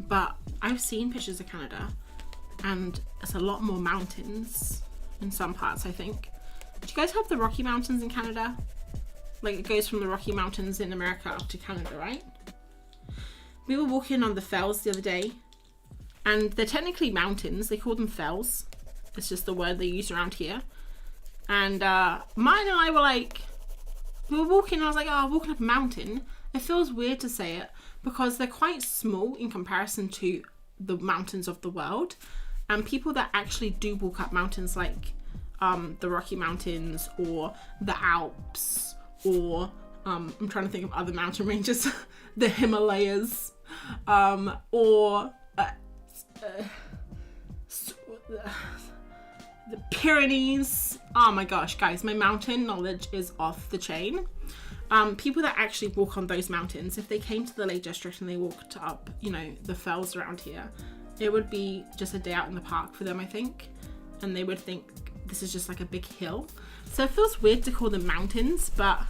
But I've seen pictures of Canada and it's a lot more mountains in some parts, I think. Do you guys have the Rocky Mountains in Canada? Like it goes from the Rocky Mountains in America up to Canada, right? We were walking on the fells the other day, and they're technically mountains. They call them fells. It's just the word they use around here. And mine and I were like, we were walking and I was like, oh, walking up a mountain. It feels weird to say it because they're quite small in comparison to the mountains of the world. And people that actually do walk up mountains like the Rocky Mountains or the Alps or I'm trying to think of other mountain ranges, the Himalayas, or the Pyrenees. Oh my gosh, guys, my mountain knowledge is off the chain. People that actually walk on those mountains, if they came to the Lake District and they walked up, you know, the fells around here, it would be just a day out in the park for them, I think. And they would think this is just like a big hill. So it feels weird to call them mountains, but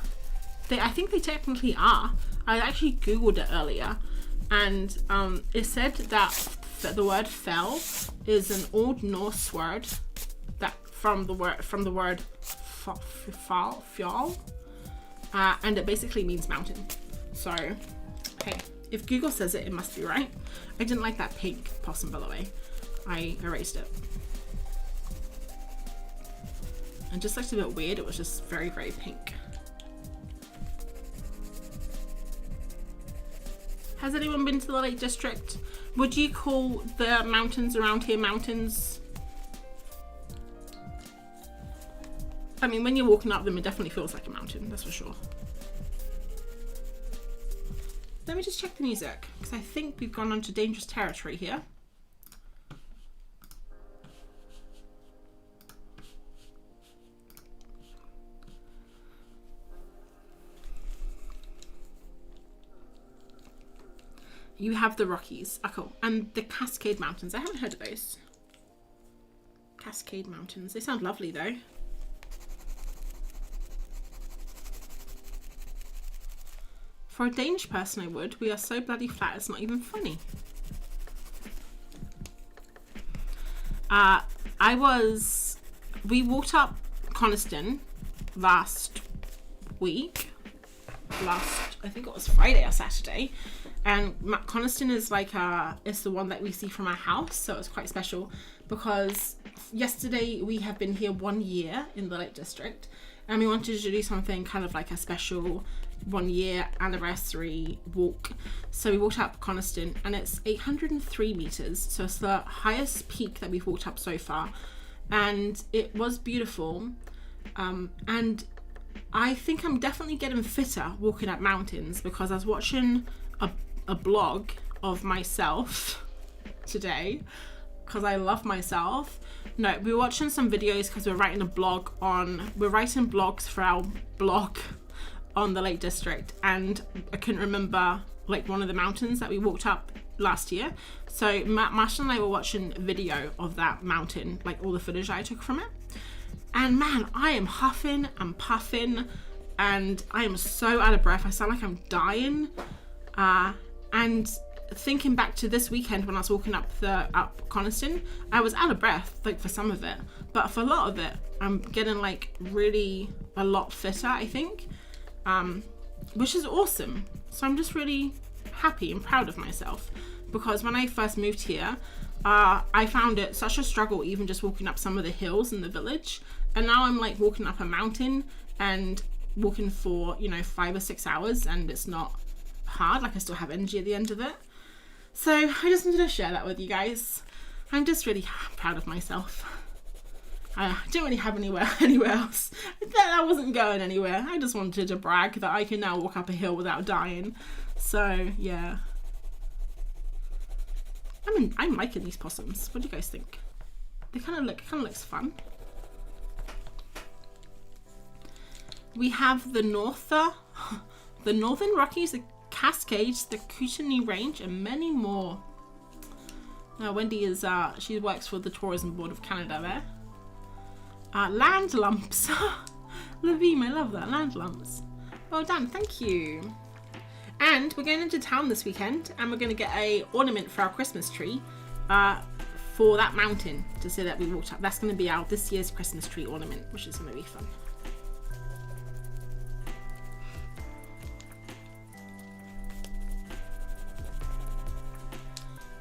I think they technically are. I actually Googled it earlier, and it said that the word fell is an Old Norse word that from the word fjall, and it basically means mountain. So, hey, if Google says it, it must be right. I didn't like that pink possum, by the way. I erased it. It just looked a bit weird. It was just very, very pink. Has anyone been to the Lake District? Would you call the mountains around here mountains? I mean, when you're walking up them, it definitely feels like a mountain, that's for sure. Let me just check the music, because I think we've gone onto dangerous territory here. You have the Rockies. Oh, cool. And the Cascade Mountains. I haven't heard of those. Cascade Mountains. They sound lovely though. For a Danish person, I would. We are so bloody flat, it's not even funny. We walked up Coniston last week. I think it was Friday or Saturday. And Coniston is like it's the one that we see from our house, so it's quite special because yesterday we have been here 1 year in the Lake District, and we wanted to do something kind of like a special 1 year anniversary walk. So we walked up Coniston, and it's 803 meters, so it's the highest peak that we've walked up so far, and it was beautiful. And I think I'm definitely getting fitter walking up mountains because I was watching a blog of myself today because I love myself. No, we were watching some videos because we're writing blogs for our blog on the Lake District, and I couldn't remember like one of the mountains that we walked up last year. So Marshall and I were watching a video of that mountain, like all the footage I took from it. And man, I am huffing and puffing and I am so out of breath. I sound like I'm dying. And thinking back to this weekend when I was walking up Coniston, I was out of breath, like for some of it, but for a lot of it, I'm getting like really a lot fitter, I think, which is awesome. So I'm just really happy and proud of myself because when I first moved here, I found it such a struggle even just walking up some of the hills in the village, and now I'm like walking up a mountain and walking for 5 or 6 hours, and it's not hard. Like I still have energy at the end of it. So I just wanted to share that with you guys. I'm just really proud of myself. I didn't really have anywhere else. That wasn't going anywhere. I just wanted to brag that I can now walk up a hill without dying. So yeah, I'm liking these possums. What do you guys think? They kind of looks fun. We have the Northern Rockies, the Cascades, the Kootenay Range, and many more. Now Wendy is she works for the Tourism Board of Canada there. Land lumps. Levine, I love that. Land lumps. Well done, thank you. And we're going into town this weekend and we're going to get a ornament for our Christmas tree for that mountain to say that we walked up. That's going to be our this year's Christmas tree ornament, which is going to be fun.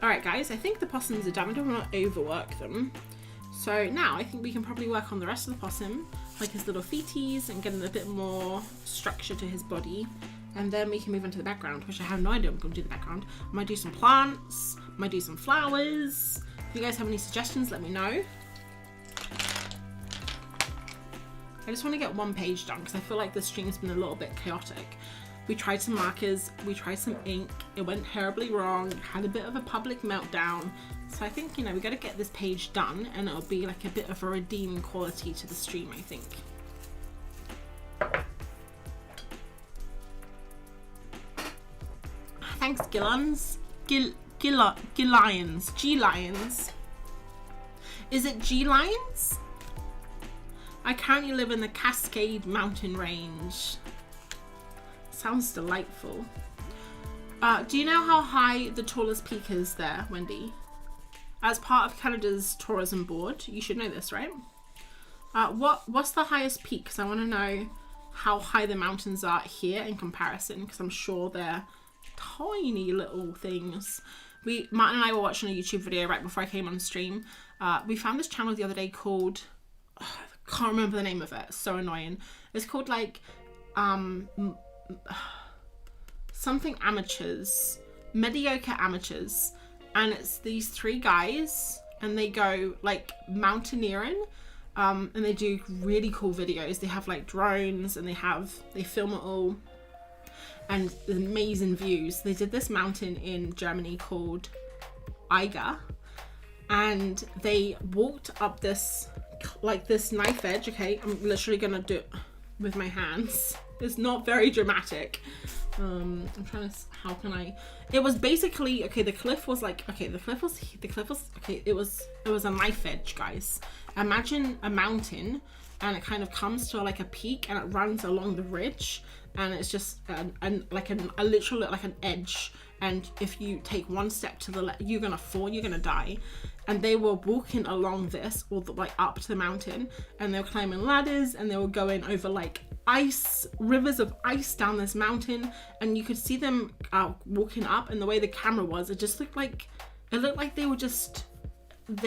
Alright guys, I think the possums are done. I don't want to overwork them. So now I think we can probably work on the rest of the possum, like his little feeties and getting a bit more structure to his body. And then we can move on to the background, which I have no idea what I'm going to do the background. I might do some plants, I might do some flowers. If you guys have any suggestions, let me know. I just want to get one page done because I feel like the stream's been a little bit chaotic. We tried some markers, we tried some ink, it went terribly wrong, had a bit of a public meltdown. So I think, you know, we got to get this page done and it'll be like a bit of a redeeming quality to the stream, I think. Thanks, Gillions. G-Lions. G-Lions. Is it G-Lions? I currently live in the Cascade Mountain Range. Sounds delightful. Do you know how high the tallest peak is there, Wendy? As part of Canada's tourism board, you should know this, right? What's the highest peak? Because I want to know how high the mountains are here in comparison, because I'm sure they're tiny little things. Martin and I were watching a YouTube video right before I came on stream. We found this channel the other day called, I can't remember the name of it, it's so annoying. It's called like something amateurs, mediocre amateurs, and it's these three guys and they go like mountaineering and they do really cool videos. They have like drones and they film it all and amazing views. They did this mountain in Germany called Eiger and they walked up this like this knife edge. Okay, I'm literally gonna do it with my hands. It's not very dramatic. I'm trying to, how can I, it was basically, okay, the cliff was like, okay, the cliff was, okay, it was a knife edge, guys. Imagine a mountain and it kind of comes to like a peak and it runs along the ridge and it's just literally like an edge. And if you take one step to the left, you're gonna fall, you're gonna die. And they were walking along this, all the way up to the mountain, and they were climbing ladders and they were going over like ice, rivers of ice down this mountain, and you could see them walking up, and the way the camera was, it just looked like they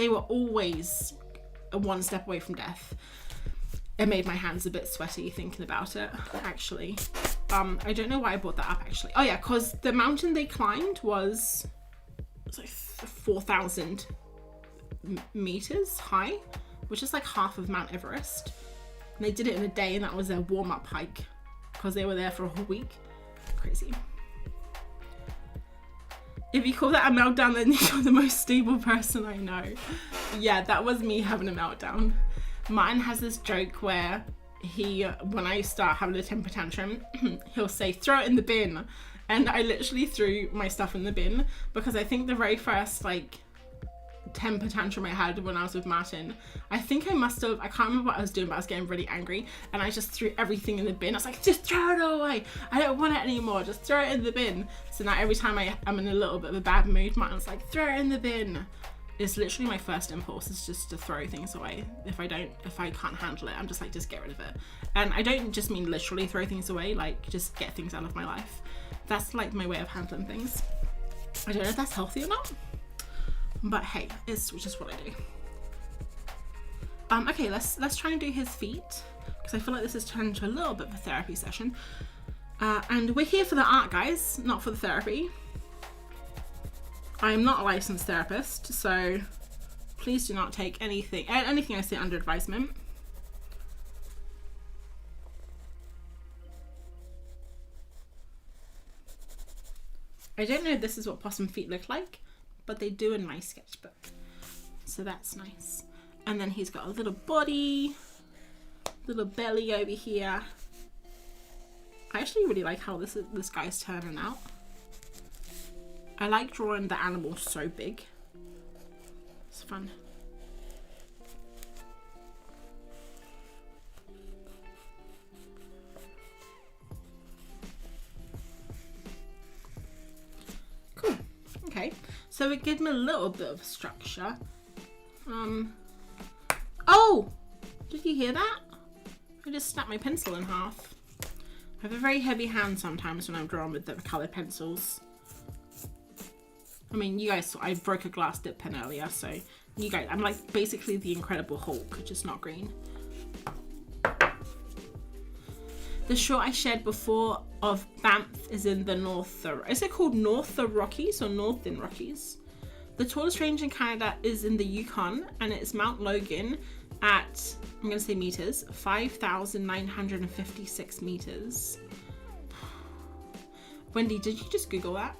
were always one step away from death. It made my hands a bit sweaty thinking about it, actually. I don't know why I brought that up, actually. Oh yeah, because the mountain they climbed was like 4,000 meters high, which is like half of Mount Everest. And they did it in a day, and that was their warm-up hike because they were there for a whole week. Crazy. If you call that a meltdown, then you're the most stable person I know. Yeah, that was me having a meltdown. Martin has this joke where when I start having a temper tantrum, he'll say, throw it in the bin. And I literally threw my stuff in the bin because I think the very first like temper tantrum I had when I was with Martin, I think I can't remember what I was doing, but I was getting really angry and I just threw everything in the bin. I was like, just throw it away. I don't want it anymore. Just throw it in the bin. So now every time I'm in a little bit of a bad mood, Martin's like, throw it in the bin. It's literally my first impulse is just to throw things away. If I can't handle it, I'm just like, just get rid of it. And I don't just mean literally throw things away, like just get things out of my life. That's like my way of handling things. I don't know if that's healthy or not, but hey, it's just what I do. Okay, let's try and do his feet because I feel like this has turned into a little bit of a therapy session. And we're here for the art, guys, not for the therapy. I am not a licensed therapist, so please do not take anything I say under advisement. I don't know if this is what possum feet look like, but they do in my sketchbook. So that's nice. And then he's got a little body, little belly over here. I actually really like how this guy's turning out. I like drawing the animals so big. It's fun. So it gives me a little bit of structure. Oh! Did you hear that? I just snapped my pencil in half. I have a very heavy hand sometimes when I'm drawing with the coloured pencils. I mean, you guys saw I broke a glass dip pen earlier, so you guys, I'm like basically the Incredible Hulk, just not green. The short I shared before of Banff is in the North, is it called North the Rockies or Northern Rockies? The tallest range in Canada is in the Yukon, and it's Mount Logan at, I'm going to say meters, 5,956 meters. Wendy, did you just Google that?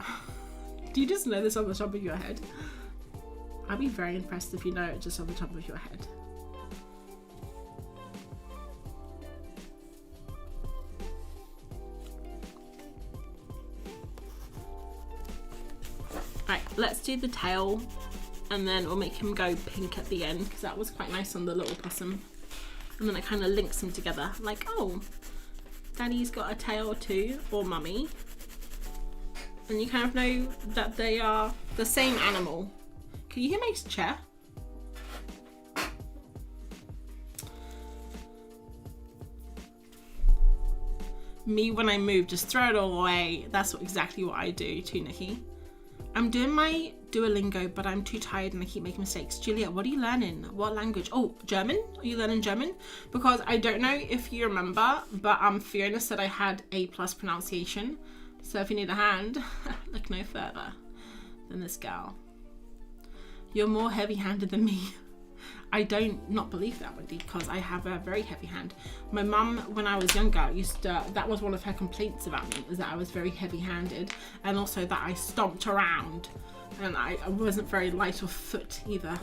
Do you just know this on the top of your head? I'd be very impressed if you know it just on the top of your head. Alright, let's do the tail, and then we'll make him go pink at the end, because that was quite nice on the little possum. And then it kind of links them together, like, oh, Daddy's got a tail too, or Mummy. And you kind of know that they are the same animal. Can you hear my chair? Me when I move, just throw it all away. That's exactly what I do too, Nikki. I'm doing my Duolingo, but I'm too tired and I keep making mistakes. Juliet, what are you learning? What language? Oh, German? Are you learning German? Because I don't know if you remember, but Fiona said I had A+ pronunciation. So if you need a hand, look no further than this gal. You're more heavy-handed than me. I don't not believe that, Wendy, because I have a very heavy hand. My mum, when I was younger, that was one of her complaints about me, is that I was very heavy-handed, and also that I stomped around, and I wasn't very light of foot either.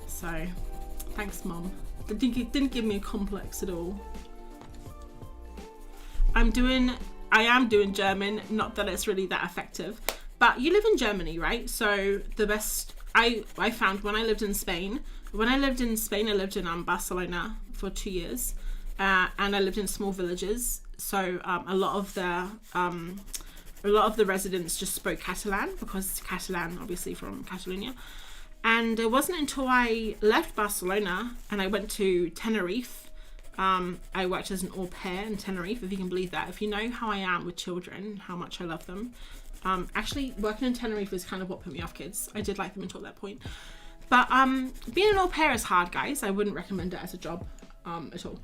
So, thanks, Mum. It didn't give me a complex at all. I am doing German, not that it's really that effective, but you live in Germany, right? So the best I found when I lived in Spain. When I lived in Spain, I lived in Barcelona for 2 years, and I lived in small villages. So a lot of the residents just spoke Catalan, because it's Catalan, obviously, from Catalonia. And it wasn't until I left Barcelona and I went to Tenerife. I worked as an au pair in Tenerife, if you can believe that. If you know how I am with children, how much I love them. Actually, working in Tenerife is kind of what put me off kids. I did like them until that point. But being an au pair is hard, guys. I wouldn't recommend it as a job at all.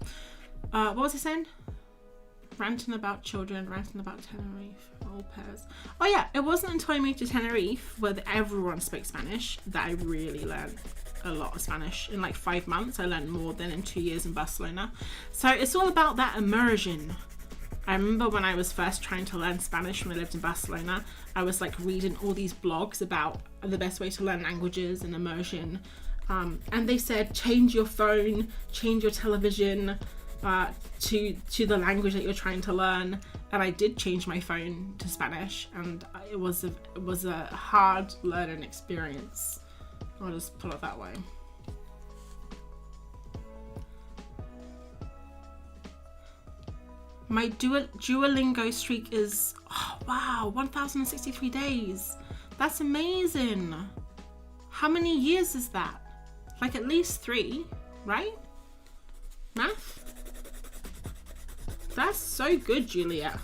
What was I saying? Ranting about children, ranting about Tenerife, au pairs. Oh yeah, it wasn't until I moved to Tenerife, where everyone spoke Spanish, that I really learned a lot of Spanish. In like 5 months, I learned more than in 2 years in Barcelona. So it's all about that immersion. I remember when I was first trying to learn Spanish when I lived in Barcelona, I was like reading all these blogs about the best way to learn languages and immersion. And they said, change your phone, change your television to the language that you're trying to learn. And I did change my phone to Spanish, and it was a hard learning experience. I'll just put it that way. My Duolingo streak is, oh, wow, 1,063 days. That's amazing. How many years is that? Like at least 3, right? Math? That's so good, Julia.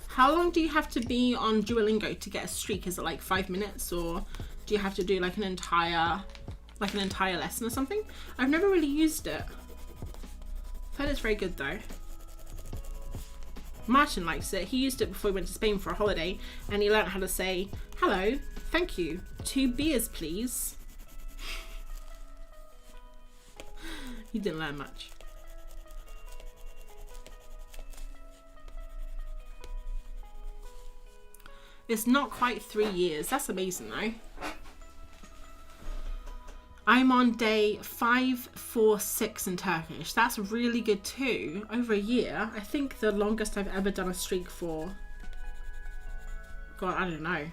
How long do you have to be on Duolingo to get a streak? Is it like 5 minutes, or do you have to do like an entire lesson or something? I've never really used it. I've heard it's very good though. Martin likes it. He used it before he went to Spain for a holiday, and he learned how to say, hello, thank you, 2 beers please. He didn't learn much. It's not quite 3 years. That's amazing though. I'm on day 546 in Turkish. That's really good too. Over a year. I think the longest I've ever done a streak for, God, I don't know,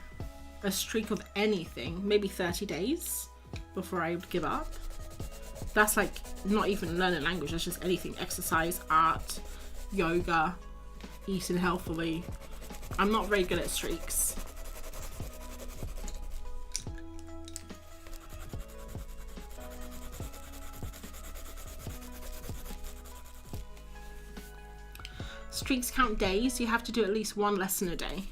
a streak of anything, maybe 30 days before I would give up. That's like not even learning language, that's just anything. Exercise, art, yoga, eating healthily. I'm not very good at streaks. Streaks count days. You have to do at least 1 lesson a day.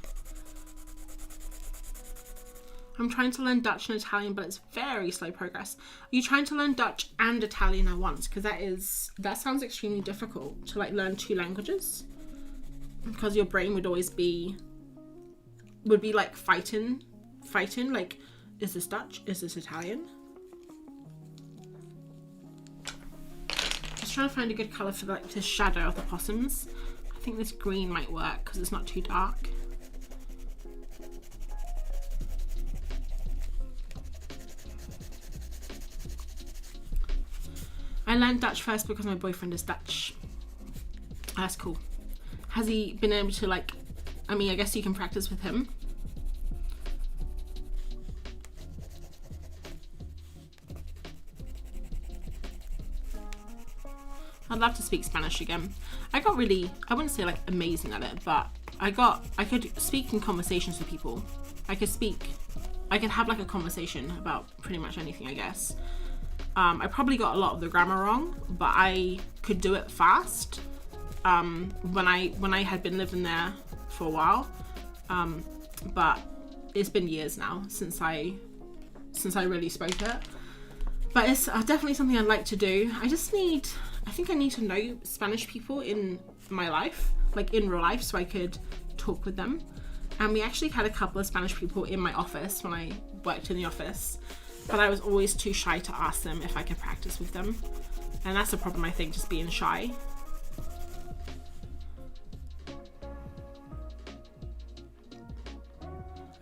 I'm trying to learn Dutch and Italian, but it's very slow progress. Are you trying to learn Dutch and Italian at once? Because that sounds extremely difficult to like learn 2 languages. Because your brain would always be like fighting. Like, is this Dutch? Is this Italian? Just trying to find a good colour for like the shadow of the possums. I think this green might work because it's not too dark. I learned Dutch first because my boyfriend is Dutch. That's cool. Has he been able to like, I mean, I guess you can practice with him. I'd love to speak Spanish again. I wouldn't say like amazing at it, but I could speak in conversations with people. I could have like a conversation about pretty much anything, I guess. I probably got a lot of the grammar wrong, but I could do it fast when I had been living there for a while. But it's been years now since I really spoke it. But it's definitely something I'd like to do. I think I need to know Spanish people in my life, like in real life, so I could talk with them. And we actually had a couple of Spanish people in my office when I worked in the office, but I was always too shy to ask them if I could practice with them. And that's the problem, I think, just being shy.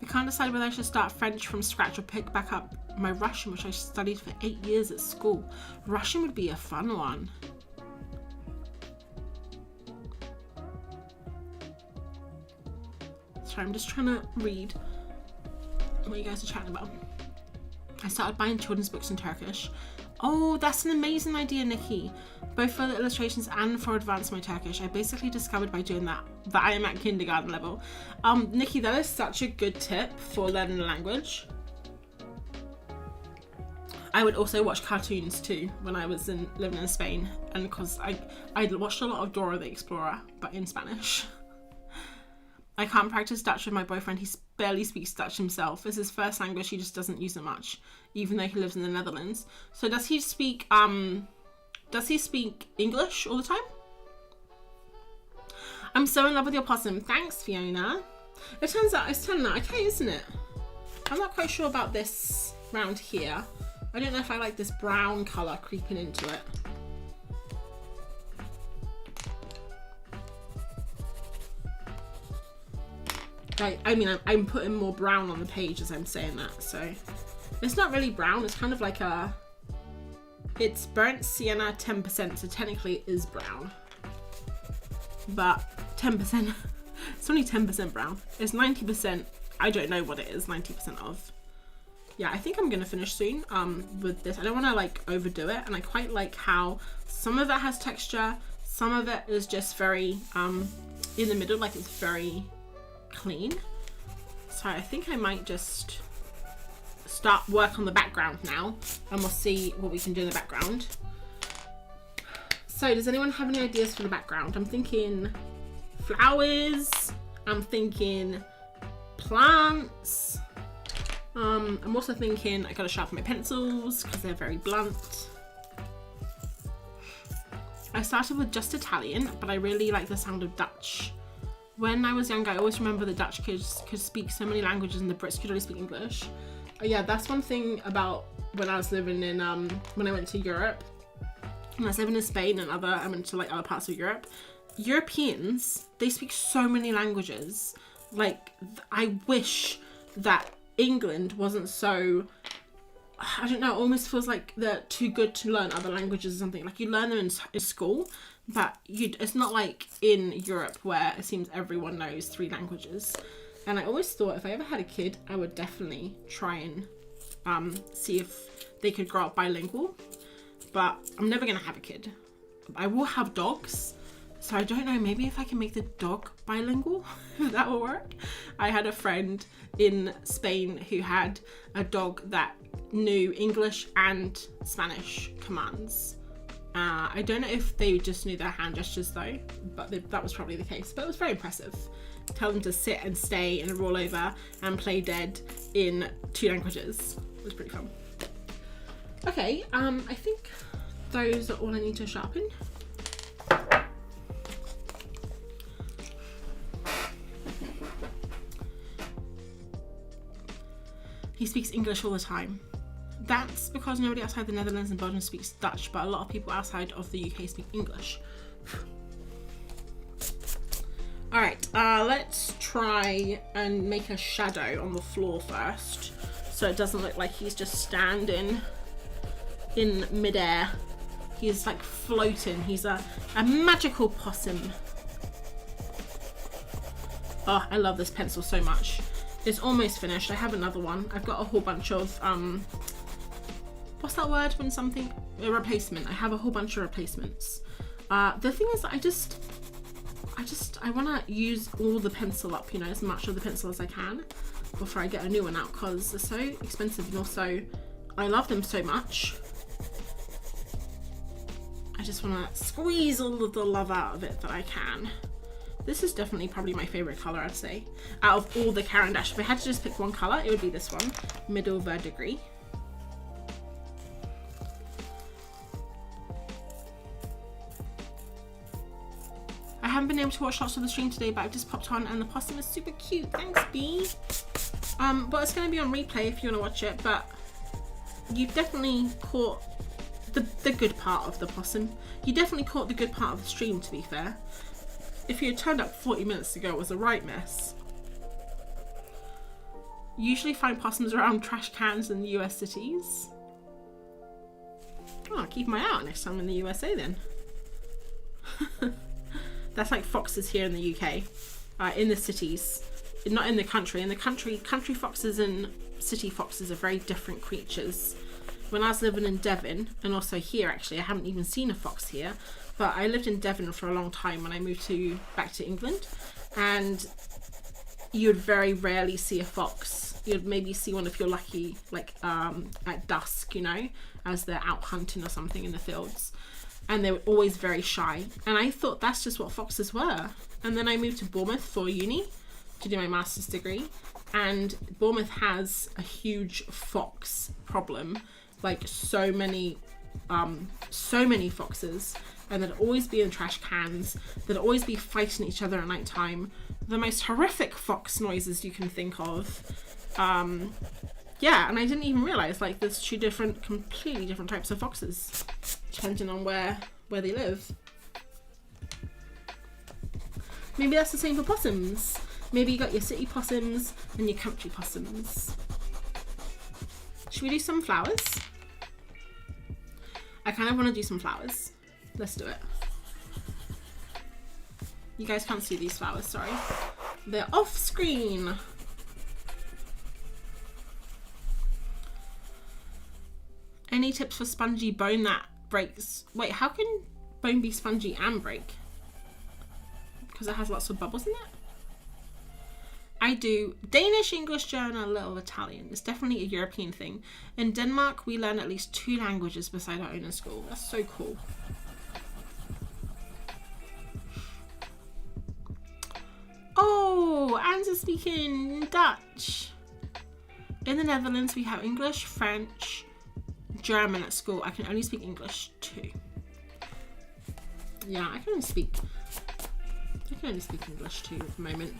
I can't decide whether I should start French from scratch or pick back up my Russian, which I studied for 8 years at school. Russian would be a fun one. Sorry, I'm just trying to read what you guys are chatting about. I started buying children's books in Turkish. Oh, that's an amazing idea, Nikki. Both for the illustrations and for advancing my Turkish. I basically discovered by doing that I am at kindergarten level. Nikki, that is such a good tip for learning a language. I would also watch cartoons too when I was living in Spain, and because I watched a lot of Dora the Explorer, but in Spanish. I can't practice Dutch with my boyfriend. He barely speaks Dutch himself. It's his first language. He just doesn't use it much, even though he lives in the Netherlands. So does he speak English all the time? I'm so in love with your possum. Thanks, Fiona. It turns out it's turning out okay, isn't it? I'm not quite sure about this round here. I don't know if I like this brown colour creeping into it. I mean, I'm putting more brown on the page as I'm saying that, so it's not really brown. It's kind of like it's burnt sienna 10%, so technically it is brown, but 10%. It's only 10% brown. It's 90%. I don't know what it is 90% of. Yeah, I think I'm gonna finish soon with this. I don't want to like overdo it, and I quite like how some of it has texture, some of it is just very in the middle, like it's very clean. So I think I might just start work on the background now, and we'll see what we can do in the background. So does anyone have any ideas for the background? I'm thinking flowers, I'm thinking plants, I'm also thinking I gotta sharpen my pencils because they're very blunt. I started with just Italian, but I really like the sound of Dutch. When I was younger, I always remember the Dutch kids could speak so many languages and the Brits could only speak English. Yeah, that's one thing about when I was living in, when I went to Europe. When I was living in Spain and I went to like other parts of Europe. Europeans, they speak so many languages. Like, I wish that England wasn't so, I don't know, it almost feels like they're too good to learn other languages or something. Like, you learn them in school, but it's not like in Europe where it seems everyone knows 3 languages. And I always thought if I ever had a kid, I would definitely try and see if they could grow up bilingual. But I'm never gonna have a kid. I will have dogs, so I don't know, maybe if I can make the dog bilingual, that will work. I had a friend in Spain who had a dog that knew English and Spanish commands. I don't know if they just knew their hand gestures though, but that was probably the case. But it was very impressive. Tell them to sit and stay in a rollover and play dead in 2 languages. It was pretty fun. Okay, I think those are all I need to sharpen. He speaks English all the time. That's because nobody outside the Netherlands and Belgium speaks Dutch, but a lot of people outside of the UK speak English. Alright, let's try and make a shadow on the floor first, so it doesn't look like he's just standing in midair. He's like floating. He's a magical possum. Oh, I love this pencil so much. It's almost finished. I have another one. I've got a whole bunch of what's that word when something, a replacement. I have a whole bunch of replacements. The thing is, I want to use all the pencil up, you know, as much of the pencil as I can before I get a new one out, because they're so expensive, and also I love them so much. I just want to squeeze all of the love out of it that I can. This is definitely probably my favorite color, I'd say, out of all the Caran d'Ache. If I had to just pick one color, it would be this one, Middle Verdigris. I haven't been able to watch lots of the stream today, but I've just popped on and the possum is super cute. Thanks, B. But it's going to be on replay if you want to watch it, but you've definitely caught the good part of the possum. You definitely caught the good part of the stream, to be fair. If you had turned up 40 minutes ago, it was a right mess. You usually find possums around trash cans in the US cities. Oh, I'll keep my eye out next time I'm in the USA then. That's like foxes here in the UK, in the cities, not in the country. In the country foxes and city foxes are very different creatures. When I was living in Devon, and also here actually, I haven't even seen a fox here, but I lived in Devon for a long time when I moved back to England, and you would very rarely see a fox. You'd maybe see one if you're lucky, like at dusk, you know, as they're out hunting or something in the fields. And they were always very shy. And I thought that's just what foxes were. And then I moved to Bournemouth for uni to do my master's degree. And Bournemouth has a huge fox problem. Like so many foxes. And they'd always be in trash cans. They'd always be fighting each other at night time. The most horrific fox noises you can think of. Yeah, and I didn't even realise, like, there's 2 completely different types of foxes, depending on where they live. Maybe that's the same for possums. Maybe you got your city possums and your country possums. Should we do some flowers? I kind of want to do some flowers. Let's do it. You guys can't see these flowers, sorry. They're off screen. Any tips for spongy bone that breaks? Wait, how can bone be spongy and break? Because it has lots of bubbles in it? I do Danish, English, German, a little Italian. It's definitely a European thing. In Denmark, we learn at least 2 languages beside our own in school. That's so cool. Oh, Anne's speaking Dutch. In the Netherlands, we have English, French, German at school. I can only speak English too. Yeah, I can only speak English too at the moment.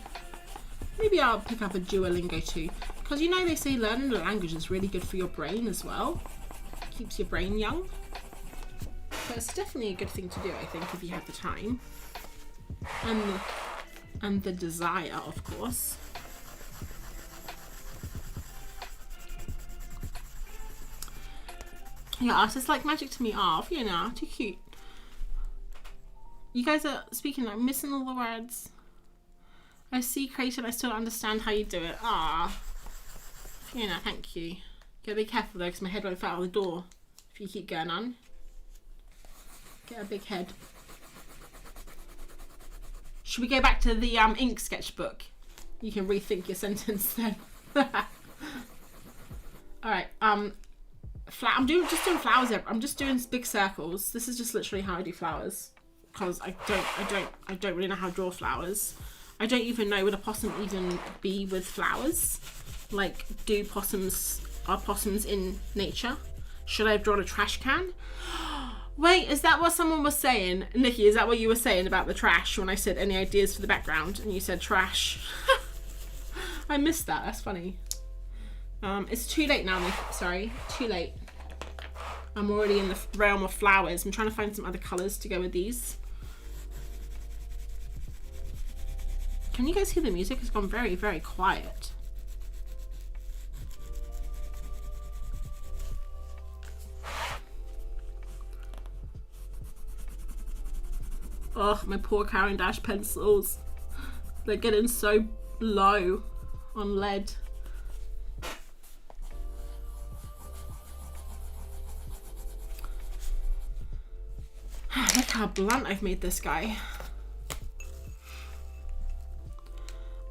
Maybe I'll pick up a Duolingo too, because you know they say learning a language is really good for your brain as well. Keeps your brain young. But it's definitely a good thing to do, I think, if you have the time and the desire, of course. Yeah, artists like magic to me. Oh, you know, too cute. You guys are speaking, I'm missing all the words. I see creative, I still don't understand how you do it. Ah, Fiona, thank you. Gotta be careful though, because my head won't fall out of the door if you keep going on. Get a big head. Should we go back to the ink sketchbook? You can rethink your sentence then. Alright, I'm just doing flowers. I'm just doing big circles. This is just literally how I do flowers, because I don't really know how to draw flowers. I don't even know, would a possum even be with flowers? Like, are possums in nature? Should I have drawn a trash can? Wait, is that what someone was saying? Nikki, is that what you were saying about the trash when I said any ideas for the background and you said trash? I missed that. That's funny. It's too late now, Nikki. Sorry, too late. I'm already in the realm of flowers. I'm trying to find some other colours to go with these. Can you guys hear the music? It's gone very, very quiet. Oh, my poor Caran d'Ache pencils. They're getting so low on lead. Look how blunt I've made this guy.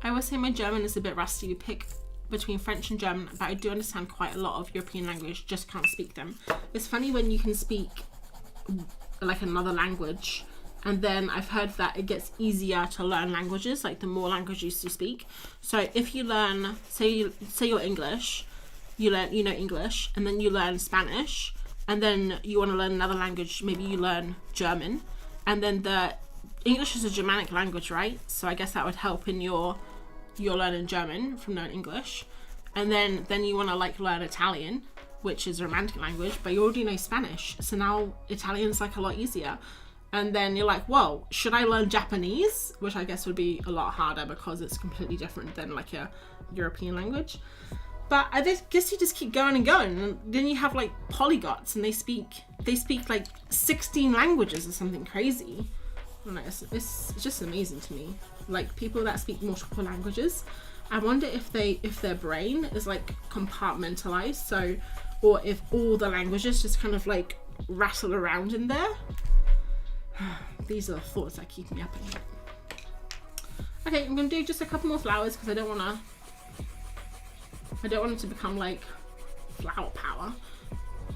I would say my German is a bit rusty. We pick between French and German, but I do understand quite a lot of European language, just can't speak them. It's funny when you can speak like another language, and then I've heard that it gets easier to learn languages, like the more languages you speak. So if you learn, say you're English, you know English, and then you learn Spanish, and then you want to learn another language, maybe you learn German, and then the English is a Germanic language, right? So I guess that would help in your learning German from learning English. And then you want to like learn Italian, which is a Romantic language, but you already know Spanish, so now Italian's like a lot easier. And then you're like, whoa, should I learn Japanese? Which I guess would be a lot harder because it's completely different than like a European language. But I guess you just keep going and going, and then you have like polyglots, and they speak like 16 languages or something crazy. I don't know, it's just amazing to me. Like people that speak multiple languages, I wonder if their brain is like compartmentalized, so, or if all the languages just kind of like rattle around in there. These are the thoughts that keep me up at night. Okay, I'm gonna do just a couple more flowers because I don't want it to become like flower power.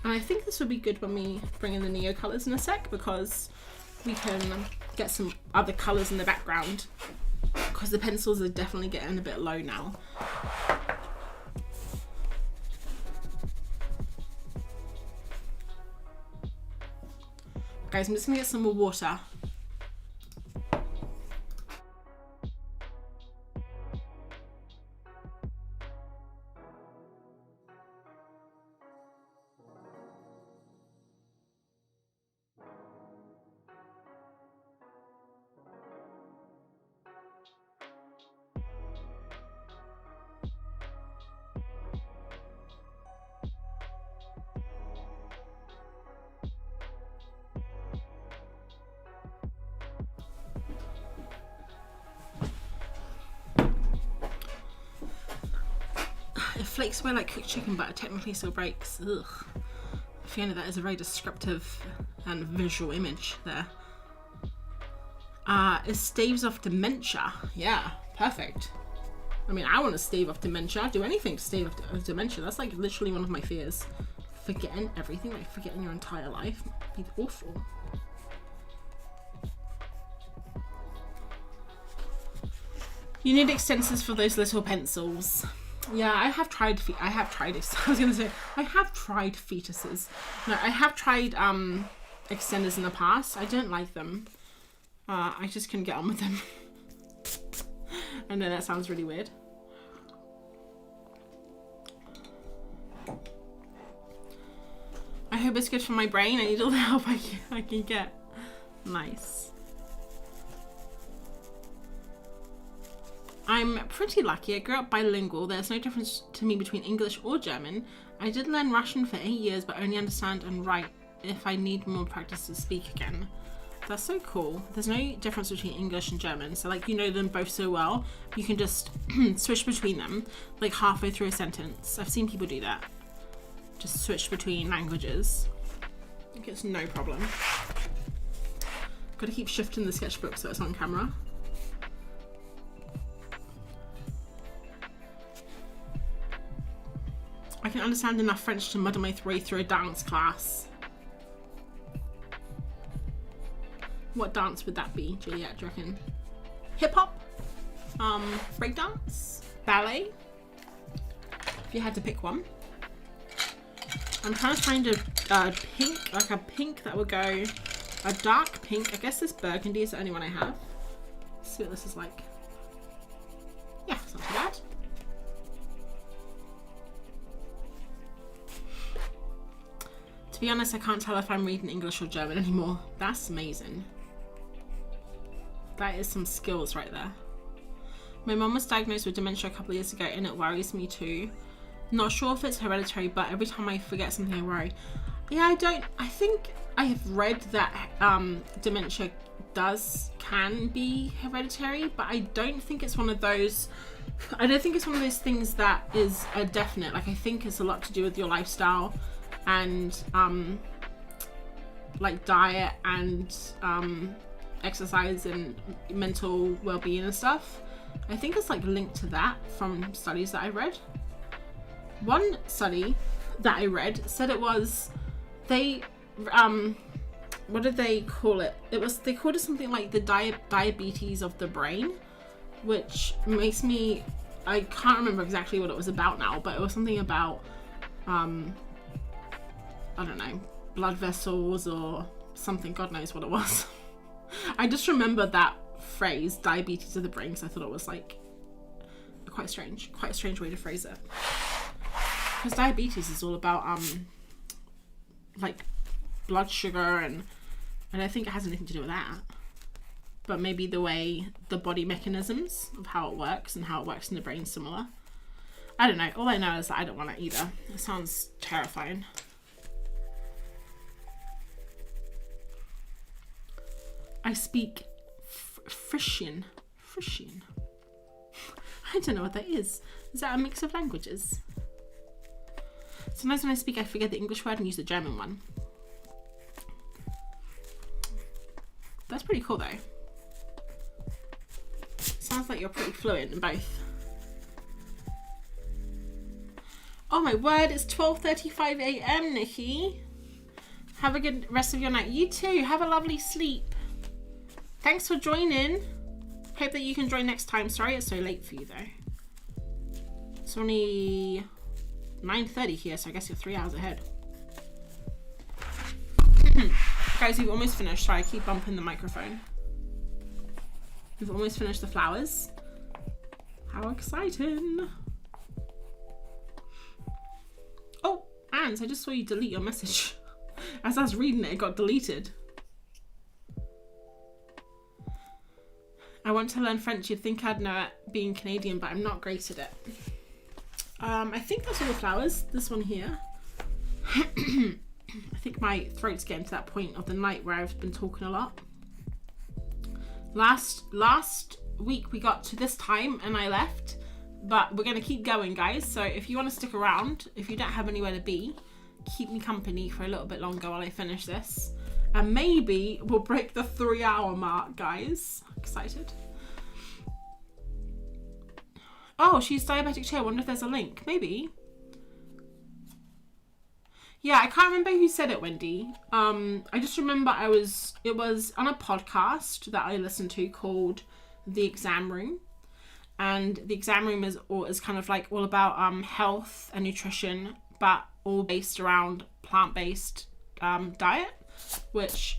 And I think this would be good when we bring in the Neo colors in a sec, because we can get some other colors in the background, because the pencils are definitely getting a bit low now. Guys, I'm just gonna get some more water. It flakes away like cooked chicken, but it technically still breaks. Ugh. Fiona, that is a very descriptive and visual image there. It staves off dementia. Yeah, perfect. I mean, I want to stave off dementia. I'd do anything to stave off dementia. That's like literally one of my fears. Forgetting everything, like forgetting your entire life. It'd be awful. You need extensors for those little pencils. Yeah, I have tried fetuses. No, I have tried extenders in the past. I don't like them. I just couldn't get on with them. I know that sounds really weird. I hope it's good for my brain. I need all the help I can get. Nice. I'm pretty lucky. I grew up bilingual. There's no difference to me between English or German. I did learn Russian for 8 years, but only understand and write if I need more practice to speak again. That's so cool. There's no difference between English and German. So like, you know them both so well, you can just switch between them like halfway through a sentence. I've seen people do that. Just switch between languages. I think it's no problem. Gotta keep shifting the sketchbook so it's on camera. I can understand enough French to muddle my way through a dance class. What dance would that be, Juliet, do you reckon? Hip hop? Breakdance? Ballet? If you had to pick one. I'm trying to find a pink, like a pink that would go, a dark pink. I guess this burgundy is the only one I have. Let's see what this is like. Yeah, it's not too bad. To be honest, I can't tell if I'm reading English or German anymore. That's amazing. That is some skills right there. My mum was diagnosed with dementia a couple of years ago and it worries me too. Not sure if it's hereditary, but every time I forget something I worry. Yeah, I think I have read that dementia can be hereditary, but I don't think it's one of those, I don't think it's one of those things that is a definite. Like, I think it's a lot to do with your lifestyle and like diet and exercise and mental well-being and stuff. I think it's like linked to that from studies that I read. One study that I read said it was, they what did they call it? They called it something like the diabetes of the brain, which makes me, I can't remember exactly what it was about now, but it was something about I don't know, blood vessels or something, God knows what it was. I just remember that phrase, diabetes of the brain, because I thought it was like quite a strange way to phrase it. Because diabetes is all about like blood sugar and I think it has anything to do with that. But maybe the way the body mechanisms of how it works and how it works in the brain is similar. I don't know. All I know is that I don't want it either. It sounds terrifying. I speak Frisian. I don't know what that is. Is that a mix of languages? Sometimes when I speak, I forget the English word and use the German one. That's pretty cool though. Sounds like you're pretty fluent in both. Oh my word, it's 12:35 a.m, Nikki. Have a good rest of your night. You too, have a lovely sleep. Thanks for joining. Hope that you can join next time. Sorry it's so late for you though. It's only 9:30 here, so I guess you're 3 hours ahead. Guys, we've almost finished. Sorry, I keep bumping the microphone. We've almost finished the flowers. How exciting. Oh, Anne, I just saw you delete your message. As I was reading it, it got deleted. I want to learn French. You'd think I'd know it being Canadian, but I'm not great at it. I think that's all the flowers. This one here. I think my throat's getting to that point of the night where I've been talking a lot. Last week we got to this time and I left, but we're gonna keep going, guys. So if you want to stick around, if you don't have anywhere to be, keep me company for a little bit longer while I finish this. And maybe we'll break the 3-hour mark, guys. Excited. Oh, she's diabetic too. I wonder if there's a link. Maybe. Yeah, I can't remember who said it, Wendy. I just remember it was on a podcast that I listened to called The Exam Room. And The Exam Room is kind of like all about health and nutrition, but all based around plant-based diet, which,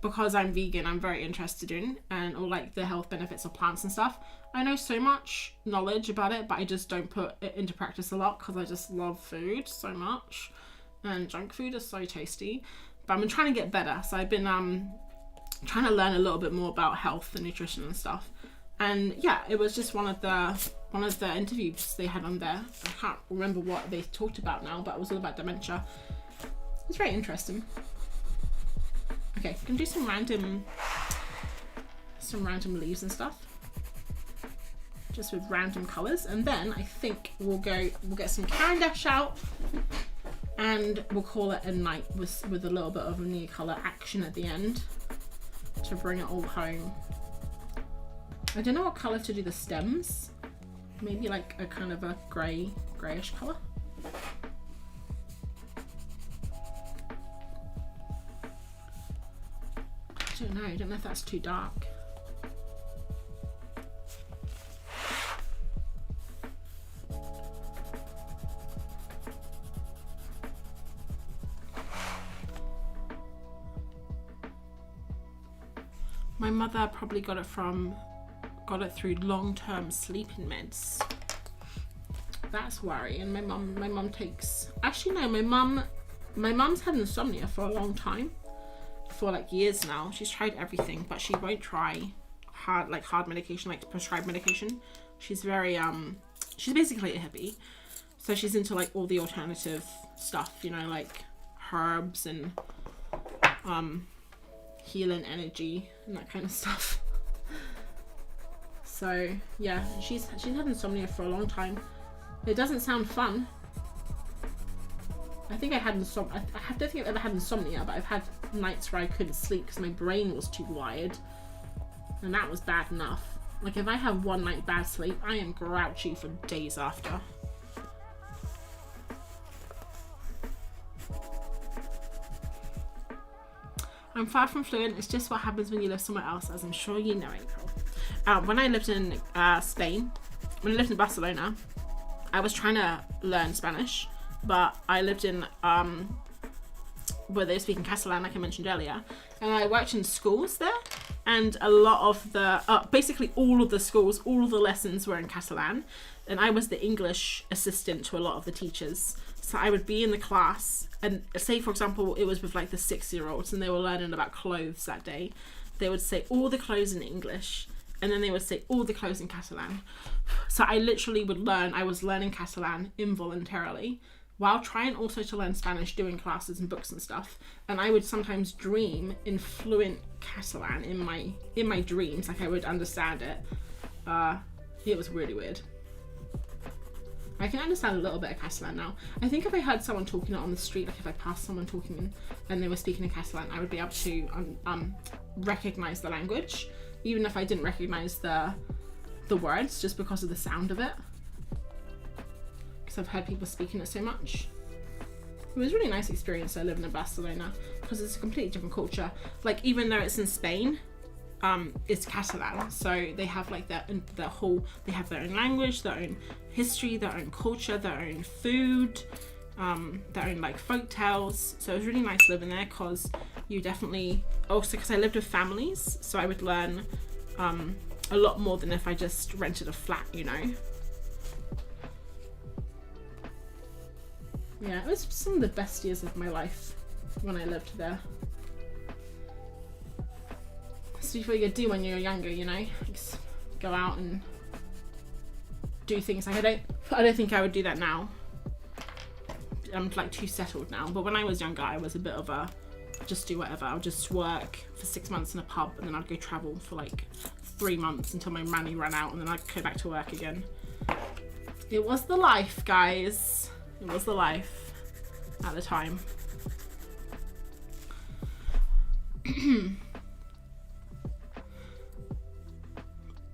because I'm vegan, I'm very interested in, and all like the health benefits of plants and stuff. I know so much knowledge about it, but I just don't put it into practice a lot because I just love food so much. And junk food is so tasty, but I've been trying to get better. So I've been trying to learn a little bit more about health and nutrition and stuff. And yeah, it was just one of the interviews they had on there. I can't remember what they talked about now, but it was all about dementia. It's very interesting. Okay, I'm gonna do some random leaves and stuff, just with random colors, and then I think we'll get some Caran d'Ache out. And we'll call it a night with a little bit of a new colour action at the end to bring it all home. I don't know what colour to do the stems. Maybe like a kind of a greyish colour. don't know. I don't know if that's too dark. My mother probably got it through long-term sleeping meds. That's worrying. My mum takes, actually no, my mum's had insomnia for a long time, for like years now. She's tried everything, but she won't try hard medication, like prescribed medication. She's very she's basically a hippie, so she's into like all the alternative stuff, you know, like herbs and healing energy and that kind of stuff. So yeah, she's had insomnia for a long time. It doesn't sound fun. I think I had insomnia. I don't think I've ever had insomnia, but I've had nights where I couldn't sleep because my brain was too wired, and that was bad enough. Like if I have one night bad sleep, I am grouchy for days after. I'm far from fluent. It's just what happens when you live somewhere else, as I'm sure you know, April. When I lived in Spain, when I lived in Barcelona, I was trying to learn Spanish, but I lived in where they speak in Catalan, like I mentioned earlier, and I worked in schools there, and a lot of the basically all of the schools, all of the lessons were in Catalan, and I was the English assistant to a lot of the teachers. So I would be in the class, and say for example it was with like the 6-year-olds and they were learning about clothes that day, they would say all the clothes in English and then they would say all the clothes in Catalan. So I literally would learn, I was learning Catalan involuntarily while trying also to learn Spanish, doing classes and books and stuff. And I would sometimes dream in fluent Catalan in my dreams, like I would understand it. It was really weird. I can understand a little bit of Catalan now. I think if I heard someone talking it on the street, like if I passed someone talking and they were speaking in Catalan, I would be able to recognize the language, even if I didn't recognize the words, just because of the sound of it. Because I've heard people speaking it so much. It was a really nice experience living in Barcelona, because it's a completely different culture. Like even though it's in Spain, it's Catalan, so they have like their whole, they have their own language, their own history, their own culture, their own food, their own like folk tales. So it was really nice living there, because you definitely, also because I lived with families, so I would learn a lot more than if I just rented a flat, you know. Yeah, it was some of the best years of my life when I lived there. So what you do when you're younger, you know, just go out and do things. Like I don't think I would do that now. I'm like too settled now. But when I was younger, I was a bit of a just do whatever. I'll just work for 6 months in a pub, and then I'd go travel for like 3 months until my money ran out, and then I'd go back to work again. It was the life, guys. It was the life at the time.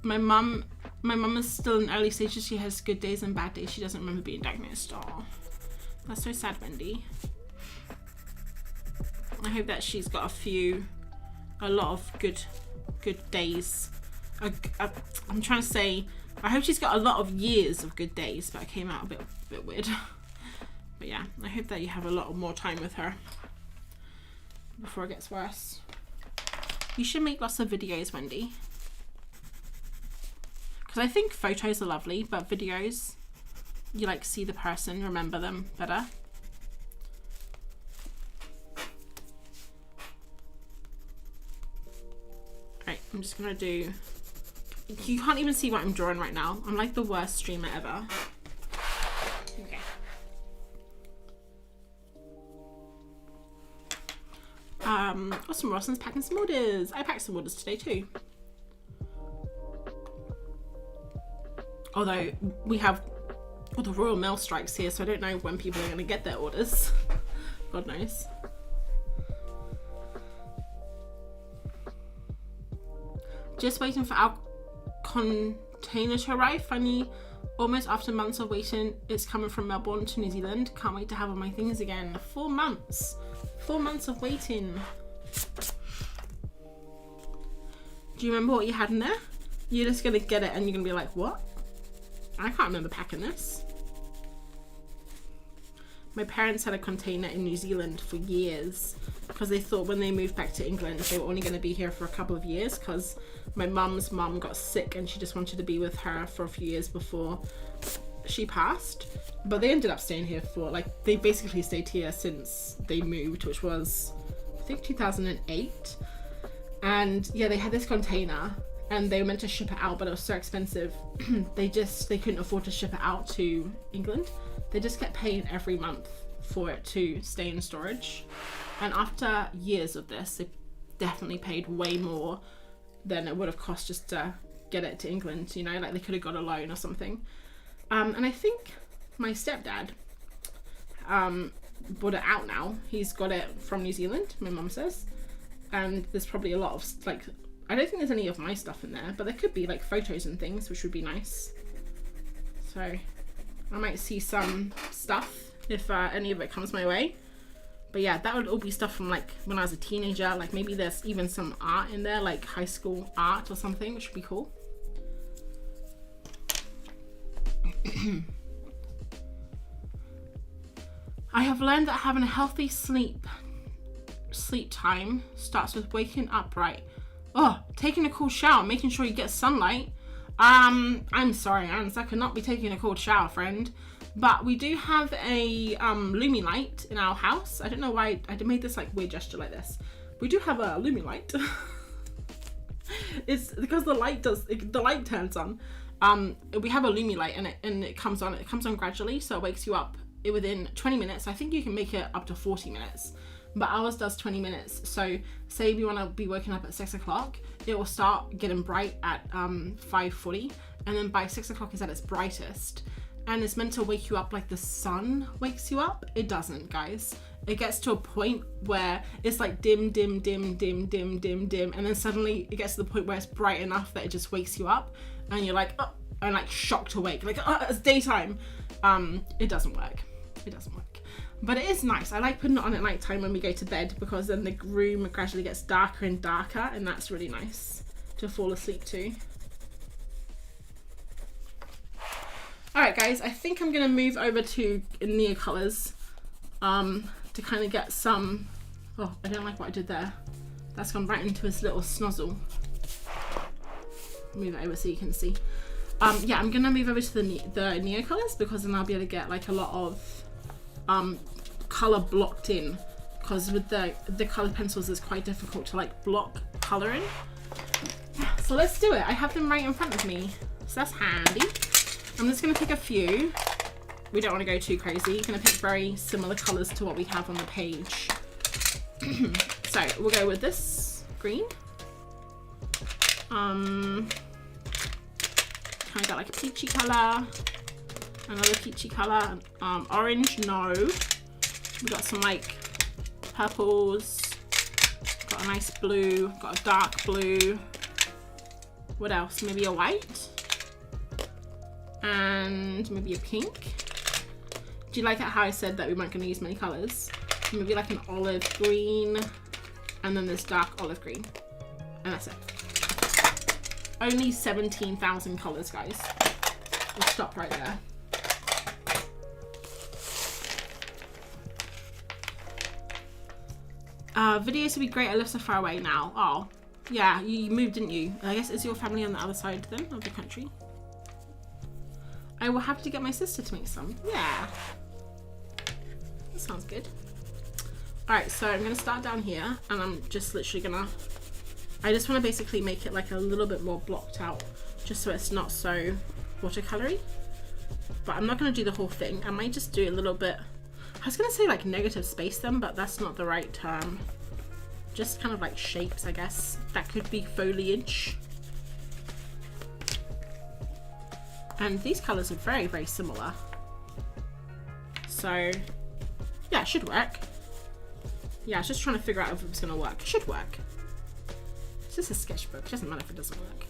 My mum is still in early stages. She has good days and bad days. She doesn't remember being diagnosed. Oh, that's so sad, Wendy. I hope that she's got a lot of good days. I'm trying to say, I hope she's got a lot of years of good days, but it came out a bit weird. But yeah, I hope that you have a lot more time with her before it gets worse. You should make lots of videos, Wendy. Because I think photos are lovely, but videos, you like see the person, remember them better. Right, I'm just gonna do, you can't even see what I'm drawing right now. I'm like the worst streamer ever. Okay. Awesome, Rosson's packing some orders. I packed some orders today too. Although we have all the Royal Mail strikes here, so I don't know when people are going to get their orders. God knows. Just waiting for our container to arrive. Finally, almost after months of waiting, it's coming from Melbourne to New Zealand. Can't wait to have all my things again. 4 months. 4 months of waiting. Do you remember what you had in there? You're just gonna get it and you're gonna be like, what? I can't remember packing this. My parents had a container in New Zealand for years because they thought when they moved back to England they were only going to be here for a couple of years because my mum's mum got sick and she just wanted to be with her for a few years before she passed. But they ended up staying here for, like, they basically stayed here since they moved, which was I think 2008. And yeah, they had this container and they were meant to ship it out, but it was so expensive. they couldn't afford to ship it out to England. They just kept paying every month for it to stay in storage. And after years of this, they definitely paid way more than it would have cost just to get it to England, you know, like they could have got a loan or something. And I think my stepdad bought it out now. He's got it from New Zealand, my mum says. And there's probably a lot of, like, I don't think there's any of my stuff in there, but there could be like photos and things, which would be nice. So I might see some stuff if any of it comes my way. But yeah, that would all be stuff from like when I was a teenager. Like maybe there's even some art in there, like high school art or something, which would be cool. I have learned that having a healthy sleep time starts with waking up right. Oh, taking a cool shower, making sure you get sunlight. I'm sorry, Ans, I cannot be taking a cold shower, friend. But we do have a Lumi light in our house. I don't know why I made this like weird gesture like this. We do have a Lumi light. It's because the light turns on. We have a Lumi light and it comes on. It comes on gradually, so it wakes you up within 20 minutes. I think you can make it up to 40 minutes. But ours does 20 minutes. So say we want to be waking up at 6 o'clock, it will start getting bright at 5:40, and then by 6 o'clock is at its brightest. And it's meant to wake you up like the sun wakes you up. It doesn't, guys. It gets to a point where it's like dim, dim, dim, dim, dim, dim, dim, and then suddenly it gets to the point where it's bright enough that it just wakes you up, and you're like, oh, and like shocked awake, like, oh, it's daytime. It doesn't work. It doesn't work. But it is nice. I like putting it on at night time when we go to bed because then the room gradually gets darker and darker, and that's really nice to fall asleep to. Alright guys, I think I'm going to move over to Neocolors to kind of get some... Oh, I don't like what I did there. That's gone right into his little snozzle. Move it over so you can see. Yeah, I'm going to move over to the Neocolors because then I'll be able to get like a lot of color blocked in, because with the colored pencils it's quite difficult to like block color in. So let's do it. I have them right in front of me, so that's handy. I'm just going to pick a few. We don't want to go too crazy. You're going to pick very similar colors to what we have on the page. So we'll go with this green. Kind of got like a peachy color. Another peachy color, orange, no. We got some like purples, got a nice blue, got a dark blue. What else? Maybe a white, and maybe a pink. Do you like it how I said that we weren't going to use many colors? Maybe like an olive green, and then this dark olive green, and that's it. Only 17,000 colors, guys. We'll stop right there. Videos would be great. I live so far away now. Oh, yeah, you moved, didn't you? I guess, is your family on the other side then of the country? I will have to get my sister to make some. Yeah. That sounds good. Alright, so I'm going to start down here, and I'm just literally going to... I just want to basically make it like a little bit more blocked out, just so it's not so watercolory. But I'm not going to do the whole thing. I might just do a little bit... I was going to say like negative space them, but that's not the right term. Just kind of like shapes, I guess. That could be foliage. And these colours are very, very similar. So, yeah, it should work. Yeah, I was just trying to figure out if it was going to work. It should work. It's just a sketchbook. It doesn't matter if it doesn't work.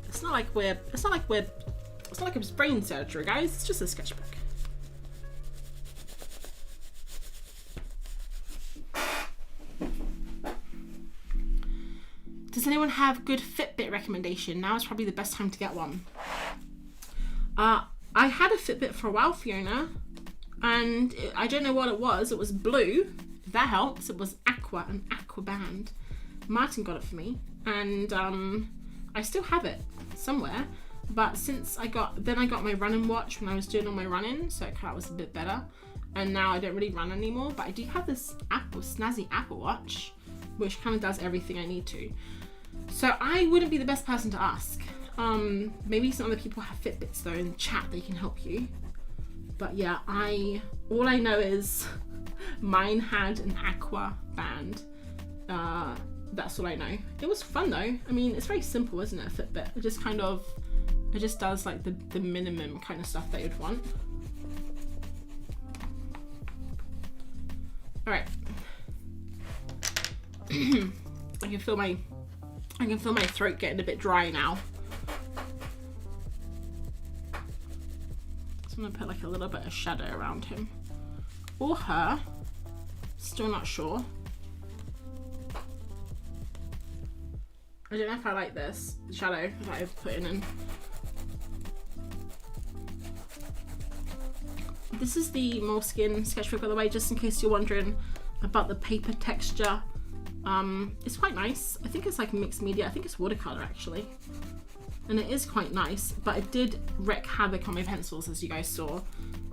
It's not like it's brain surgery, guys. It's just a sketchbook. Does anyone have good Fitbit recommendation? Now is probably the best time to get one. I had a Fitbit for a while, Fiona, and I don't know what it was. It was blue, if that helps. It was an aqua band. Martin got it for me, and I still have it somewhere. But since I got my running watch when I was doing all my running, so it kind of was a bit better. And now I don't really run anymore, but I do have this snazzy Apple Watch, which kind of does everything I need to. So I wouldn't be the best person to ask. Maybe some other people have Fitbits though in the chat, they can help you. But yeah, all I know is mine had an aqua band. That's all I know. It was fun though. I mean, it's very simple, isn't it, a Fitbit? It just does like the minimum kind of stuff that you'd want. All right. I can feel my throat getting a bit dry now. So I'm gonna put like a little bit of shadow around him or her. Still not sure. I don't know if I like this shadow that I've put in. This is the Moleskine sketchbook, by the way, just in case you're wondering about the paper texture. It's quite nice. I think it's like mixed media. I think it's watercolor actually. And it is quite nice, but it did wreak havoc on my pencils, as you guys saw.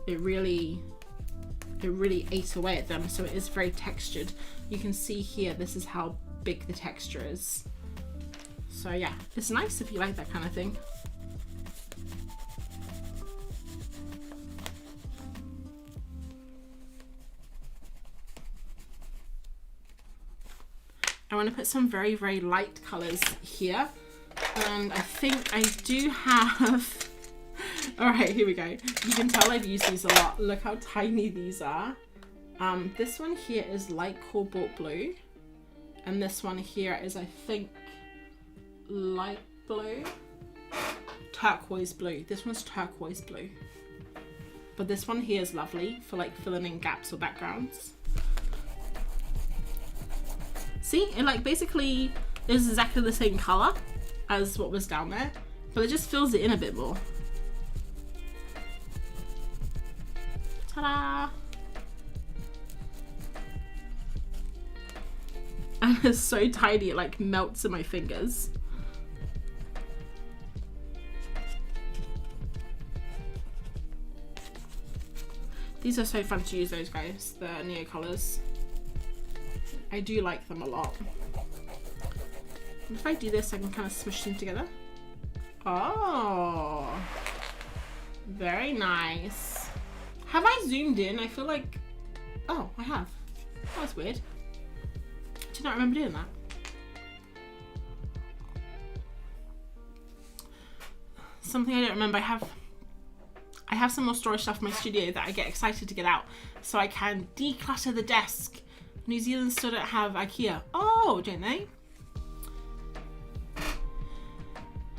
It really ate away at them, so it is very textured. You can see here, this is how big the texture is. So yeah, it's nice if you like that kind of thing. I want to put some very, very light colors here. And I think I do have... All right, here we go. You can tell I've used these a lot. Look how tiny these are. This one here is light cobalt blue. And this one here is, I think, light blue. Turquoise blue. This one's turquoise blue. But this one here is lovely for like filling in gaps or backgrounds. See, it like basically is exactly the same color as what was down there, but it just fills it in a bit more. Ta-da! And it's so tiny, it like melts in my fingers. These are so fun to use, those guys, the Neo colors. I do like them a lot. If I do this, I can kind of smush them together. Oh, very nice. Have I zoomed in? I feel like, oh, I have. That was weird. I do not remember doing that. Something I don't remember, I have some more storage stuff in my studio that I get excited to get out so I can declutter the desk. New Zealand still don't have IKEA. Oh, don't they?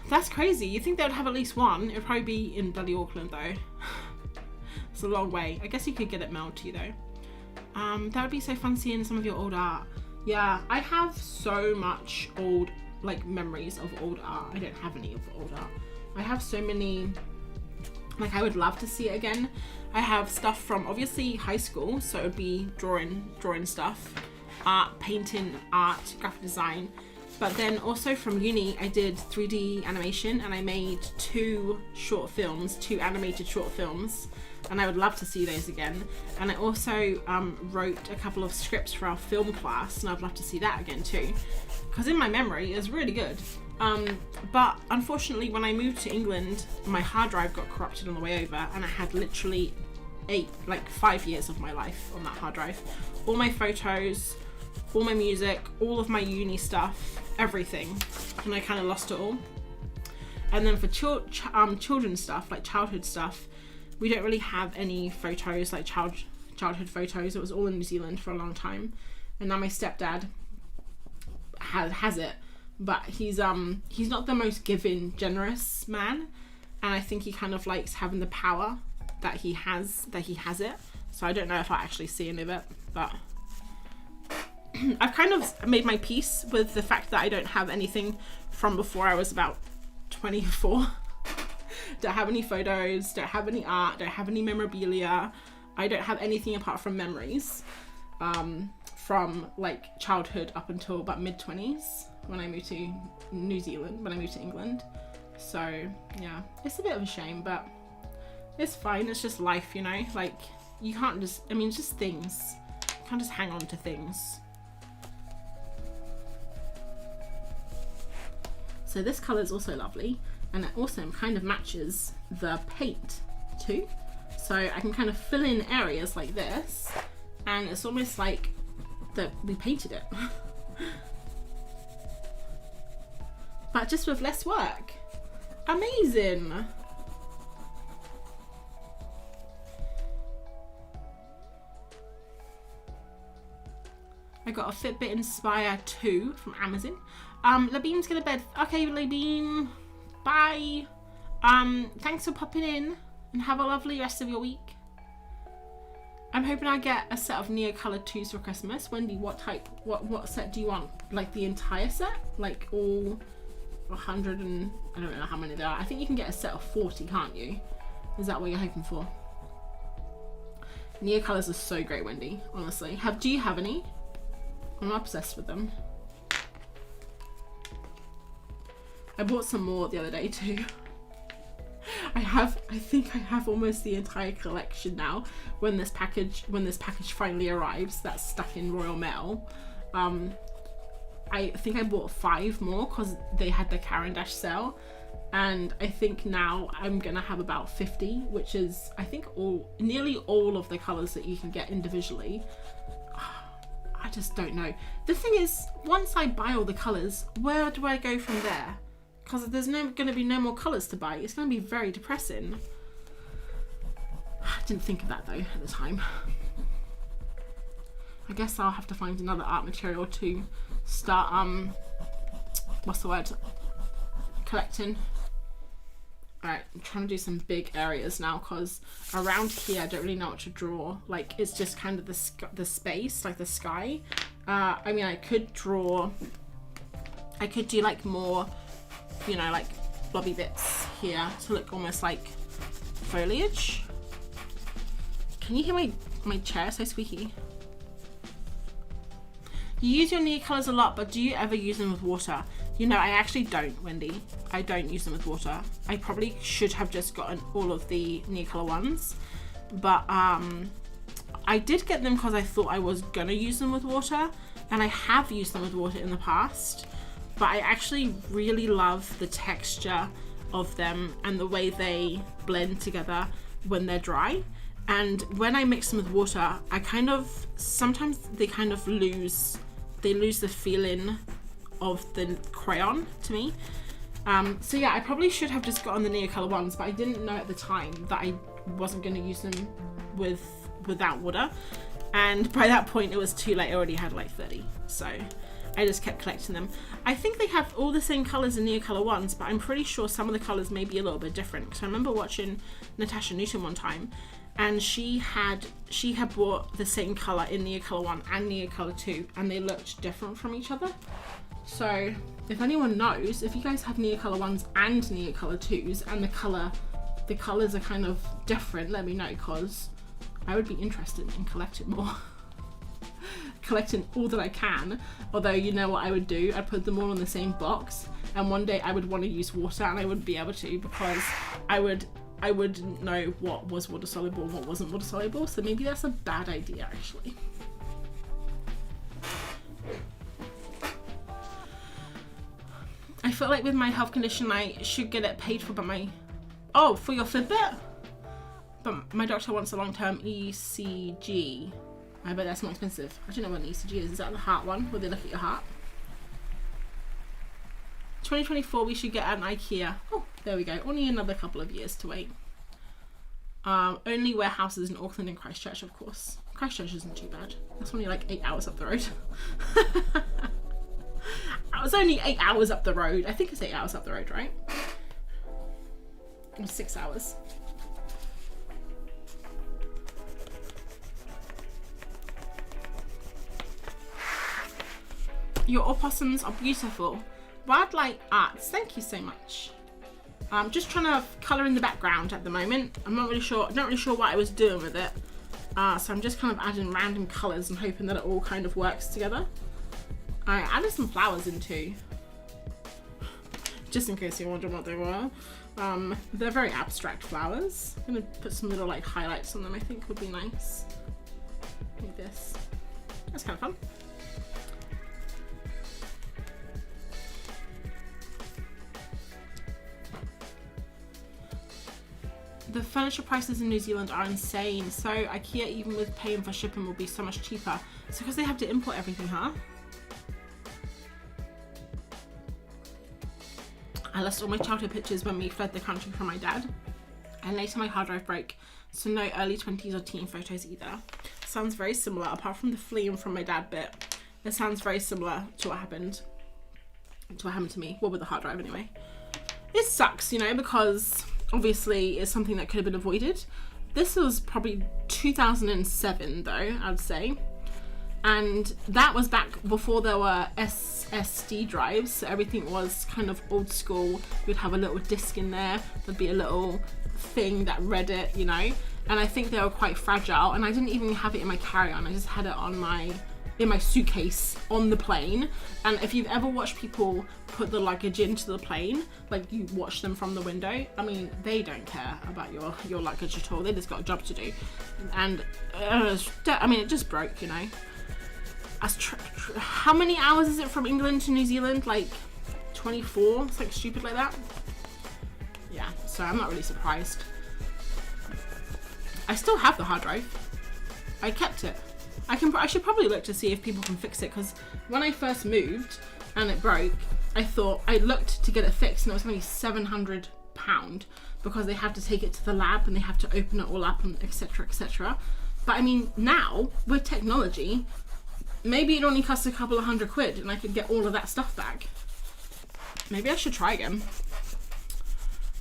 That's crazy. You think they would have at least one. It would probably be in bloody Auckland though. It's a long way. I guess you could get it mailed to you though. That would be so fun seeing some of your old art. Yeah, I have so much old like memories of old art. I don't have any of old art. I have so many, like I would love to see it again. I have stuff from obviously high school, so it would be drawing stuff, art, painting, art, graphic design. But then also from uni, I did 3D animation and I made two animated short films, and I would love to see those again. And I also wrote a couple of scripts for our film class, and I'd love to see that again too, because in my memory, it was really good. But unfortunately, when I moved to England, my hard drive got corrupted on the way over, and I had literally 5 years of my life on that hard drive. All my photos, all my music, all of my uni stuff, everything, and I kind of lost it all. And then for children's stuff, like childhood stuff, we don't really have any photos, like childhood photos. It was all in New Zealand for a long time, and now my stepdad has it. But he's not the most giving, generous man, and I think he kind of likes having the power that he has it. So I don't know if I actually see any of it, but I've kind of made my peace with the fact that I don't have anything from before I was about 24. Don't have any photos, don't have any art, don't have any memorabilia. I don't have anything apart from memories from like childhood up until about mid-20s when I moved to New Zealand, when I moved to England. So yeah, it's a bit of a shame, but it's fine. It's just life, you know, like you can't just, I mean, just things. You can't just hang on to things. So this colour is also lovely, and it also kind of matches the paint too. So I can kind of fill in areas like this, and it's almost like that we painted it. But just with less work. Amazing. I got a Fitbit Inspire 2 from Amazon. Labeem's going to bed. Okay, Labeem. Bye. Thanks for popping in, and have a lovely rest of your week. I'm hoping I get a set of Neocolor 2s for Christmas. Wendy, what set do you want? Like the entire set? Like all 100 and I don't know how many there are. I think you can get a set of 40, can't you? Is that what you're hoping for? Neocolors are so great, Wendy, honestly. Do you have any? I'm obsessed with them. I bought some more the other day too. I think I have almost the entire collection now. When this package finally arrives, that's stuck in Royal Mail. I think I bought 5 more because they had the Caran d'Ache sale, and I think now I'm gonna have about 50, which is I think nearly all of the colours that you can get individually. I just don't know. The thing is, once I buy all the colours, where do I go from there? Because there's going to be no more colours to buy. It's going to be very depressing. I didn't think of that though at the time. I guess I'll have to find another art material to start, what's the word? Collecting. Alright, I'm trying to do some big areas now because around here I don't really know what to draw. Like, it's just kind of the space, like the sky. I mean, I could do like more, you know, like blobby bits here to look almost like foliage. Can you hear my chair so squeaky? You use your Neocolors a lot, but do you ever use them with water? You know, I actually don't, Wendy. I don't use them with water. I probably should have just gotten all of the Neocolor ones, but I did get them because I thought I was gonna use them with water, and I have used them with water in the past, but I actually really love the texture of them and the way they blend together when they're dry. And when I mix them with water, sometimes they kind of lose the feeling of the crayon to me. So yeah, I probably should have just gotten the Neocolor ones, but I didn't know at the time that I wasn't going to use them without water, and by that point it was too late. I already had like 30, so I just kept collecting them. I think they have all the same colors in Neocolor ones, but I'm pretty sure some of the colors may be a little bit different, because I remember watching Natasha Newton one time, and she had bought the same color in Neocolor 1 and Neocolor 2, and they looked different from each other. So if anyone knows, if you guys have Neocolor 1s and Neocolor 2s and the colors are kind of different, let me know, because I would be interested in collecting more. Collecting all that I can. Although, you know what I would do? I'd put them all in the same box, and one day I would want to use water, and I wouldn't be able to, because I wouldn't know what was water soluble and what wasn't water soluble. So maybe that's a bad idea, actually. I feel like with my health condition I should get it paid for by for your Fitbit? But my doctor wants a long-term ECG. I bet that's more expensive. I don't know what an ECG is. Is that the heart one, where they look at your heart? 2024 we should get an IKEA. Oh, there we go. Only another couple of years to wait. Only warehouses in Auckland and Christchurch, of course. Christchurch isn't too bad. That's only like 8 hours up the road. It was only 8 hours up the road. I think it's 8 hours up the road, right? Or 6 hours. Your opossums are beautiful. Wildlight Arts, thank you so much. I'm just trying to colour in the background at the moment. I'm not really sure what I was doing with it. So I'm just kind of adding random colours and hoping that it all kind of works together. I added some flowers in too, just in case you're wondering what they were. They're very abstract flowers. I'm gonna put some little like highlights on them, I think would be nice. Like this. That's kind of fun. The furniture prices in New Zealand are insane, so IKEA, even with paying for shipping, will be so much cheaper. It's because they have to import everything, huh? I lost all my childhood pictures when we fled the country from my dad, and later my hard drive broke, so no early 20s or teen photos either. Sounds very similar, apart from the fleeing from my dad bit. It sounds very similar to what happened to me. Well, with the hard drive anyway. It sucks, you know, because obviously it's something that could have been avoided. This was probably 2007 though, I'd say. And that was back before there were SSD drives, so everything was kind of old school. You'd have a little disc in there, there'd be a little thing that read it, you know. And I think they were quite fragile, and I didn't even have it in my carry-on, I just had it on in my suitcase on the plane. And if you've ever watched people put the luggage into the plane, like you watch them from the window, I mean, they don't care about your luggage at all. They just got a job to do. And I mean, it just broke, you know. How many hours is it from England to New Zealand? Like 24, it's like stupid like that. Yeah, so I'm not really surprised. I still have the hard drive. I kept it. I should probably look to see if people can fix it, because when I first moved and it broke, I looked to get it fixed and it was only £700 because they have to take it to the lab and they have to open it all up and etc, etc. But I mean, now with technology, maybe it only costs a couple of £100 and I could get all of that stuff back. Maybe I should try again.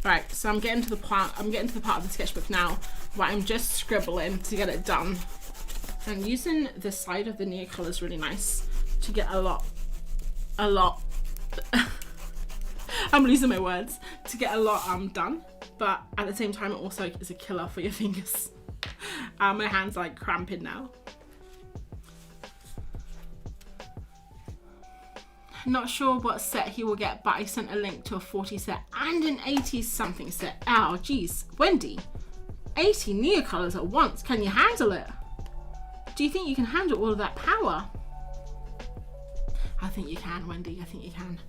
Right, so I'm getting to the part of the sketchbook now where I'm just scribbling to get it done. And using this side of the Neocolor is really nice to get a lot I'm losing my words, to get a lot done, but at the same time it also is a killer for your fingers. My hands are like cramping now. Not sure what set he will get, but I sent a link to a 40 set and an 80 something set. Ow, geez, Wendy, 80 Neocolors at once, can you handle it? Do you think you can handle all of that power? I think you can, Wendy, I think you can.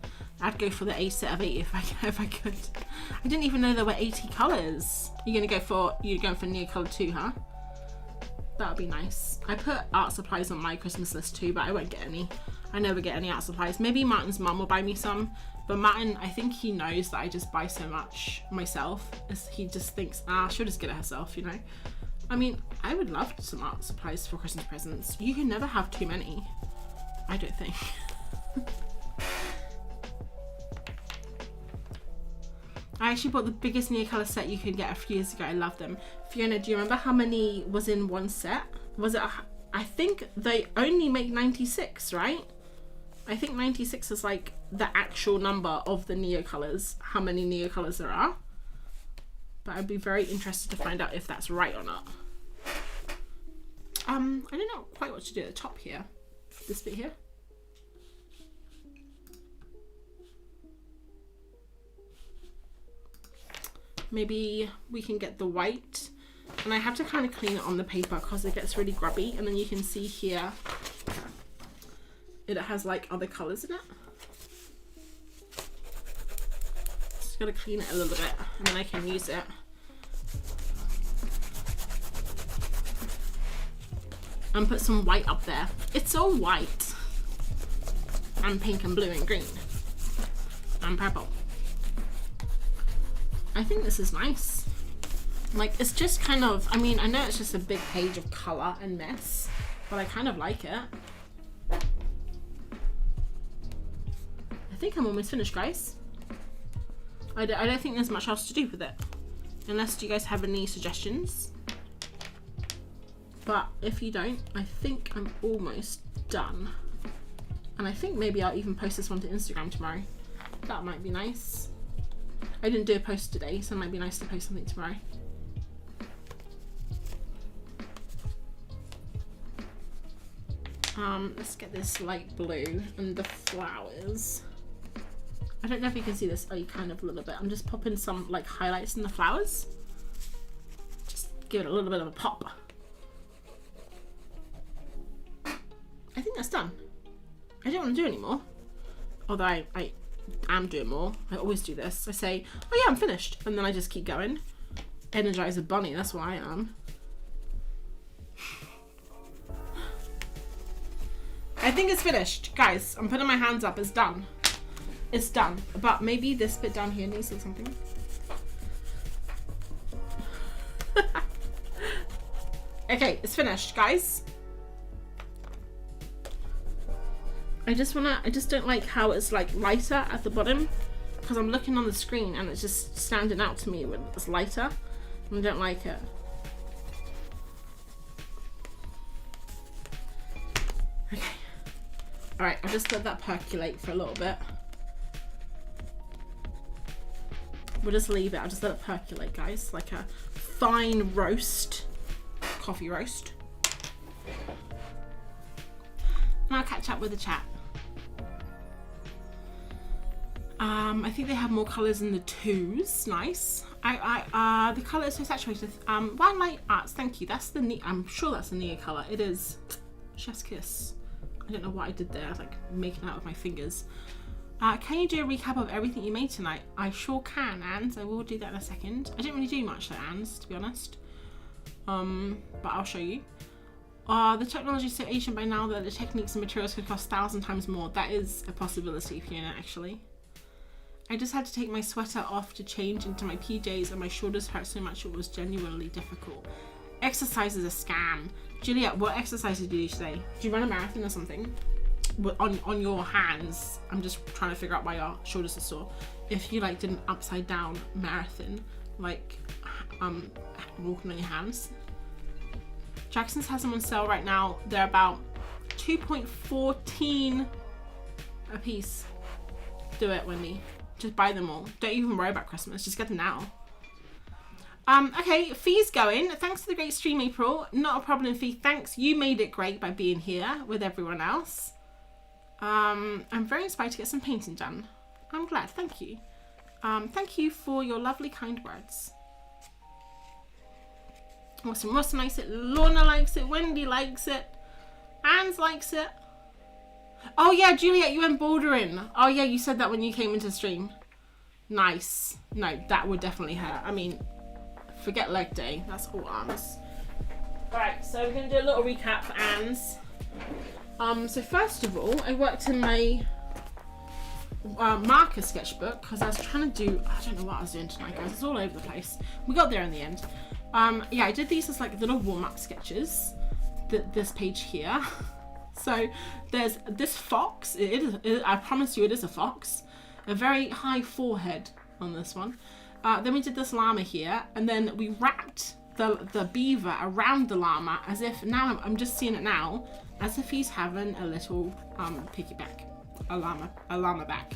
I'd go for the A set of 80 if I could. I didn't even know there were 80 colours. You're going for Neocolor 2, huh? That would be nice. I put art supplies on my Christmas list too, but I won't get any. I never get any art supplies. Maybe Martin's mum will buy me some, but Martin, I think he knows that I just buy so much myself. He just thinks, she'll just get it herself, you know? I mean, I would love some art supplies for Christmas presents. You can never have too many, I don't think. I actually bought the biggest Neocolor set you could get a few years ago. I love them. Fiona, do you remember how many was in one set? Was it, I think they only make 96, right? I think 96 is like the actual number of the Neocolors, how many Neocolors there are. But I'd be very interested to find out if that's right or not. I don't know quite what to do at the top here. This bit here. Maybe we can get the white. And I have to kind of clean it on the paper because it gets really grubby. And then you can see here, it has like other colours in it. Just gotta clean it a little bit and then I can use it. And put some white up there. It's all white. And pink and blue and green. And purple. I think this is nice. Like, it's just kind of, I mean, I know it's just a big page of colour and mess, but I kind of like it. I think I'm almost finished, guys. I don't think there's much else to do with it. Unless you guys have any suggestions. But if you don't, I think I'm almost done. And I think maybe I'll even post this one to Instagram tomorrow. That might be nice. I didn't do a post today, so it might be nice to post something tomorrow. Let's get this light blue and the flowers. I don't know if you can see this. Oh, you kind of a little bit. I'm just popping some like highlights in the flowers. Just give it a little bit of a pop. I think that's done. I don't want to do any more. Although I am doing more. I always do this. I say, oh yeah, I'm finished. And then I just keep going. Energizer Bunny, that's what I am. I think it's finished. Guys, I'm putting my hands up. It's done. It's done. But maybe this bit down here needs something. Okay, it's finished, guys. I just don't like how it's like lighter at the bottom, because I'm looking on the screen and it's just standing out to me when it's lighter. I don't like it. Okay. Alright, I'll just let that percolate for a little bit. We'll just leave it. I'll just let it percolate, guys, like a fine roast, coffee roast. And I'll catch up with the chat. I think they have more colours in the 2s. Nice. The colour is so saturated. One Light Arts, thank you. That's the I'm sure that's the Nia colour. It is Chef's Kiss. I don't know what I did there. I was like making out with my fingers. Can you do a recap of everything you made tonight? I sure can, Anne. I will do that in a second. I didn't really do much though, Anne, to be honest. But I'll show you. The technology is so ancient by now that the techniques and materials could cost 1,000 times more. That is a possibility, Fiona, actually. I just had to take my sweater off to change into my PJs and my shoulders hurt so much it was genuinely difficult. Exercise is a scam. Juliet, what exercise did you do today? Did you run a marathon or something? On your hands. I'm just trying to figure out why your shoulders are sore. If you like did an upside down marathon, like walking on your hands. Jackson's has them on sale right now. They're about 2.14 a piece. Do it, Wendy. Just buy them all. Don't even worry about Christmas. Just get them now. Okay, Fee's going. Thanks for the great stream, April. Not a problem, Fee. Thanks. You made it great by being here with everyone else. I'm very inspired to get some painting done. I'm glad. Thank you. Thank you for your lovely, kind words. Awesome. Ross likes it. Lorna likes it. Wendy likes it. Anne likes it. Oh yeah, Juliet, you went bouldering. Oh yeah, you said that when you came into the stream. Nice. No, that would definitely hurt. I mean, forget leg day. That's all arms. Alright, so we're going to do a little recap for Anne's. So first of all, I worked in my marker sketchbook because I was trying to do, I don't know what I was doing tonight, guys. It's all over the place. We got there in the end. Yeah, I did these as like little warm-up sketches. This page here. So there's this fox. I promise you it is a fox. A very high forehead on this one. Then we did this llama here, and then we wrapped the beaver around the llama as if, now I'm just seeing it now, as if he's having a little piggyback, a llama back.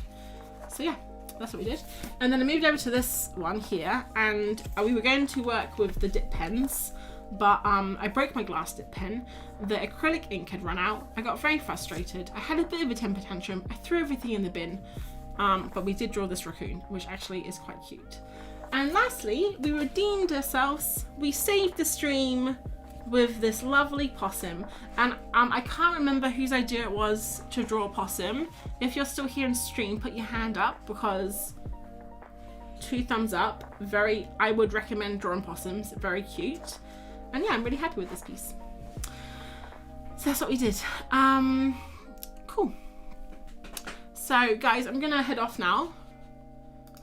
So yeah, that's what we did. And then I moved over to this one here, and we were going to work with the dip pens, but I broke my glass dip pen. The acrylic ink had run out. I got very frustrated. I had a bit of a temper tantrum. I threw everything in the bin, but we did draw this raccoon, which actually is quite cute. And lastly, we redeemed ourselves. We saved the stream with this lovely possum, and I can't remember whose idea it was to draw a possum. If you're still here in stream, put your hand up, because 2 thumbs up. I would recommend drawing possums. Very cute. And yeah, I'm really happy with this piece. So that's what we did. Cool. So guys, I'm gonna head off now.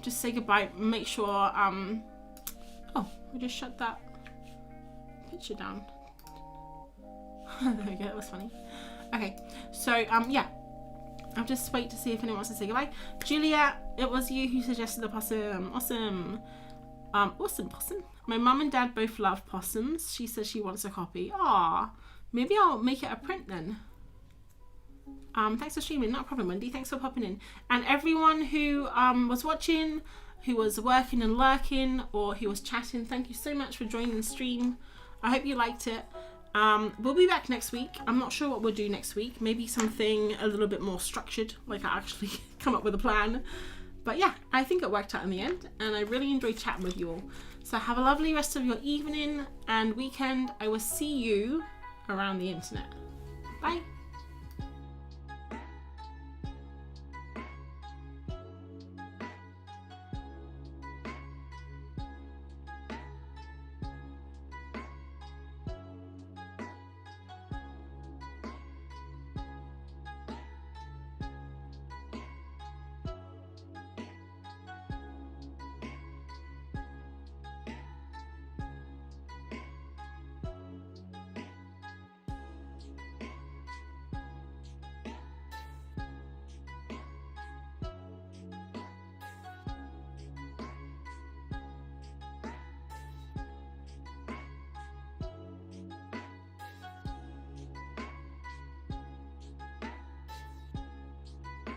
Just say goodbye. Make sure, oh, we just shut that picture down. There we go, that was funny. Okay, so yeah, I'll just wait to see if anyone wants to say goodbye. Julia, it was you who suggested the possum. Awesome. Awesome possum. My mum and dad both love possums. She says she wants a copy. Ah, maybe I'll make it a print then. Thanks for streaming. Not a problem, Wendy. Thanks for popping in. And everyone who was watching, who was working and lurking, or who was chatting, thank you so much for joining the stream. I hope you liked it. We'll be back next week. I'm not sure what we'll do next week. Maybe something a little bit more structured, like I actually come up with a plan. But yeah, I think it worked out in the end, and I really enjoyed chatting with you all. So have a lovely rest of your evening and weekend. I will see you around the internet. Bye.